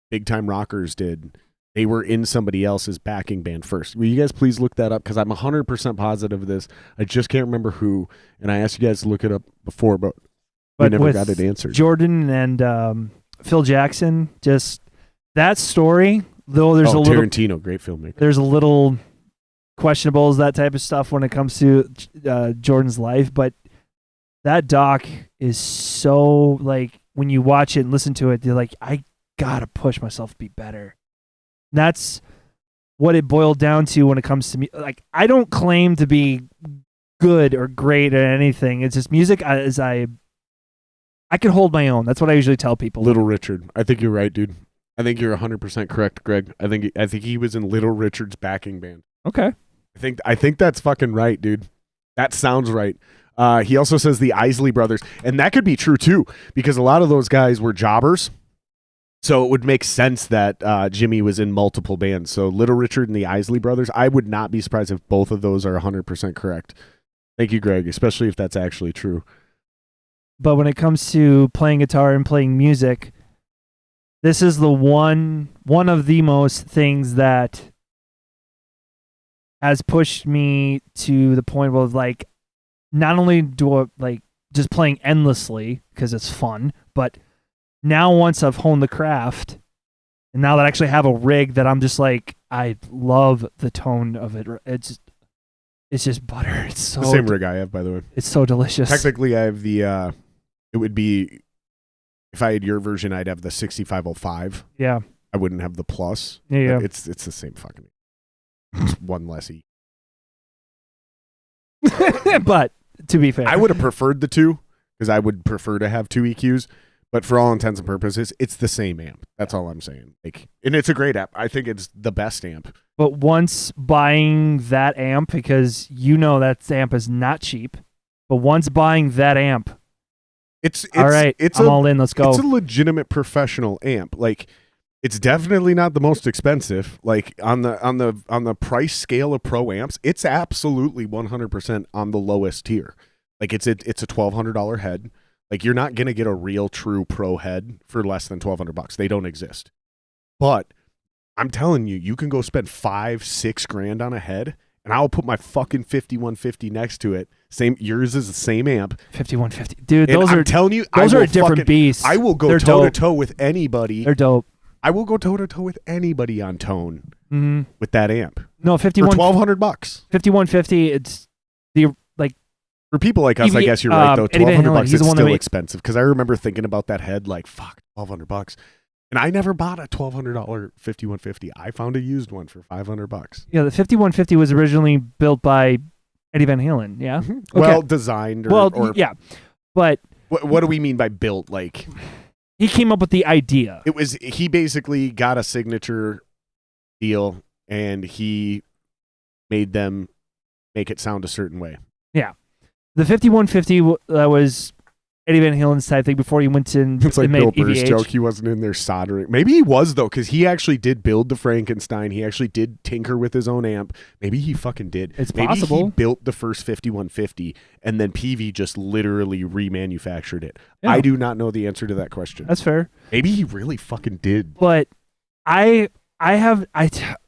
big time rockers did. They were in somebody else's backing band first. Will you guys please look that up? Because I'm 100% positive of this. I just can't remember who. And I asked you guys to look it up before, but we never got it answered. Jordan and Phil Jackson, just that story... Though there's a little Tarantino, great filmmaker. There's a little questionables, that type of stuff when it comes to Jordan's life, but that doc is so like when you watch it and listen to it, you're like, I gotta push myself to be better. That's what it boiled down to when it comes to me. Like I don't claim to be good or great at anything. It's just music. I can hold my own. That's what I usually tell people. Little Richard, I think you're right, dude. I think you're 100% correct, Greg. I think he was in Little Richard's backing band. Okay. I think that's fucking right, dude. That sounds right. He also says the Isley Brothers, and that could be true too, because a lot of those guys were jobbers. So it would make sense that Jimmy was in multiple bands. So Little Richard and the Isley Brothers, I would not be surprised if both of those are 100% correct. Thank you, Greg, especially if that's actually true. But when it comes to playing guitar and playing music, this is the one of the most things that has pushed me to the point where like not only do I like just playing endlessly because it's fun, but now once I've honed the craft and now that I actually have a rig that I'm just like I love the tone of it. It's just butter. It's so the same rig I have, by the way. It's so delicious. Technically, I have the. It would be if I had your version, I'd have the 6505. Yeah. I wouldn't have the plus. Yeah. It's the same fucking. Just one less E. But to be fair, I would have preferred the two because I would prefer to have two EQs. But for all intents and purposes, it's the same amp. That's all I'm saying. And it's a great amp. I think it's the best amp. But once buying that amp, because that amp is not cheap, but once buying that amp, it's all right. I'm all in. Let's go. It's a legitimate professional amp. It's definitely not the most expensive. On the price scale of pro amps, it's absolutely 100% on the lowest tier. It's a $1,200 head. You're not gonna get a real true pro head for less than $1,200. They don't exist. But I'm telling you, you can go spend $5-6 grand on a head, and I'll put my fucking 5150 next to it. Yours is the same amp. 5150, dude. I'm telling you, those are a different beast. I will go toe to toe with anybody. They're dope. I will go toe to toe with anybody on tone with that amp. No, 51 for $1,200. 5150. It's the for people like us. I guess you're right though. $1,200 is still expensive because I remember thinking about that head fuck, $1,200. And I never bought a $1,200 5150. I found a used one for $500. Yeah, the 5150 was originally built by Eddie Van Halen. Yeah, okay. Well designed. Or yeah, but what do we mean by built? He came up with the idea. He basically got a signature deal and he made them make it sound a certain way. Yeah. The 5150 was Eddie Van Halen's type thing before he went in. It's like made Bill Burr's EVH. joke. He wasn't in there soldering. Maybe he was though, because he actually did build the Frankenstein. He actually did tinker with his own amp. Maybe he fucking did. It's Maybe possible. He built the first 5150 and then PV just literally remanufactured it. Yeah. I do not know the answer to that question. That's fair. Maybe he really fucking did. But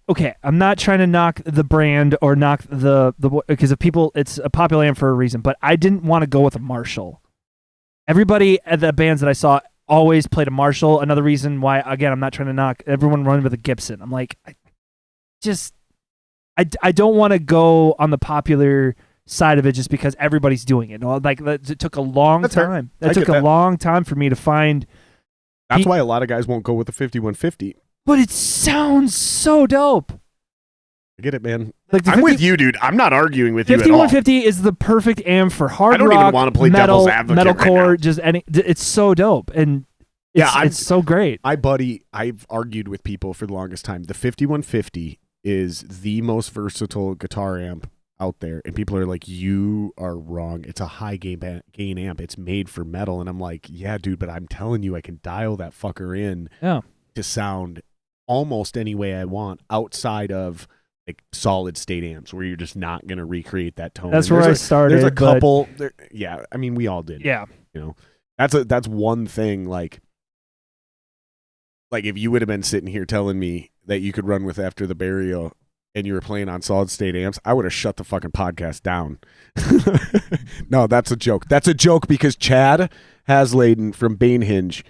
okay, I'm not trying to knock the brand or knock the because of people. It's a popular amp for a reason. But I didn't want to go with a Marshall. Everybody at the bands that I saw always played a Marshall. Another reason why, again, I'm not trying to knock everyone running with a Gibson. I'm like, I don't want to go on the popular side of it just because everybody's doing it. It took a long time. That took a long time for me to find. That's why a lot of guys won't go with the 5150. But it sounds so dope. I get it, man. I'm with you, dude. I'm not arguing with you at all. 5150 is the perfect amp for hard rock, I don't even want to play metal, devil's advocate metalcore. right now. It's so dope, and it's so great. I've argued with people for the longest time. The 5150 is the most versatile guitar amp out there, and people are like, "You are wrong. It's a high gain amp. It's made for metal." And I'm like, "Yeah, dude, but I'm telling you, I can dial that fucker in to sound almost any way I want outside of." Solid state amps where you're just not going to recreate that tone. That's where I started. There's a couple. Yeah, I mean, we all did. Yeah, that's one thing. Like if you would have been sitting here telling me that you could run with After the Burial and you were playing on solid state amps, I would have shut the fucking podcast down. No, that's a joke. That's a joke because Chad Hasladen from Banehinge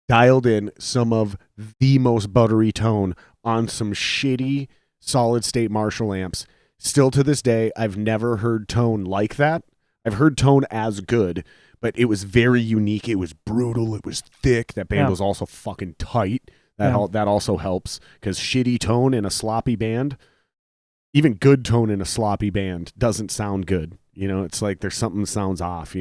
dialed in some of the most buttery tone on some shitty solid state Marshall amps. Still to this day, I've never heard tone like that. I've heard tone as good, but it was very unique. It was brutal. It was thick. That band was also fucking tight. That also helps because shitty tone in a sloppy band, even good tone in a sloppy band doesn't sound good. It's like there's something that sounds off,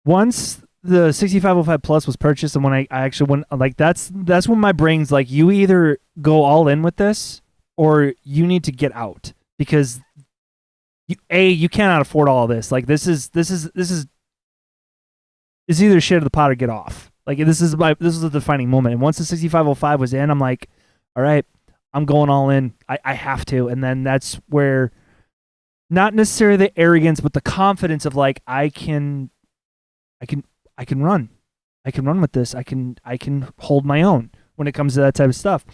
Once the 6505 Plus was purchased and when I actually went, that's when my brain's like, you either go all in with this or you need to get out because you cannot afford all this. This is it's either shit or the pot or get off. This is a defining moment. And once the 6505 was in, I'm like, all right, I'm going all in. I have to. And then that's where not necessarily the arrogance, but the confidence of I can run. I can run with this. I can hold my own when it comes to that type of stuff.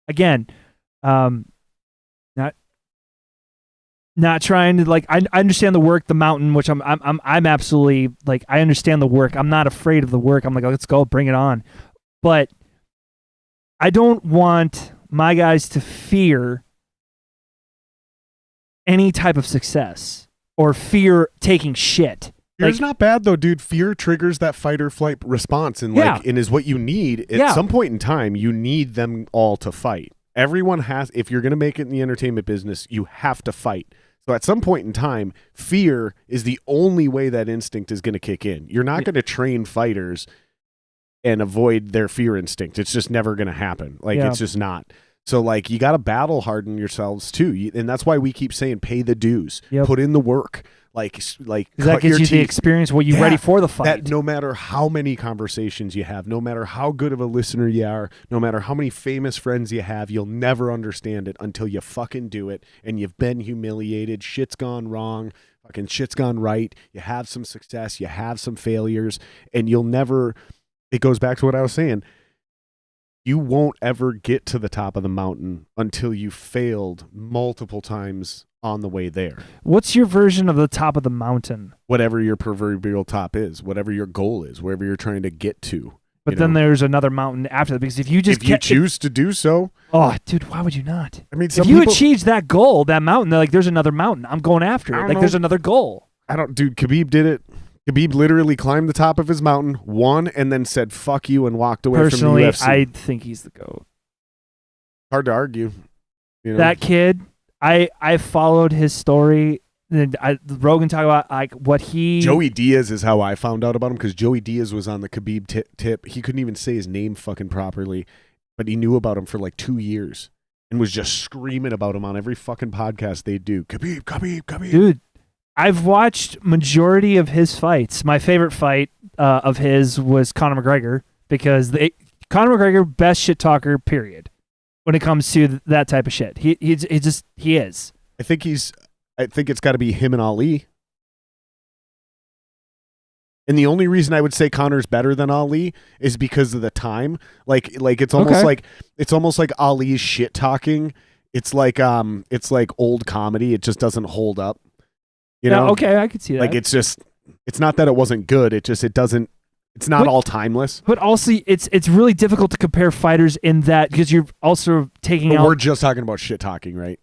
Again, not trying to I understand the work, the mountain, which I'm absolutely I understand the work. I'm not afraid of the work. I'm like, let's go, bring it on. But I don't want my guys to fear any type of success or fear taking shit. Fear's not bad though, dude. Fear triggers that fight or flight response, and and is what you need at some point in time. You need them all to fight. Everyone has. If you're going to make it in the entertainment business, you have to fight. So at some point in time, fear is the only way that instinct is going to kick in. You're not going to train fighters and avoid their fear instinct. It's just never going to happen. It's just not. So you got to battle harden yourselves too, and that's why we keep saying pay the dues, put in the work. That gives you the experience. What you ready for the fight? That no matter how many conversations you have, no matter how good of a listener you are, no matter how many famous friends you have, you'll never understand it until you fucking do it, and you've been humiliated. Shit's gone wrong. Fucking shit's gone right. You have some success. You have some failures, and you'll never. It goes back to what I was saying. You won't ever get to the top of the mountain until you failed multiple times on the way there. What's your version of the top of the mountain? Whatever your proverbial top is, whatever your goal is, wherever you're trying to get to. But then there's another mountain after that, because if you choose to do so. Oh, dude, why would you not? I mean, if you achieved that goal, that mountain, there's another mountain. I'm going after it. There's another goal. Dude, Khabib did it. Khabib literally climbed the top of his mountain, won, and then said, fuck you, and walked away from the UFC. Personally, I think he's the GOAT. Hard to argue. That kid, I followed his story. Rogan talked about what he... Joey Diaz is how I found out about him, because Joey Diaz was on the Khabib tip. He couldn't even say his name fucking properly, but he knew about him for 2 years and was just screaming about him on every fucking podcast they do. Khabib, Khabib, Khabib. Dude, I've watched majority of his fights. My favorite fight of his was Conor McGregor, because Conor McGregor, best shit talker, period. When it comes to that type of shit, he is. I think it's got to be him and Ali. And the only reason I would say Conor's better than Ali is because of the time. It's almost like Ali's shit talking. It's like old comedy. It just doesn't hold up. Okay, I could see that. It's not that it wasn't good. It's not all timeless. But also, it's really difficult to compare fighters in that, because you're also taking out... We're just talking about shit talking, right?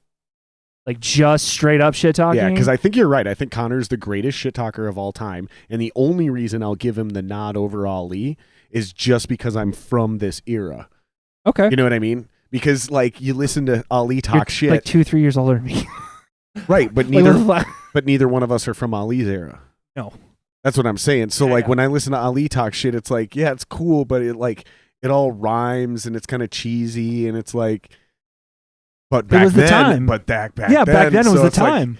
Just straight up shit talking? Yeah, because I think you're right. I think Conor's the greatest shit talker of all time. And the only reason I'll give him the nod over Ali is just because I'm from this era. Okay. You know what I mean? Because, you listen to Ali talk shit. 2-3 years older than me. Right, but neither one of us are from Ali's era. No. That's what I'm saying. So when I listen to Ali talk shit, it's it's cool, but it all rhymes and it's kind of cheesy, and it's but back then, the time. Back then it was the time.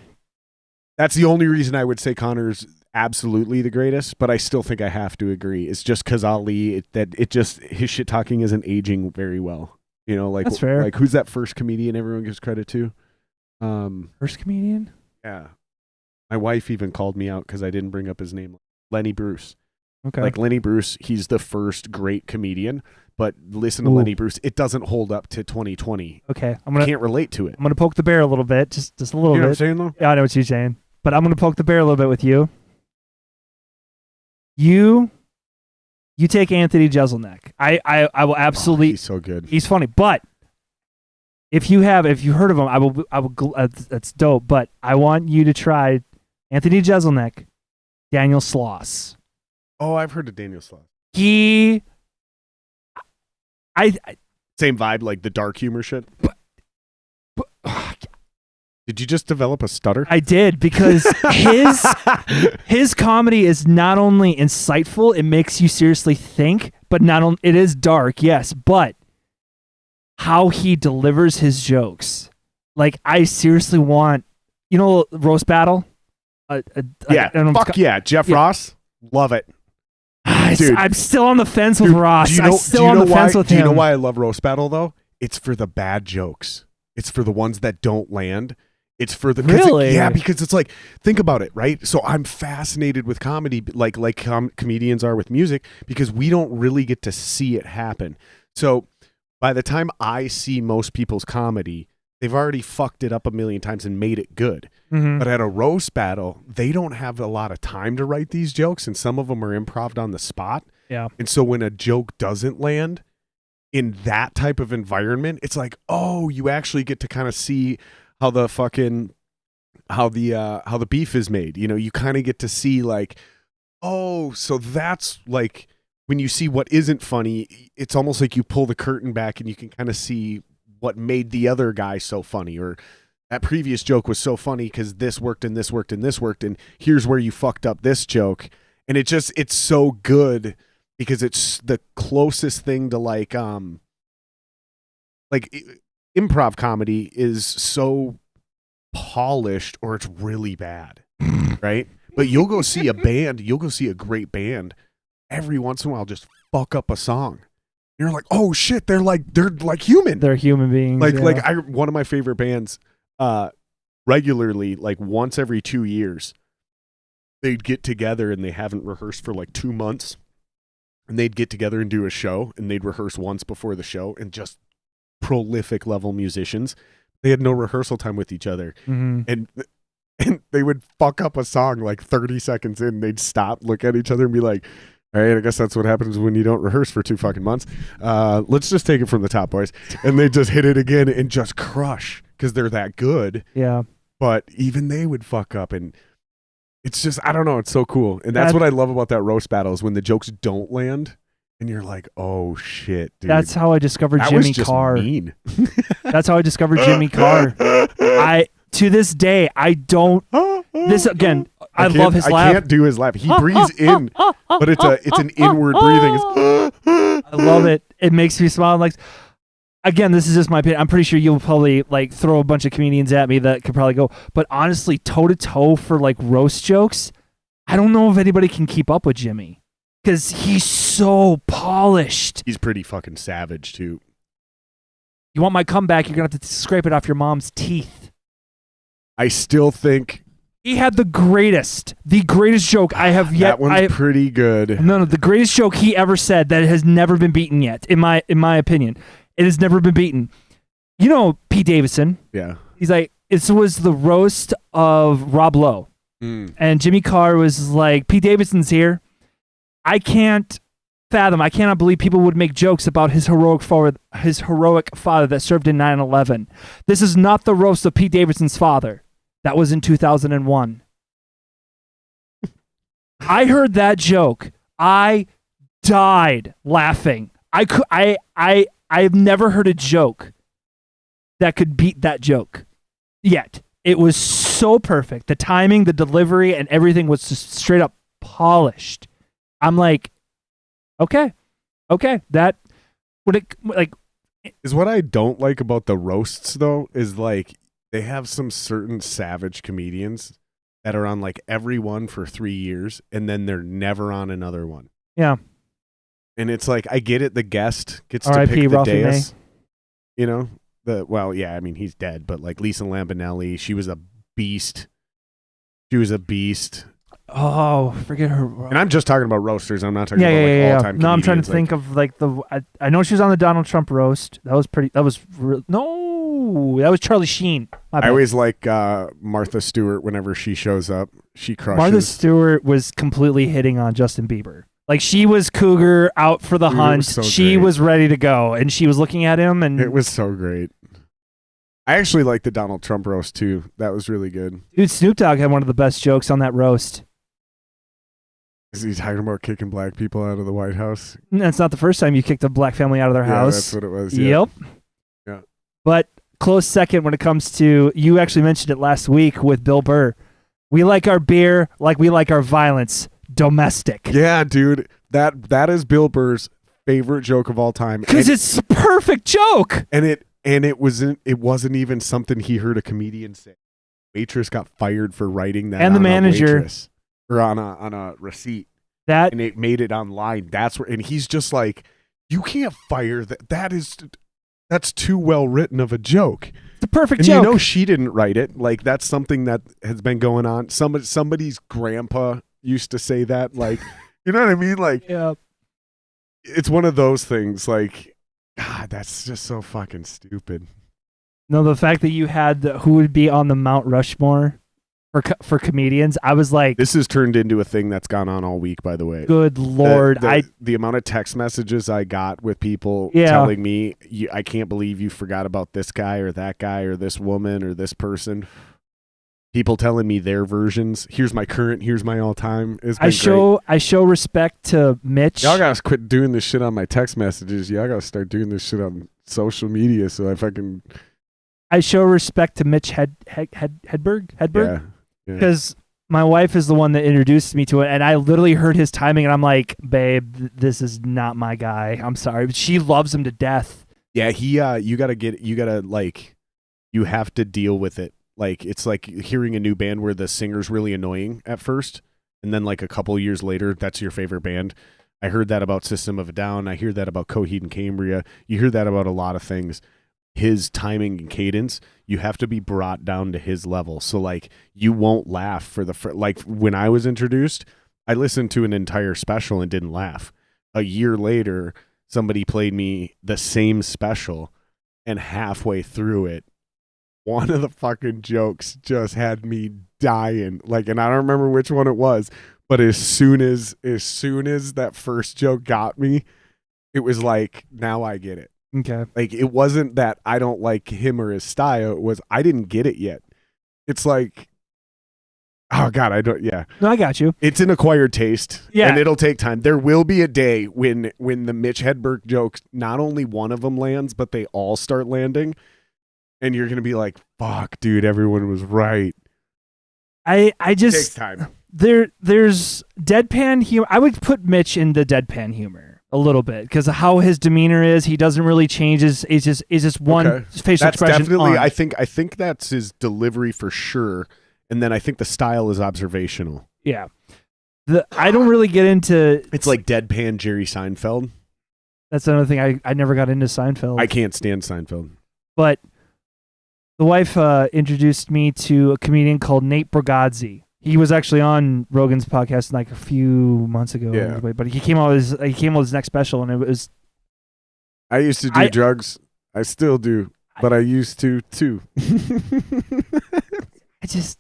That's the only reason I would say Conor's absolutely the greatest, but I still think I have to agree. It's just because Ali, his shit talking isn't aging very well. That's fair. Who's that first comedian everyone gives credit to? First comedian? Yeah. My wife even called me out because I didn't bring up his name. Lenny Bruce. Okay. Lenny Bruce, he's the first great comedian, but listen to Lenny Bruce, it doesn't hold up to 2020. Okay. Can't relate to it. I'm going to poke the bear a little bit, just a little bit. You know what I'm saying, though? Yeah, I know what you're saying. But I'm going to poke the bear a little bit with you. You take Anthony Jeselnik. I will absolutely... he's so good. He's funny, but... If you heard of him, I will. That's dope. But I want you to try Anthony Jeselnik, Daniel Sloss. Oh, I've heard of Daniel Sloss. Same vibe, the dark humor shit. Did you just develop a stutter? I did, because his comedy is not only insightful, it makes you seriously think. But it is dark, yes, but how he delivers his jokes. I seriously want, roast battle? Fuck yeah. Jeff Ross? Love it. Dude, I'm still on the fence with Ross. I'm still on the fence with him. Do you know why I love roast battle, though? It's for the bad jokes. It's for the ones that don't land. It's for the... Really? Because it's think about it, right? So I'm fascinated with comedy, comedians are with music, because we don't really get to see it happen. So... by the time I see most people's comedy, they've already fucked it up a million times and made it good. Mm-hmm. But at a roast battle, they don't have a lot of time to write these jokes, and some of them are improv on the spot. Yeah. And so when a joke doesn't land in that type of environment, it's you actually get to kind of see how the fucking how the beef is made. You know, you kind of get to see like, oh, so that's like when you see what isn't funny, it's almost like you pull the curtain back and you can kind of see what made the other guy so funny, or that previous joke was so funny because this worked and this worked and this worked, and here's where you fucked up this joke. And it's so good because it's the closest thing to like improv comedy is so polished or it's really bad, right? But you'll go see a great band every once in a while just fuck up a song. You're like, oh shit, they're like human. They're human beings. One of my favorite bands, regularly, like once every 2 years, they'd get together and they haven't rehearsed for like 2 months, and they'd get together and do a show, and they'd rehearse once before the show, and just prolific level musicians. They had no rehearsal time with each other, and they would fuck up a song like 30 seconds in. They'd stop, look at each other, and be like, all right, I guess that's what happens when you don't rehearse for 2 fucking months. Let's just take it from the top, boys. And they just hit it again and just crush because they're that good. Yeah. But even they would fuck up, and it's just, I don't know, it's so cool. And that's what I love about that roast battle is when the jokes don't land and you're like, oh shit, dude. That's how I discovered that Jimmy was just Carr. Mean. That's how I discovered Jimmy Carr. To this day, I don't. This again, I love his laugh. I can't do his laugh. He breathes in, but it's an inward breathing. I love it. It makes me smile. Like, again, this is just my opinion. I'm pretty sure you'll probably like throw a bunch of comedians at me that could probably go. But honestly, toe to toe for like roast jokes, I don't know if anybody can keep up with Jimmy because he's so polished. He's pretty fucking savage too. You want my comeback? You're gonna have to scrape it off your mom's teeth. I still think he had the greatest joke I have yet. That one's pretty good. No, the greatest joke he ever said that has never been beaten yet, in my opinion. It has never been beaten. You know Pete Davidson. Yeah. He's like, it was the roast of Rob Lowe. And Jimmy Carr was like, Pete Davidson's here. I cannot believe people would make jokes about his heroic father that served in 9/11. This is not the roast of Pete Davidson's father. That was in 2001. I heard that joke. I died laughing. I've never heard a joke that could beat that joke yet. It was so perfect. The timing, the delivery, and everything was just straight up polished. I'm like, okay. That would it like is what I don't like about the roasts though, is like they have some certain savage comedians that are on like every one for 3 years and then they're never on another one. Yeah. And it's like, I get it, the guest gets R. to I. pick P. the Ralphie dais. May. You know? I mean, he's dead, but like Lisa Lampanelli, she was a beast. Oh, forget her. And I'm just talking about roasters. I'm not talking about like all-time comedians. No, I'm trying to think of like I know she was on the Donald Trump roast. That was Charlie Sheen. I always like Martha Stewart whenever she shows up. She crushes. Martha Stewart was completely hitting on Justin Bieber. Like she was cougar out for the hunt. She was ready to go, and she was looking at him, and it was so great. I actually like the Donald Trump roast too. That was really good. Dude, Snoop Dogg had one of the best jokes on that roast. Is he talking about kicking black people out of the White House? That's not the first time you kicked a black family out of their house. That's what it was. Yeah. Yep. Yeah. But close second when it comes to, you actually mentioned it last week with Bill Burr. We like our beer like we like our violence. Domestic. Yeah, dude. That is Bill Burr's favorite joke of all time. Because it's a perfect joke. And it wasn't even something he heard a comedian say. Waitress got fired for writing that, and the manager, or on a receipt. And it made it online. That's where, and he's just like, you can't fire that. That's too well written of a joke. It's a perfect and joke. You know she didn't write it. Like that's something that has been going on. Somebody's grandpa used to say that. Like, you know what I mean? Like, yeah. It's one of those things. Like, God, that's just so fucking stupid. No, the fact that you had who would be on the Mount Rushmore for comedians, I was like, this has turned into a thing that's gone on all week, by the way. Good Lord. The amount of text messages I got with people telling me, I can't believe you forgot about this guy or that guy or this woman or this person. people telling me their versions. Here's my current. Here's my all time. I show respect to Mitch. Y'all gotta quit doing this shit on my text messages. Y'all gotta start doing this shit on social media. So if I can, I show respect to Mitch Hedberg. yeah. Because my wife is the one that introduced me to it, and I literally heard his timing, and I'm like, babe, this is not my guy. I'm sorry. But she loves him to death. Yeah, you have to deal with it. Like, it's like hearing a new band where the singer's really annoying at first, and then like a couple years later, that's your favorite band. I heard that about System of a Down. I hear that about Coheed and Cambria. You hear that about a lot of things. His timing and cadence, you have to be brought down to his level. So like, you won't laugh for like when I was introduced, I listened to an entire special and didn't laugh. A year later, somebody played me the same special, and halfway through it, one of the fucking jokes just had me dying. Like, and I don't remember which one it was, but as soon as that first joke got me, it was like, now I get it. Okay. Like, it wasn't that I don't like him or his style. It was I didn't get it yet. It's like, oh God, I don't. Yeah. No, I got you. It's an acquired taste. Yeah. And it'll take time. There will be a day when the Mitch Hedberg jokes, not only one of them lands, but they all start landing. And you're going to be like, fuck, dude, everyone was right. I It just takes time. There's deadpan humor. I would put Mitch in the deadpan humor a little bit because of how his demeanor is. He doesn't really change. Is just one facial That's expression. definitely. I think that's his delivery for sure. And then I think the style is observational. Yeah. I don't really get into. It's like deadpan Jerry Seinfeld. That's another thing. I never got into Seinfeld. I can't stand Seinfeld. But the wife introduced me to a comedian called Nate Bargatze. He was actually on Rogan's podcast like a few months ago. Yeah. But he came out with his next special, and it was. I used to do drugs. I still do, but I used to too. It's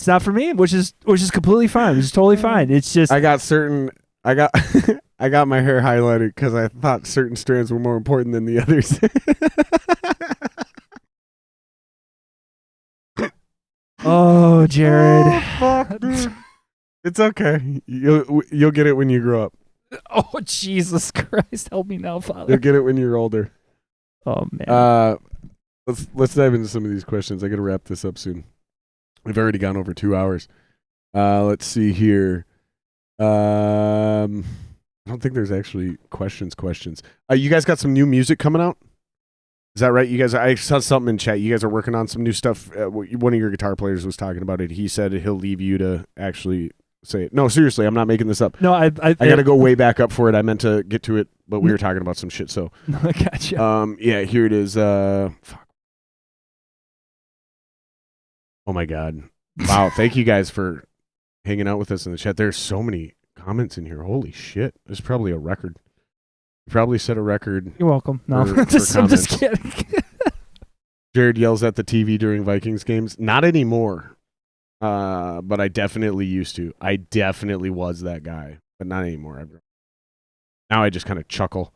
not for me, which is completely fine. It's totally fine. It's just I got I got my hair highlighted because I thought certain strands were more important than the others. Oh, Jared. Oh, fuck, dude. It's okay. You'll get it when you grow up. Oh, Jesus Christ. Help me now, Father. You'll get it when you're older. Oh, man. Let's dive into some of these questions. I got to wrap this up soon. We've already gone over 2 hours. Let's see here. I don't think there's actually questions. You guys got some new music coming out? Is that right? You guys, I saw something in chat. You guys are working on some new stuff. One of your guitar players was talking about it. He said he'll leave you to actually say it. No, seriously, I'm not making this up. No, I got to go way back up for it. I meant to get to it, but we were talking about some shit. So, no, I gotcha. yeah, here it is. Fuck. Oh my God. Wow. Thank you guys for hanging out with us in the chat. There's so many comments in here. Holy shit. This is probably a record. You probably set a record. You're welcome. No, for I'm just kidding. Jared yells at the TV during Vikings games. Not anymore. But I definitely used to. I definitely was that guy, but not anymore. Now I just kind of chuckle.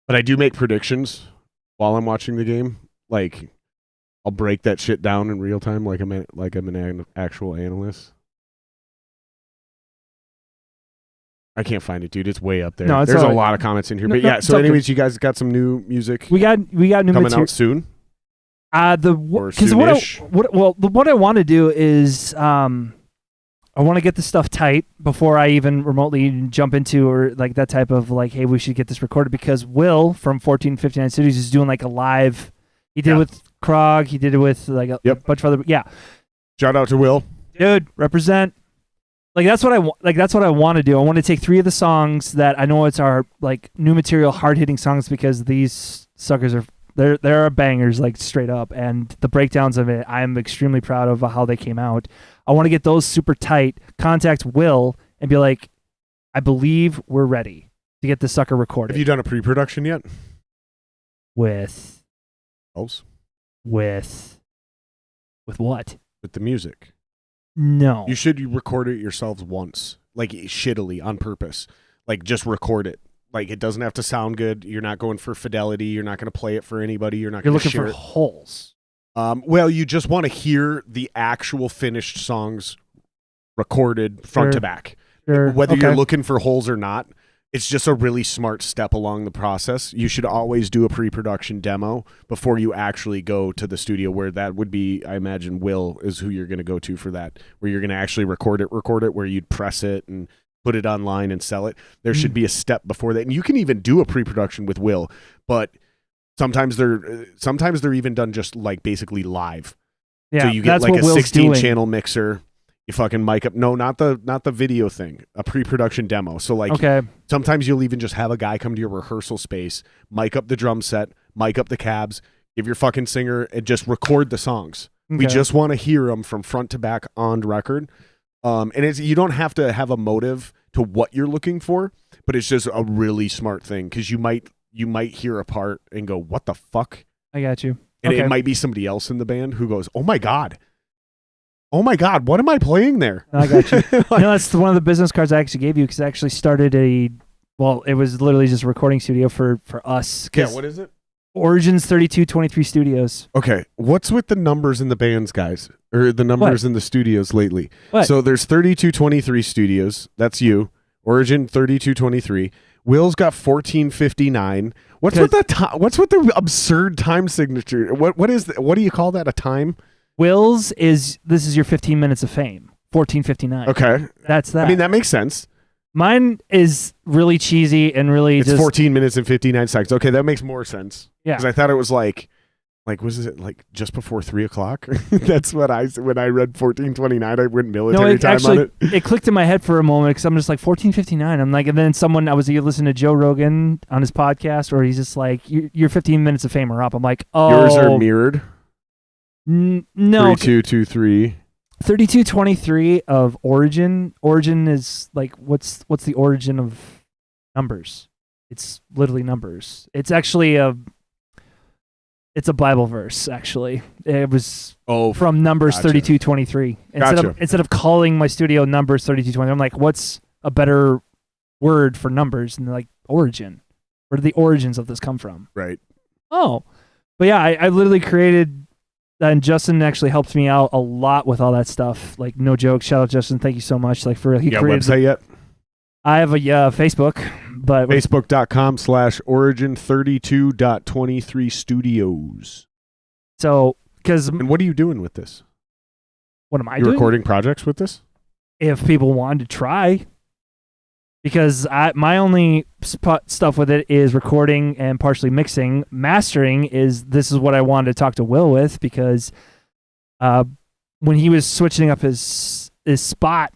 But I do make predictions while I'm watching the game. Like, I'll break that shit down in real time like I'm an actual analyst. I can't find it, dude. It's way up there. No, There's a lot of comments in here. But yeah, so anyways, you guys got some new music we got new coming material out soon? Because what I want to do is I want to get this stuff tight before I even remotely jump into or like that type of like, hey, we should get this recorded, because Will from 1459 Studios is doing like a live. He did it with Krog. He did it with like a bunch of other. Yeah. Shout out to Will. Dude, represent. Like that's what I want. Like that's what I want to do. I want to take 3 of the songs that I know it's our like new material, hard hitting songs, because these suckers are they're bangers, like straight up. And the breakdowns of it, I'm extremely proud of how they came out. I want to get those super tight. Contact Will and be like, I believe we're ready to get this sucker recorded. Have you done a pre-production yet? With what? With the music. No. You should record it yourselves once, like shittily on purpose. Like just record it. Like it doesn't have to sound good. You're not going for fidelity. You're not going to play it for anybody. You're not. You're going to looking for holes. Well, you just want to hear the actual finished songs recorded front to back. Sure. Whether Okay. you're looking for holes or not, it's just a really smart step along the process. You should always do a pre-production demo before you actually go to the studio, where that would be, I imagine Will is who you're going to go to for that, where you're going to actually record it, where you'd press it and put it online and sell it. There should be a step before that. And you can even do a pre-production with Will, but sometimes they're even done just like basically live. Yeah, So you get that's like what a Will's 16 doing. channel mixer. You fucking mic up. No, not the video thing. A pre-production demo. So like Okay. sometimes you'll even just have a guy come to your rehearsal space, mic up the drum set, mic up the cabs, give your fucking singer, and just record the songs. We Okay. just want to hear them from front to back on record. And you don't have to have a motive to what you're looking for, but it's just a really smart thing, because you might hear a part and go, "What the fuck?" I got you. And Okay. it might be somebody else in the band who goes, "Oh my god, what am I playing there?" I got you. That's one of the business cards I actually gave you, because I actually started it was literally just a recording studio for us. Yeah, what is it? Origins 3223 Studios. Okay, what's with the numbers in the bands, guys, or the numbers in the studios lately? What? So there's 3223 studios. That's you. Origin 3223. Will's got 1459. What's with the absurd time signature? What do you call that? A time? Will's this is your 15 minutes of fame. 1459. Okay, That's that. I mean that makes sense. Mine is really cheesy and really It's just 14 minutes and 59 seconds. Okay, that makes more sense. Yeah. Because I thought it was like was it like just before 3:00? That's what when I read 1429, I went military time on it. It clicked in my head for a moment, because I'm just like 1459. I'm like, and then I was listening to Joe Rogan on his podcast, where he's just like, your 15 minutes of fame are up. I'm like, oh, Yours are mirrored. no, 3223. 3223 of Origin. Origin is like, what's the origin of numbers? It's literally numbers. It's actually it's a Bible verse, actually. It was from Numbers gotcha. 32:23. Gotcha. Instead of calling my studio Numbers 32:23, I'm like, what's a better word for numbers? And they're like, origin. Where did the origins of this come from? Right. Oh. But yeah, I literally created, and Justin actually helped me out a lot with all that stuff. Like, no joke. Shout out Justin. Thank you so much. Like, for real. You got a website yet? I have a Facebook, but Facebook.com/origin32.23 studios. so, because And what are you doing with this? what am I You doing? recording projects with this? If people wanted to try, because my only stuff with it is recording and partially mixing. Mastering this is what I wanted to talk to Will with, because when he was switching up his spot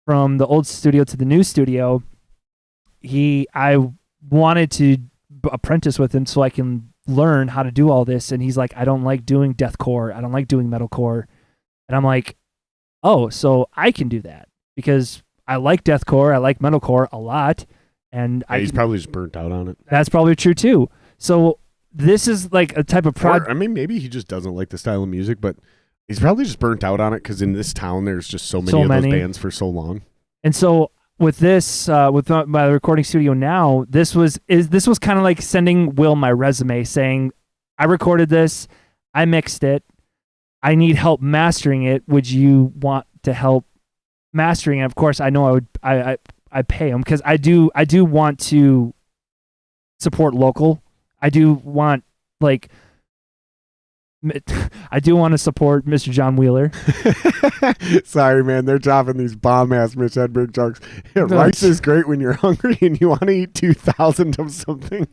from the old studio to the new studio, I wanted to apprentice with him so I can learn how to do all this. And he's like, I don't like doing deathcore. I don't like doing metalcore. And I'm like, oh, so I can do that, because I like deathcore. I like metalcore a lot. And He's probably just burnt out on it. that's probably true too. So this is like a type of project. I mean, maybe he just doesn't like the style of music, but he's probably just burnt out on it, because in this town there's just so many those bands for so long. And so with this, with my recording studio now, this was kind of like sending Will my resume, saying, I recorded this, I mixed it, I need help mastering it. Would you want to help mastering it? Of course, I know I pay him, because I do want to support local. I do want I do want to support Mr. John Wheeler. Sorry, man. They're dropping these bomb-ass Mitch Hedberg jokes. Rice is great when you're hungry and you want to eat 2,000 of something.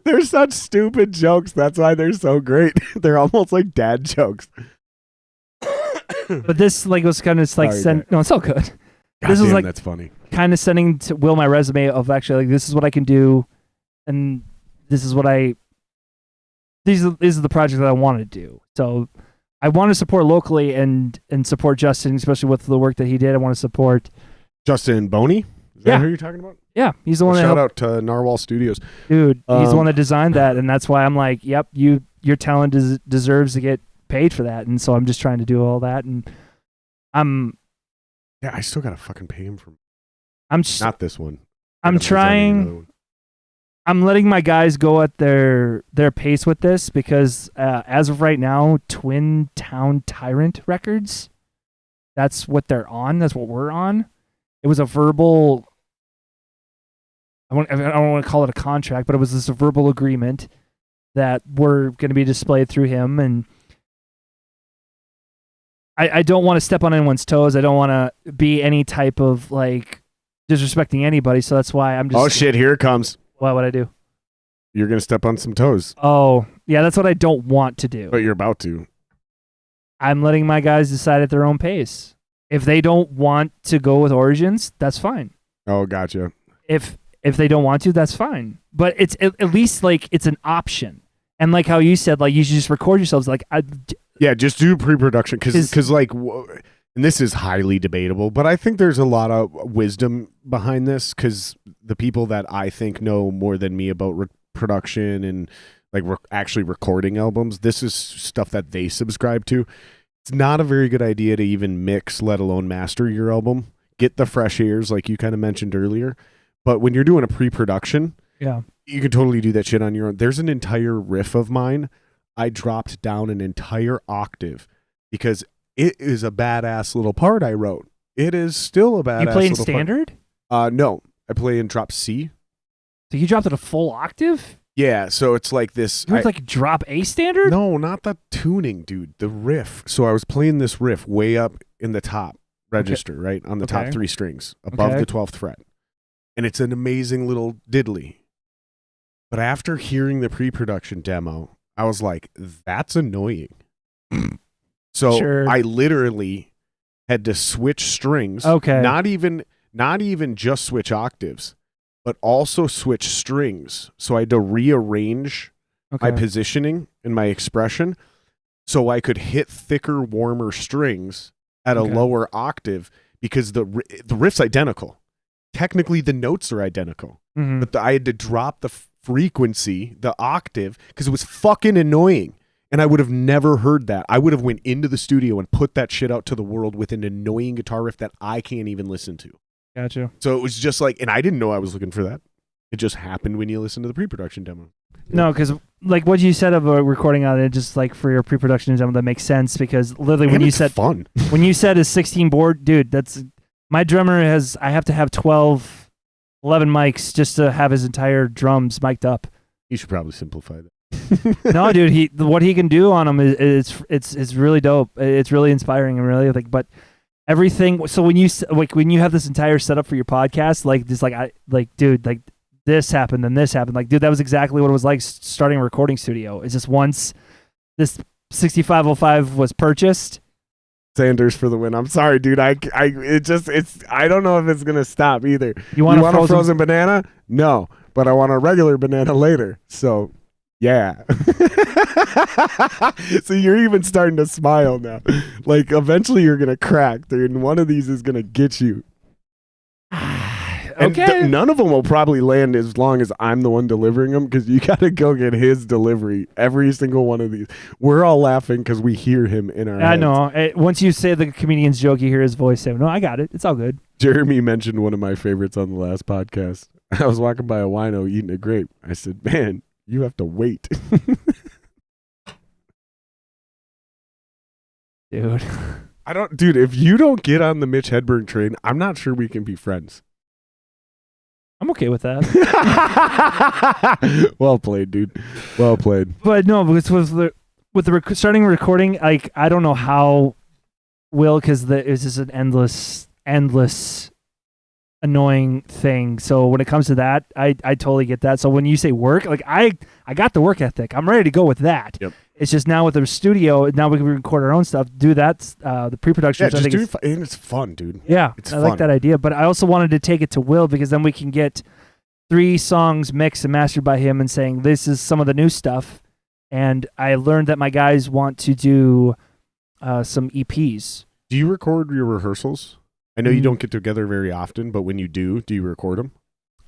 They're such stupid jokes. That's why they're so great. They're almost like dad jokes. But this was kind of no, it's all good. This is that's funny. Kind of sending to Will my resume of actually this is what I can do, and this is what these are the projects that I want to do. So I want to support locally and support Justin, especially with the work that he did. I want to support Justin Boney. Is that who you're talking about? Yeah, he's the one. Shout out to Narwhal Studios, dude. He's the one that designed that, and that's why I'm like, yep, your talent deserves to get paid for that, and so I'm just trying to do all that, and I still gotta fucking pay him for. I'm just Not this one. I'm trying. I'm letting my guys go at their pace with this because as of right now, Twin Town Tyrant Records, that's what they're on. That's what we're on. It was a verbal. I don't want to call it a contract, but it was this verbal agreement that we're going to be displayed through him, and I don't want to step on anyone's toes. I don't want to be any type of like disrespecting anybody. So that's why I'm just. Oh shit! Here it comes. What would I do? You're gonna step on some toes. Oh yeah, that's what I don't want to do. But you're about to. I'm letting my guys decide at their own pace. If they don't want to go with Origins, that's fine. Oh, gotcha. If they don't want to, that's fine. But it's at least like it's an option. And like how you said, like you should just record yourselves. Like just do pre-production because like, and this is highly debatable, but I think there's a lot of wisdom behind this because the people that I think know more than me about production and like actually recording albums, this is stuff that they subscribe to. It's not a very good idea to even mix, let alone master your album. Get the fresh ears, like you kind of mentioned earlier. But when you're doing a pre-production, yeah, you can totally do that shit on your own. There's an entire riff of mine. I dropped down an entire octave because it is a badass little part I wrote. It is still a badass. You play in little standard? No, I play in drop C. So you dropped it a full octave? Yeah, so it's like this. You like drop A standard? No, not the tuning, dude. The riff. So I was playing this riff way up in the top register, right? On the top 3 strings, above the 12th fret. And it's an amazing little diddly. But after hearing the pre-production demo, I was like, that's annoying. So Sure. I literally had to switch strings. Okay. Not even just switch octaves, but also switch strings. So I had to rearrange my positioning and my expression so I could hit thicker, warmer strings at a lower octave because the riff's identical. Technically, the notes are identical. Mm-hmm. But I had to drop the frequency, the octave, because it was fucking annoying. And I would have never heard that. I would have went into the studio and put that shit out to the world with an annoying guitar riff that I can't even listen to. Gotcha. So it was just like, and I didn't know I was looking for that. It just happened when you listen to the pre-production demo. No, because like what you said about recording on it, just like for your pre-production demo, that makes sense because literally when you said fun, when you said a 16 board, dude, that's my drummer I have to have 11 mics just to have his entire drums mic'd up. You should probably simplify that. No, dude, what he can do on them it's really dope. It's really inspiring and really like, but everything. So when you have this entire setup for your podcast, like this, dude, like this happened and this happened. Like, dude, that was exactly what it was like starting a recording studio. It's just once this 6505 was purchased. Sanders for the win. I'm sorry, dude. I don't know if it's gonna stop either. You want a frozen banana? No, but I want a regular banana later. So, yeah. So you're even starting to smile now. Like eventually you're gonna crack, dude. And one of these is gonna get you. Okay. None of them will probably land as long as I'm the one delivering them because you got to go get his delivery. Every single one of these. We're all laughing because we hear him in our heads. I know. Once you say the comedian's joke, you hear his voice say, no, I got it. It's all good. Jeremy mentioned one of my favorites on the last podcast. I was walking by a wino eating a grape. I said, man, you have to wait. Dude. Dude, if you don't get on the Mitch Hedberg train, I'm not sure we can be friends. I'm okay with that. Well played, dude. Well played. But no, because with the starting recording, like I don't know how because it's just an endless annoying thing. So when it comes to that, I totally get that. So when you say work, like I got the work ethic. I'm ready to go with that. Yep. It's just now with the studio, now we can record our own stuff. Do that, the pre-production. Yeah, just do it, and it's fun, dude. Yeah, it's I fun. like that idea. But I also wanted to take it to Will because then we can get 3 songs mixed and mastered by him and saying this is some of the new stuff. And I learned that my guys want to do some EPs. Do you record your rehearsals? I know you don't get together very often, but when you do you record them?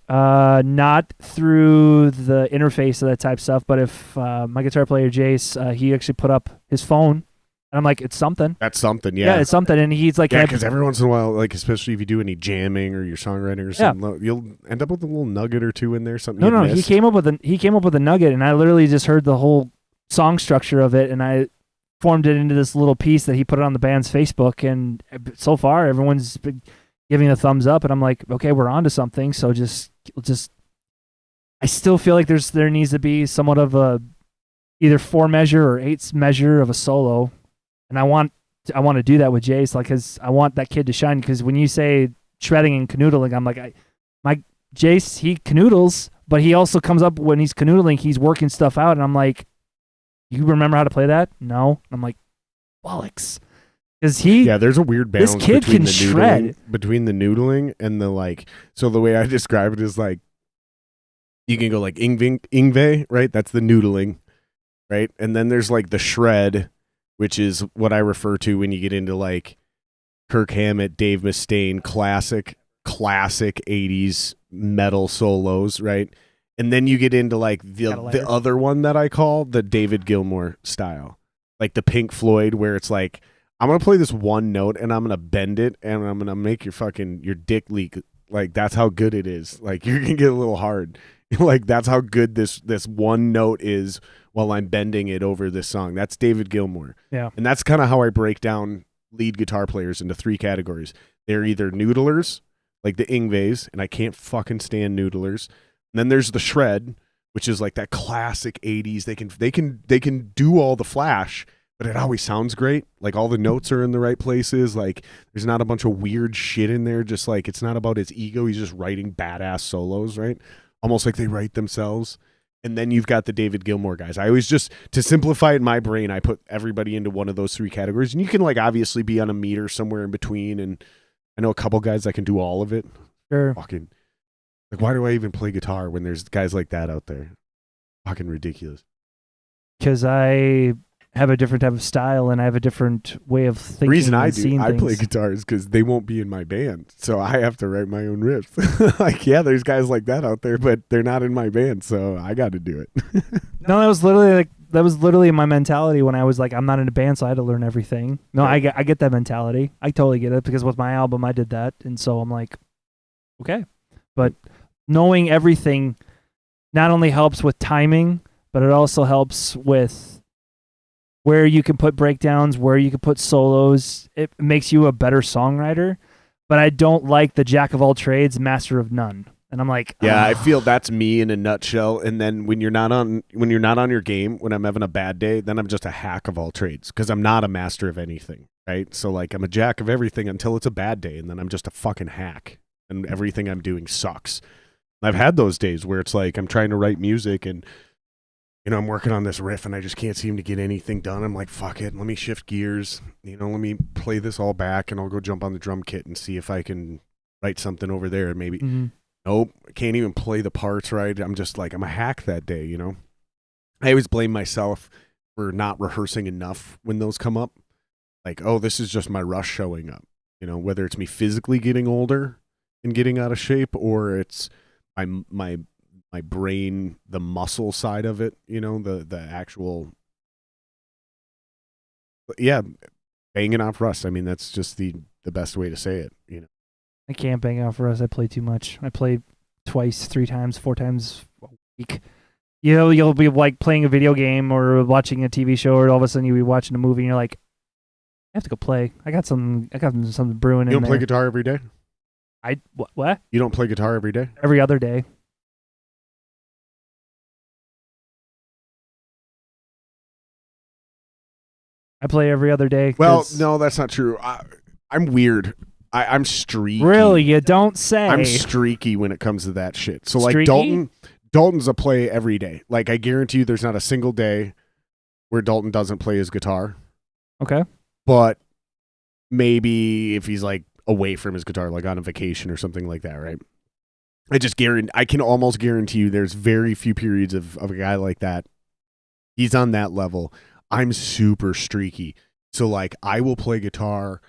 Not through the interface of that type stuff, but if my guitar player Jace, he actually put up his phone And I'm like, it's something. That's something, Yeah, it's something. And he's like, yeah, because every once in a while, like especially if you do any jamming or your songwriting or something, you'll end up with a little nugget or two in there. Something. No, you missed. he came up with a nugget, and I literally just heard the whole song structure of it, and I formed it into this little piece that he put it on the band's Facebook. And so far, everyone's been giving a thumbs up, and I'm like, okay, we're on to something. So just, I still feel like there needs to be somewhat of a either 4 measure or 8 measure of a solo, and I want to do that with Jace, like, because I want that kid to shine. Because when you say shredding and canoodling, I'm like, my Jace, he canoodles, but he also comes up when he's canoodling, he's working stuff out, and I'm like, you remember how to play that? No. I'm like, bollocks. Because there's a weird balance. This kid between can shred between the noodling and the like. So the way I describe it is like, you can go like Ingve, right? That's the noodling, right? And then there's like the shred, which is what I refer to when you get into like Kirk Hammett, Dave Mustaine, classic 80s metal solos, right? And then you get into like the other one that I call the David Gilmour style, like the Pink Floyd, where it's like, I'm going to play this one note and I'm going to bend it and I'm going to make your dick leak. Like, that's how good it is. Like, you're going to get a little hard. Like, that's how good this one note is while I'm bending it over this song. That's David Gilmour. Yeah. And that's kind of how I break down lead guitar players into 3 categories. They're either noodlers, like the Ingves, and I can't fucking stand noodlers. And then there's the shred, which is like that classic 80s. They can do all the flash, but it always sounds great. Like, all the notes are in the right places. Like, there's not a bunch of weird shit in there. Just like, it's not about his ego. He's just writing badass solos, right? Almost like they write themselves. And then you've got the David Gilmour guys. I always just, to simplify it in my brain, I put everybody into one of those 3 categories. And you can like obviously be on a meter somewhere in between. And I know a couple guys that can do all of it. Sure. Fucking, like, why do I even play guitar when there's guys like that out there? Fucking ridiculous. Because I have a different type of style and I have a different way of thinking. The reason I things. play guitar is because they won't be in my band, so I have to write my own riffs. Like, yeah, there's guys like that out there, but they're not in my band, so I got to do it. No, that was literally my mentality when I was like, I'm not in a band, so I had to learn everything. No, I get that mentality. I totally get it, because with my album, I did that, and so I'm like, okay. But knowing everything not only helps with timing, but it also helps with where you can put breakdowns, where you can put solos. It makes you a better songwriter. But I don't like the jack of all trades, master of none. And I'm like, yeah, I feel that's me in a nutshell. And then when you're not on your game, when I'm having a bad day, then I'm just a hack of all trades, because I'm not a master of anything, right? So like, I'm a jack of everything until it's a bad day, and then I'm just a fucking hack, and everything I'm doing sucks. I've had those days where it's like I'm trying to write music and, you know, I'm working on this riff and I just can't seem to get anything done. I'm like, fuck it, let me shift gears. You know, let me play this all back and I'll go jump on the drum kit and see if I can write something over there. Maybe, nope, I can't even play the parts right. I'm just like, I'm a hack that day, you know? I always blame myself for not rehearsing enough when those come up. Like, oh, this is just my rush showing up. You know, whether it's me physically getting older and getting out of shape, or it's my brain, the muscle side of it, you know, the actual, yeah, banging off rust. I mean, that's just the best way to say it, you know. I can't bang off rust. I play too much. I play twice, 3 times, 4 times a week. You know, you'll be like playing a video game or watching a TV show, or all of a sudden you'll be watching a movie and you're like, I have to go play. I got something brewing in there. You don't play guitar every day? What? You don't play guitar every day? Every other day. I play every other day. Well, no, that's not true. I'm weird. I'm streaky. Really? You don't say. I'm streaky when it comes to that shit. So like Streaky? Dalton's a play every day. Like, I guarantee you there's not a single day where Dalton doesn't play his guitar. Okay. But maybe if he's like away from his guitar, like on a vacation or something like that, right? I can almost guarantee you there's very few periods of a guy like that. He's on that level. I'm super streaky. So like, I will play guitar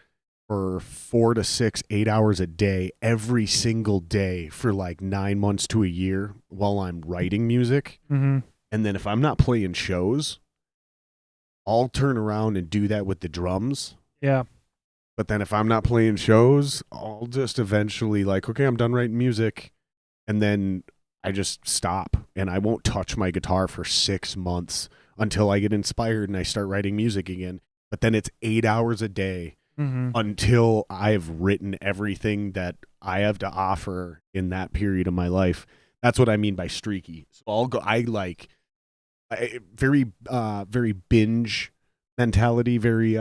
for 4 to 6, 8 hours a day, every single day for like 9 months to a year while I'm writing music. Mm-hmm. And then if I'm not playing shows, I'll turn around and do that with the drums. Yeah. But then if I'm not playing shows, I'll just eventually like, okay, I'm done writing music. And then I just stop and I won't touch my guitar for 6 months until I get inspired and I start writing music again. But then it's 8 hours a day until I've written everything that I have to offer in that period of my life. That's what I mean by streaky. So very binge mentality, very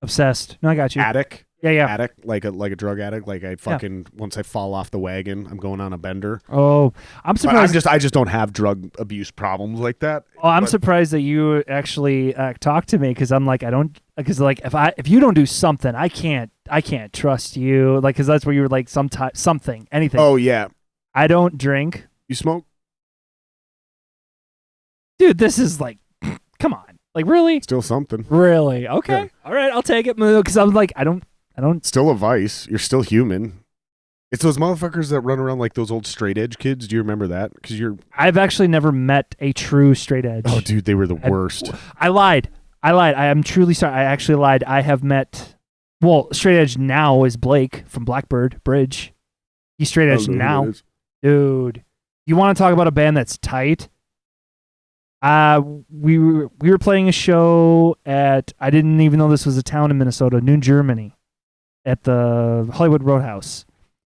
obsessed. No, I got you. addict. Yeah. Addict, like a drug addict. Like I fucking once I fall off the wagon, I'm going on a bender. Oh, I'm surprised. I just don't have drug abuse problems like that. Oh, I'm surprised that you actually talk to me because I'm like because like if you don't do something, I can't trust you. Like because that's where you were like something anything. Oh yeah, I don't drink. you smoke? Dude, this is like, come on, like really, Still something. really? Okay, Yeah. all right, I'll take it because I'm like I don't. Still a vice. You're still human. It's those motherfuckers that run around like those old straight edge kids. Do you remember that? Because I've actually never met a true straight edge. oh dude, they were the worst. I lied. I am truly sorry. I actually lied. I have met. Well, straight edge now is Blake from Blackbird Bridge. He's straight edge I don't know who now, that is. dude. You want to talk about a band that's tight? We were playing a show at, I didn't even know this was a town in Minnesota, New Germany, at the Hollywood Roadhouse.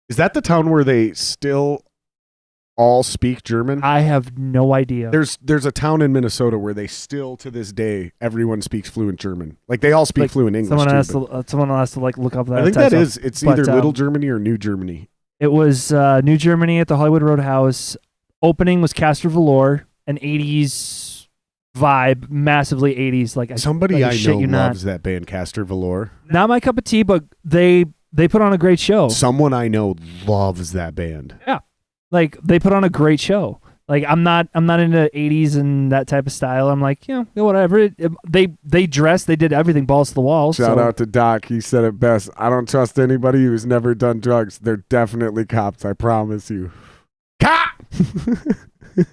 Is that the town where they still all speak German? I have no idea. There's a town in Minnesota where they still to this day everyone speaks fluent German. Like they all speak Like, fluent English. someone too, has to like look up that. I think type that of is. stuff. It's But, either Little Germany or New Germany. It was New Germany at the Hollywood Roadhouse. Opening was Castor Velour, an 80s vibe, massively 80s. Like Somebody like I shit know you loves not. that band, Castor Velour. Not my cup of tea, but they put on a great show. Someone I know loves that band. Like they put on a great show. Like I'm not into 80s and that type of style. I'm like, yeah, whatever. They dressed, they did everything balls to the wall. Shout so. out to Doc. He said it best. I don't trust anybody who's never done drugs. They're definitely cops. I promise you. Cop!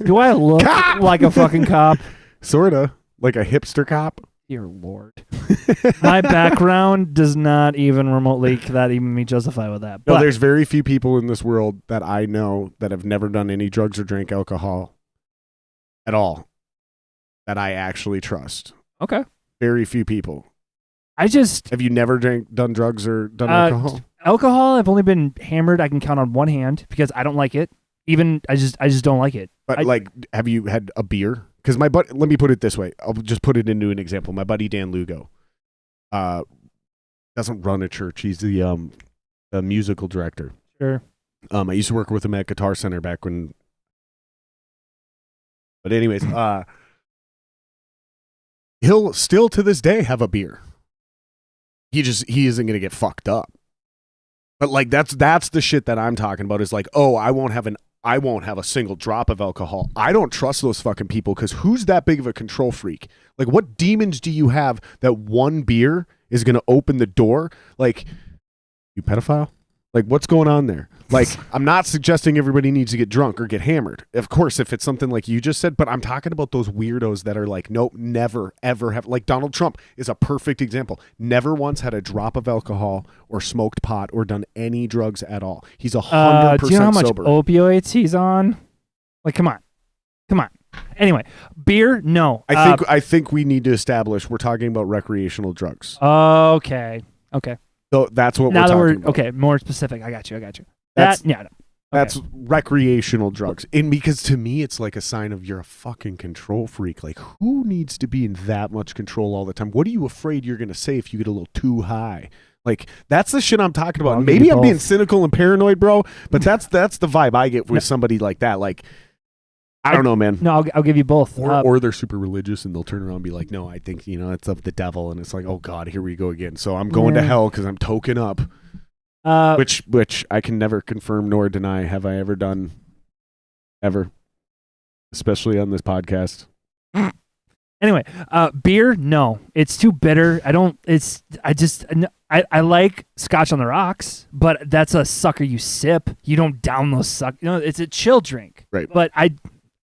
Do I look like a fucking cop? Sorta. Like a hipster cop. Dear Lord. My background does not even remotely that even me justify with that. No, But there's very few people in this world that I know that have never done any drugs or drank alcohol at all that I actually trust. okay. Very few people. Have you never done drugs or done alcohol? alcohol, I've only been hammered. I can count on one hand because I don't like it. Even I just don't like it. But have you had a beer? Because my buddy, let me put it this way. I'll just put it into an example. My buddy Dan Lugo, doesn't run a church. He's the musical director. Sure. I used to work with him at Guitar Center back when. But anyways, he'll still to this day have a beer. He isn't gonna get fucked up. But like that's the shit that I'm talking about. Is like, oh, I won't have a single drop of alcohol. I don't trust those fucking people because who's that big of a control freak? Like, what demons do you have that one beer is going to open the door? Like, you pedophile? Like, what's going on there? Like, I'm not suggesting everybody needs to get drunk or get hammered. Of course, if it's something like you just said, but I'm talking about those weirdos that are like, nope, never, ever have. Like, Donald Trump is a perfect example. Never once had a drop of alcohol or smoked pot or done any drugs at all. He's 100% do you know how much sober. opioids he's on? Like, come on. Anyway, beer, no. I think we need to establish we're talking about recreational drugs. Okay. So that's what Now that we're we're talking about. okay, more specific. I got you. That's- No. That's recreational drugs. And because to me, it's like a sign of you're a fucking control freak. Like, who needs to be in that much control all the time? What are you afraid you're going to say if you get a little too high? Like, that's the shit I'm talking about. I'll give Maybe you I'm being both. cynical and paranoid, bro, but that's the vibe I get with somebody like that. Like, I don't know, man. No, I'll give you both. Or they're super religious and they'll turn around and be like, no, I think, it's of the devil. And it's like, oh, God, here we go again. So I'm going to hell because I'm token up. Which I can never confirm nor deny. Have I ever done? Ever. Especially on this podcast. Anyway, beer, no. It's too bitter. I like Scotch on the rocks, but that's a sucker you sip. You don't down those suck. It's a chill drink. Right. But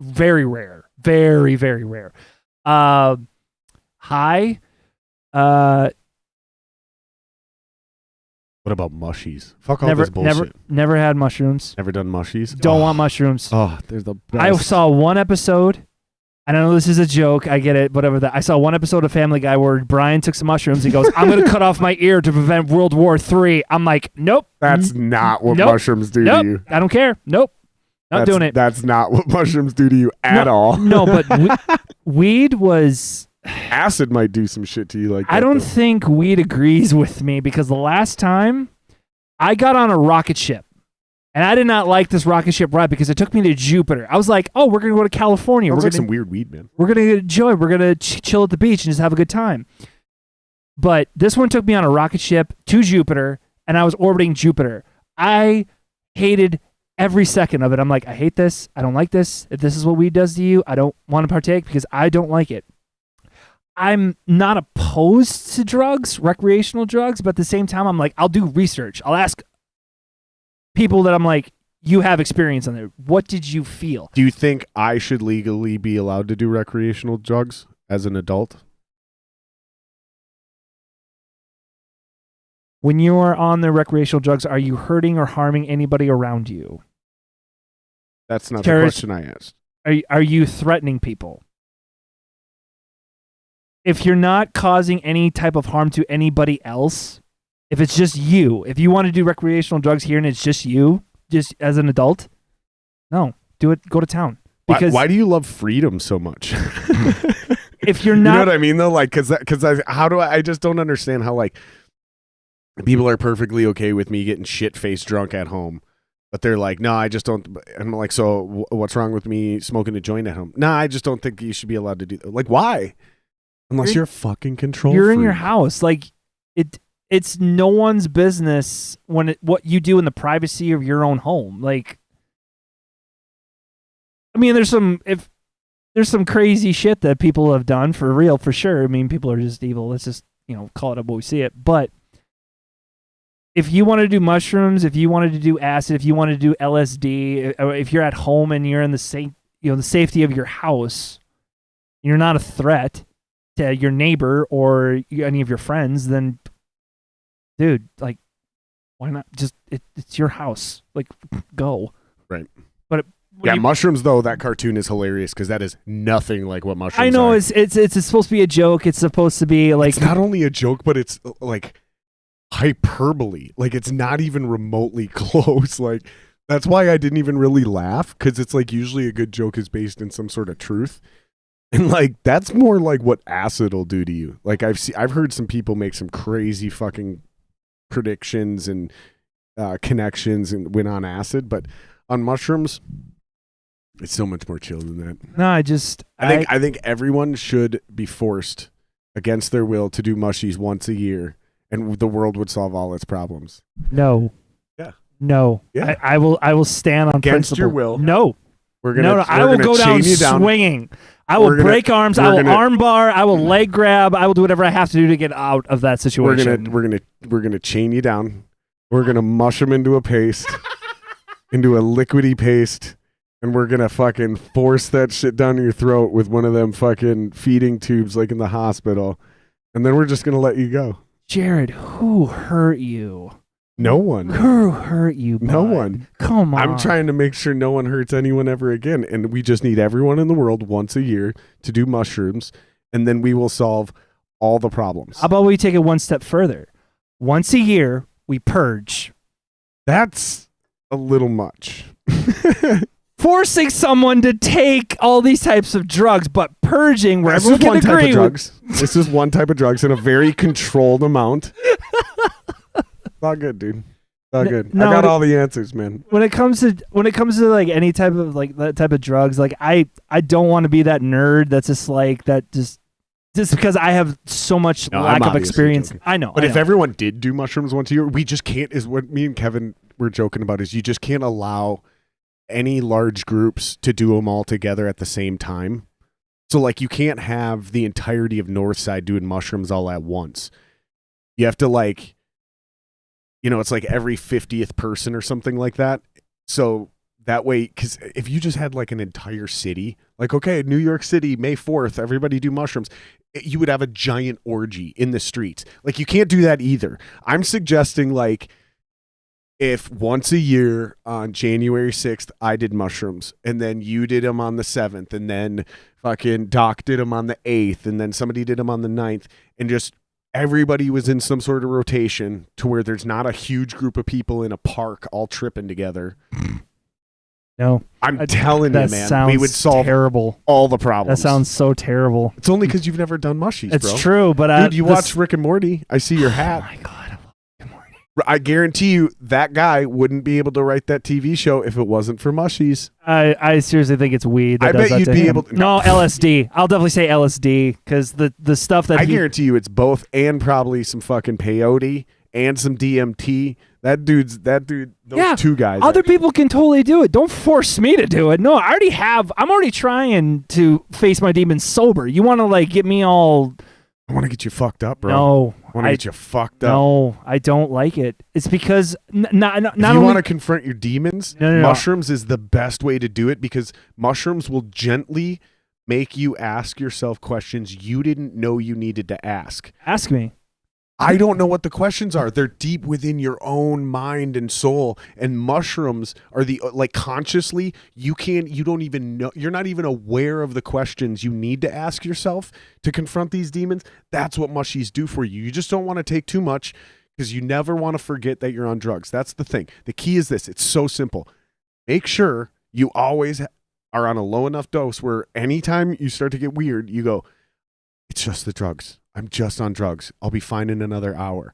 very rare. Very, very rare. High, What about mushies? Fuck all this bullshit. Never had mushrooms. Never done mushies? Don't want mushrooms. Oh, they're the best. I saw one episode. I know this is a joke. I get it. Whatever that. I saw one episode of Family Guy where Brian took some mushrooms. He goes, "I'm going to cut off my ear to prevent World War III." I'm like, "Nope, That's not what Nope. mushrooms do nope, to you. I don't care. Nope, not doing it." That's not what mushrooms do to you at all. No, but weed was. Acid might do some shit to you like that. I don't though. think weed agrees with me because the last time I got on a rocket ship. And I did not like this rocket ship ride because it took me to Jupiter. I was like, "Oh, we're gonna go to California. Sounds We're like gonna some weird weed, man. We're going to enjoy. We're going to chill at the beach and just have a good time." But this one took me on a rocket ship to Jupiter, and I was orbiting Jupiter. I hated every second of it. I'm like, I hate this. I don't like this. If this is what weed does to you, I don't want to partake because I don't like it. I'm not opposed to drugs, recreational drugs, but at the same time, I'm like, I'll do research. I'll ask people that I'm like, you have experience on there. What did you feel? Do you think I should legally be allowed to do recreational drugs as an adult? When you are on the recreational drugs, are you hurting or harming anybody around you? That's not Terrorist- the question I asked. Are you threatening people? If you're not causing any type of harm to anybody else, if it's just you, if you want to do recreational drugs here and it's just you, just as an adult, no, do it. Go to town. Because Why do you love freedom so much? if you're You know not, what I mean, though? Like, I just don't understand how, like, people are perfectly okay with me getting shit-faced drunk at home, but they're like, no, I just don't. I'm like, so what's wrong with me smoking a joint at home? No, I just don't think you should be allowed to do that. Like, why? Unless you're a fucking control you're in freak. your house. Like it's no one's business what you do in the privacy of your own home. Like, I mean, there's some crazy shit that people have done for real, for sure. I mean, people are just evil. Let's just, call it up what we see it. But if you want to do mushrooms, if you wanted to do acid, if you want to do LSD, if you're at home and you're in the the safety of your house, you're not a threat to your neighbor or any of your friends, then, dude, like, why not? Just it's your house. Like, go. Right. But mushrooms, though, that cartoon is hilarious because that is nothing like what mushrooms I know are. it's supposed to be a joke. It's supposed to be like, It's not only a joke, but it's like hyperbole. Like, it's not even remotely close. Like, that's why I didn't even really laugh, because it's like usually a good joke is based in some sort of truth. And like, that's more like what acid will do to you. Like, I've heard some people make some crazy fucking predictions and connections and went on acid, but on mushrooms, it's so much more chill than that. no, I think everyone should be forced against their will to do mushies once a year, and the world would solve all its problems. no. Yeah. No. Yeah. I will stand on Against principle. your will. No. I will go down swinging. I will break arms. I will arm bar. I will leg grab. I will do whatever I have to do to get out of that situation. We're gonna chain you down. We're gonna mush them into a paste, into a liquidy paste, and we're gonna fucking force that shit down your throat with one of them fucking feeding tubes like in the hospital, and then we're just gonna let you go. Jared, who hurt you? No one. Who hurt you, bud? No one. Come on. I'm trying to make sure no one hurts anyone ever again. And we just need everyone in the world once a year to do mushrooms, and then we will solve all the problems. How about we take it one step further? Once a year, we purge. That's a little much. Forcing someone to take all these types of drugs, but purging where This everyone is one can type agree of drugs. This is one type of drugs in a very controlled amount. Not good, dude. Not good. no, I got all the answers, man. When it comes to like any type of like that type of drugs, like I don't want to be that nerd that's just like that just because I have so much No, lack I'm of obviously experience. joking. I know. But I if know. everyone did do mushrooms once a year, we just can't, is what me and Kevin were joking about, is you just can't allow any large groups to do them all together at the same time. So like, you can't have the entirety of Northside doing mushrooms all at once. You have to like, it's like every 50th person or something like that. So that way, because if you just had like an entire city, like, okay, New York City, May 4th, everybody do mushrooms, you would have a giant orgy in the streets. Like, you can't do that either. I'm suggesting, like, if once a year on January 6th, I did mushrooms, and then you did them on the 7th, and then fucking Doc did them on the 8th, and then somebody did them on the 9th, and just everybody was in some sort of rotation to where there's not a huge group of people in a park all tripping together. No. I'm telling you, man, sounds we would solve terrible. all the problems. That sounds so terrible. It's only because you've never done mushies, It's bro. true, but Dude, you watch Rick and Morty. I see your hat. Oh my God. I guarantee you that guy wouldn't be able to write that TV show if it wasn't for mushies. I seriously think it's weed. That I does bet that you'd to be him. able to. No, LSD. I'll definitely say LSD because the stuff that I guarantee you it's both, and probably some fucking peyote and some DMT. That dude, those two guys. Other people can totally do it. Don't force me to do it. No, I already have. I'm already trying to face my demons sober. You want to like get me all? I want to get you fucked up, bro. No, I want to get you fucked up. No, I don't like it. It's because not if you only want to confront your demons, No. mushrooms is the best way to do it, because mushrooms will gently make you ask yourself questions you didn't know you needed to ask. Ask me. I don't know what the questions are. They're deep within your own mind and soul. And mushrooms are like, consciously, you don't even know, you're not even aware of the questions you need to ask yourself to confront these demons. That's what mushies do for you. You just don't want to take too much, because you never want to forget that you're on drugs. That's the thing. The key is this. It's so simple. Make sure you always are on a low enough dose where anytime you start to get weird, you go, it's just the drugs. I'm just on drugs. I'll be fine in another hour.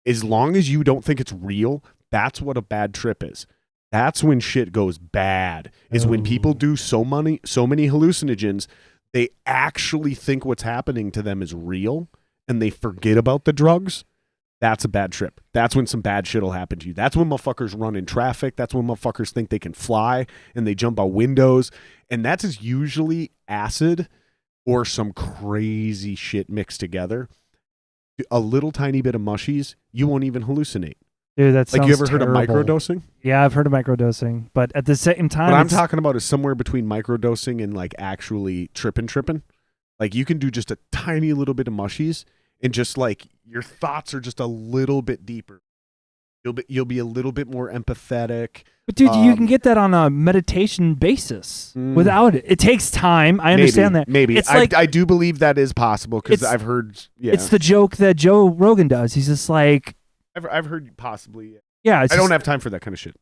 As long as you don't think it's real, that's what a bad trip is. That's when shit goes bad, is when people do so many hallucinogens, they actually think what's happening to them is real and they forget about the drugs. That's a bad trip. That's when some bad shit will happen to you. That's when motherfuckers run in traffic. That's when motherfuckers think they can fly and they jump out windows. And that is usually acid or some crazy shit mixed together. A little tiny bit of mushies, you won't even hallucinate. Dude, that's like, you ever heard of microdosing? Yeah, I've heard of microdosing, but at the same time, what I'm talking about is somewhere between microdosing and like actually tripping. Like, you can do just a tiny little bit of mushies, and just like your thoughts are just a little bit deeper. You'll be a little bit more empathetic. But dude, you can get that on a meditation basis without it. It takes time. I understand that. Maybe. It's like, I do believe that is possible, because I've heard. Yeah. It's the joke that Joe Rogan does. He's just like, I've heard possibly. Yeah. I don't have time for that kind of shit.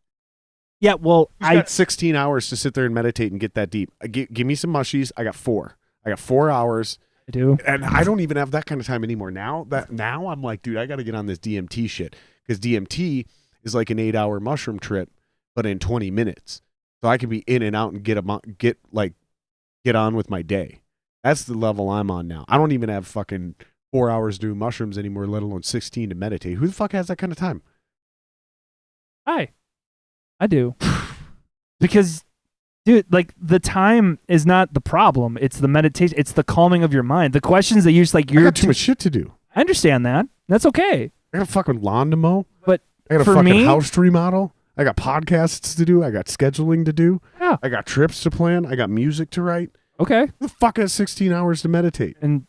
Yeah. Well, I got 16 hours to sit there and meditate and get that deep. Give me some mushies. I got 4. I got 4 hours. I do. And I don't even have that kind of time anymore. Now I'm like, dude, I got to get on this DMT shit, because DMT is like an 8-hour mushroom trip, but in 20 minutes. So I can be in and out and get on with my day. That's the level I'm on now. I don't even have fucking 4 hours to do mushrooms anymore, let alone 16 to meditate. Who the fuck has that kind of time? I do. Because, dude, like, the time is not the problem. It's the meditation. It's the calming of your mind. The questions that you're just like, I got too much shit to do. I understand that. That's okay. I got a fucking lawn to mow. But I got a for fucking me, house to remodel. I got podcasts to do. I got scheduling to do. Yeah. I got trips to plan. I got music to write. Okay. Who the fuck has 16 hours to meditate? And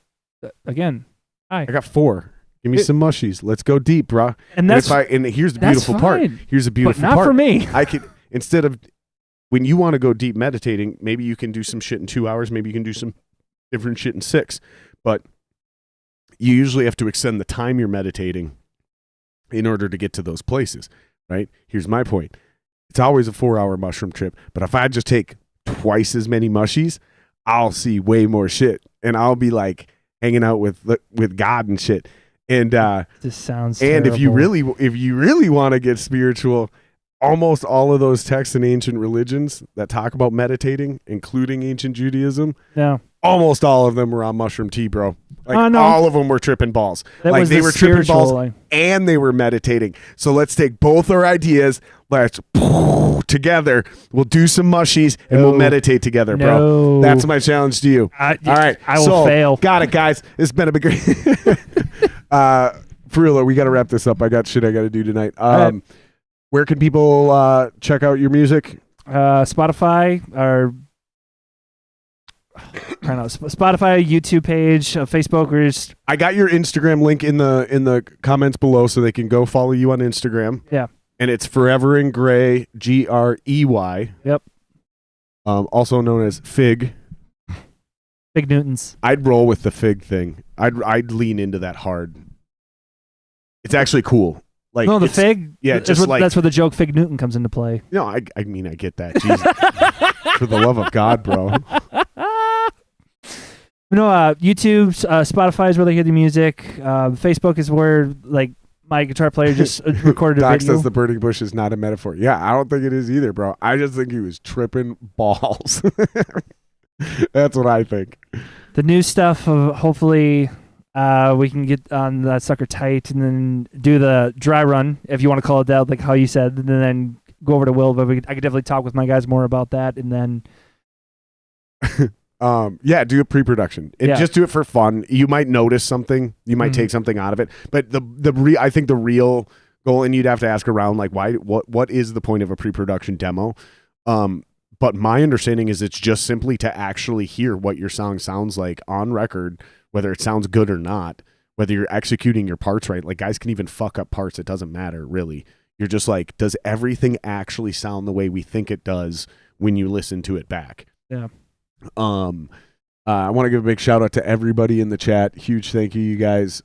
again, I got 4. Give me some mushies. Let's go deep, bro. And that's and here's the beautiful part. Here's the beautiful but not part. for me. I could, instead of, when you want to go deep meditating, maybe you can do some shit in 2 hours. Maybe you can do some different shit in 6. But you usually have to extend the time you're meditating in order to get to those places, right? Here's my point. It's always a 4-hour mushroom trip. But if I just take twice as many mushies, I'll see way more shit. And I'll be like hanging out with God and shit. And this sounds and terrible. if you really want to get spiritual, almost all of those texts in ancient religions that talk about meditating, including ancient Judaism, almost all of them were on mushroom tea, bro. Like, all of them were tripping balls. Like, they were tripping balls and they were meditating. So let's take both our ideas. Let's together. We'll do some mushies and we'll meditate together, bro. That's my challenge to you. All right. I will fail. Got it, guys. It's been a big for real, we got to wrap this up. I got shit I got to do tonight. Where can people check out your music? Spotify, or Spotify, YouTube page, Facebook. We're just I got your Instagram link in the comments below, so they can go follow you on Instagram. Yeah. And it's Forever in Gray, Grey. Yep. Also known as Fig. Big Newtons. I'd roll with the Fig thing. I'd lean into that hard. It's actually cool. Like no, the Fig. Yeah, that's where the joke Fig Newton comes into play. No, I mean I get that. Jesus. For the love of God, bro. YouTube, Spotify is where they hear the music. Facebook is where like my guitar player just recorded a Doc video. says the burning bush is not a metaphor. Yeah, I don't think it is either, bro. I just think he was tripping balls. That's what I think. The new stuff, hopefully we can get on that sucker tight and then do the dry run, if you want to call it that, like how you said, and then go over to Will. But I could definitely talk with my guys more about that, and then do a pre-production and just do it for fun. You might notice something, you might take something out of it, but I think the real goal, and you'd have to ask around, like, what is the point of a pre-production demo? But my understanding is it's just simply to actually hear what your song sounds like on record, whether it sounds good or not, whether you're executing your parts right. Like, guys can even fuck up parts. It doesn't matter, really. You're just like, does everything actually sound the way we think it does when you listen to it back? Yeah. I want to give a big shout out to everybody in the chat. Huge thank you guys.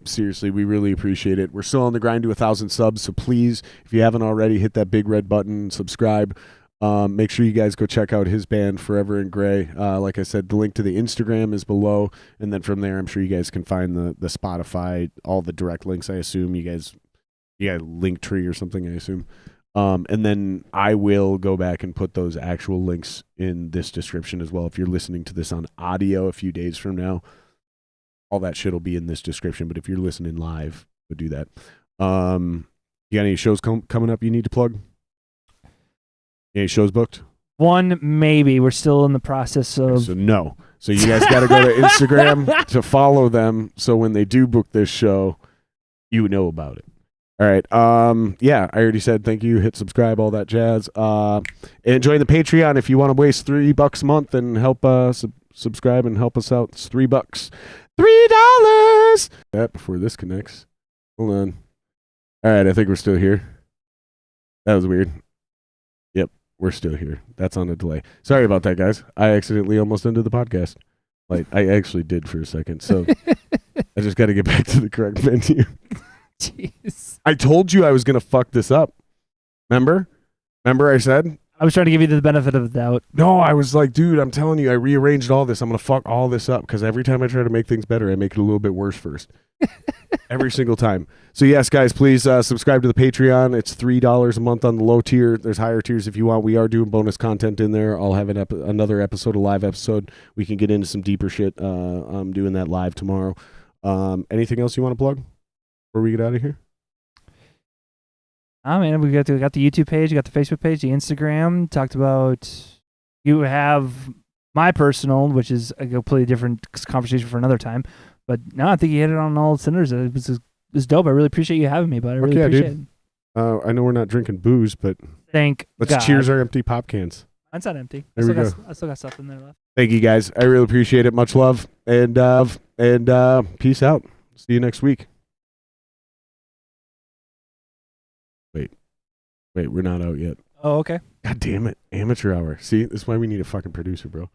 Seriously, we really appreciate it. We're still on the grind to 1,000 subs, so please, if you haven't already, hit that big red button, subscribe. Make sure you guys go check out his band, Forever in Gray. Like I said, the link to the Instagram is below, and then from there, I'm sure you guys can find the Spotify, all the direct links. I assume you got Linktree or something, I assume. And then I will go back and put those actual links in this description as well. If you're listening to this on audio a few days from now, all that shit will be in this description. But if you're listening live, we'll do that. You got any shows coming up you need to plug? Any shows booked? One, maybe. We're still in the process of... So no. So you guys got to go to Instagram to follow them, so when they do book this show, you know about it. All right. I already said thank you. Hit subscribe, all that jazz. And join the Patreon if you want to waste $3 a month and help subscribe and help us out. It's $3. $3. That before this connects. Hold on. All right. I think we're still here. That was weird. Yep, we're still here. That's on a delay. Sorry about that, guys. I accidentally almost ended the podcast. Like, I actually did for a second. So I just got to get back to the correct menu. Jeez. I told you I was going to fuck this up. Remember I said? I was trying to give you the benefit of the doubt. No, I was like, dude, I'm telling you, I rearranged all this. I'm going to fuck all this up because every time I try to make things better, I make it a little bit worse first. Every single time. So yes, guys, please subscribe to the Patreon. It's $3 a month on the low tier. There's higher tiers if you want. We are doing bonus content in there. I'll have another episode, a live episode. We can get into some deeper shit. I'm doing that live tomorrow. Anything else you want to plug before we get out of here? Oh man, we got the YouTube page, we got the Facebook page, the Instagram. Talked about, you have my personal, which is a completely different conversation for another time. But no, I think you hit it on all cylinders. It was dope. I really appreciate you having me, but I really appreciate it. I know we're not drinking booze, but let's cheers our empty pop cans. Mine's not empty. There we go. I still got stuff in there left. Thank you guys. I really appreciate it. Much love and peace out. See you next week. Wait, we're not out yet. Oh, okay. God damn it. Amateur hour. See, this is why we need a fucking producer, bro.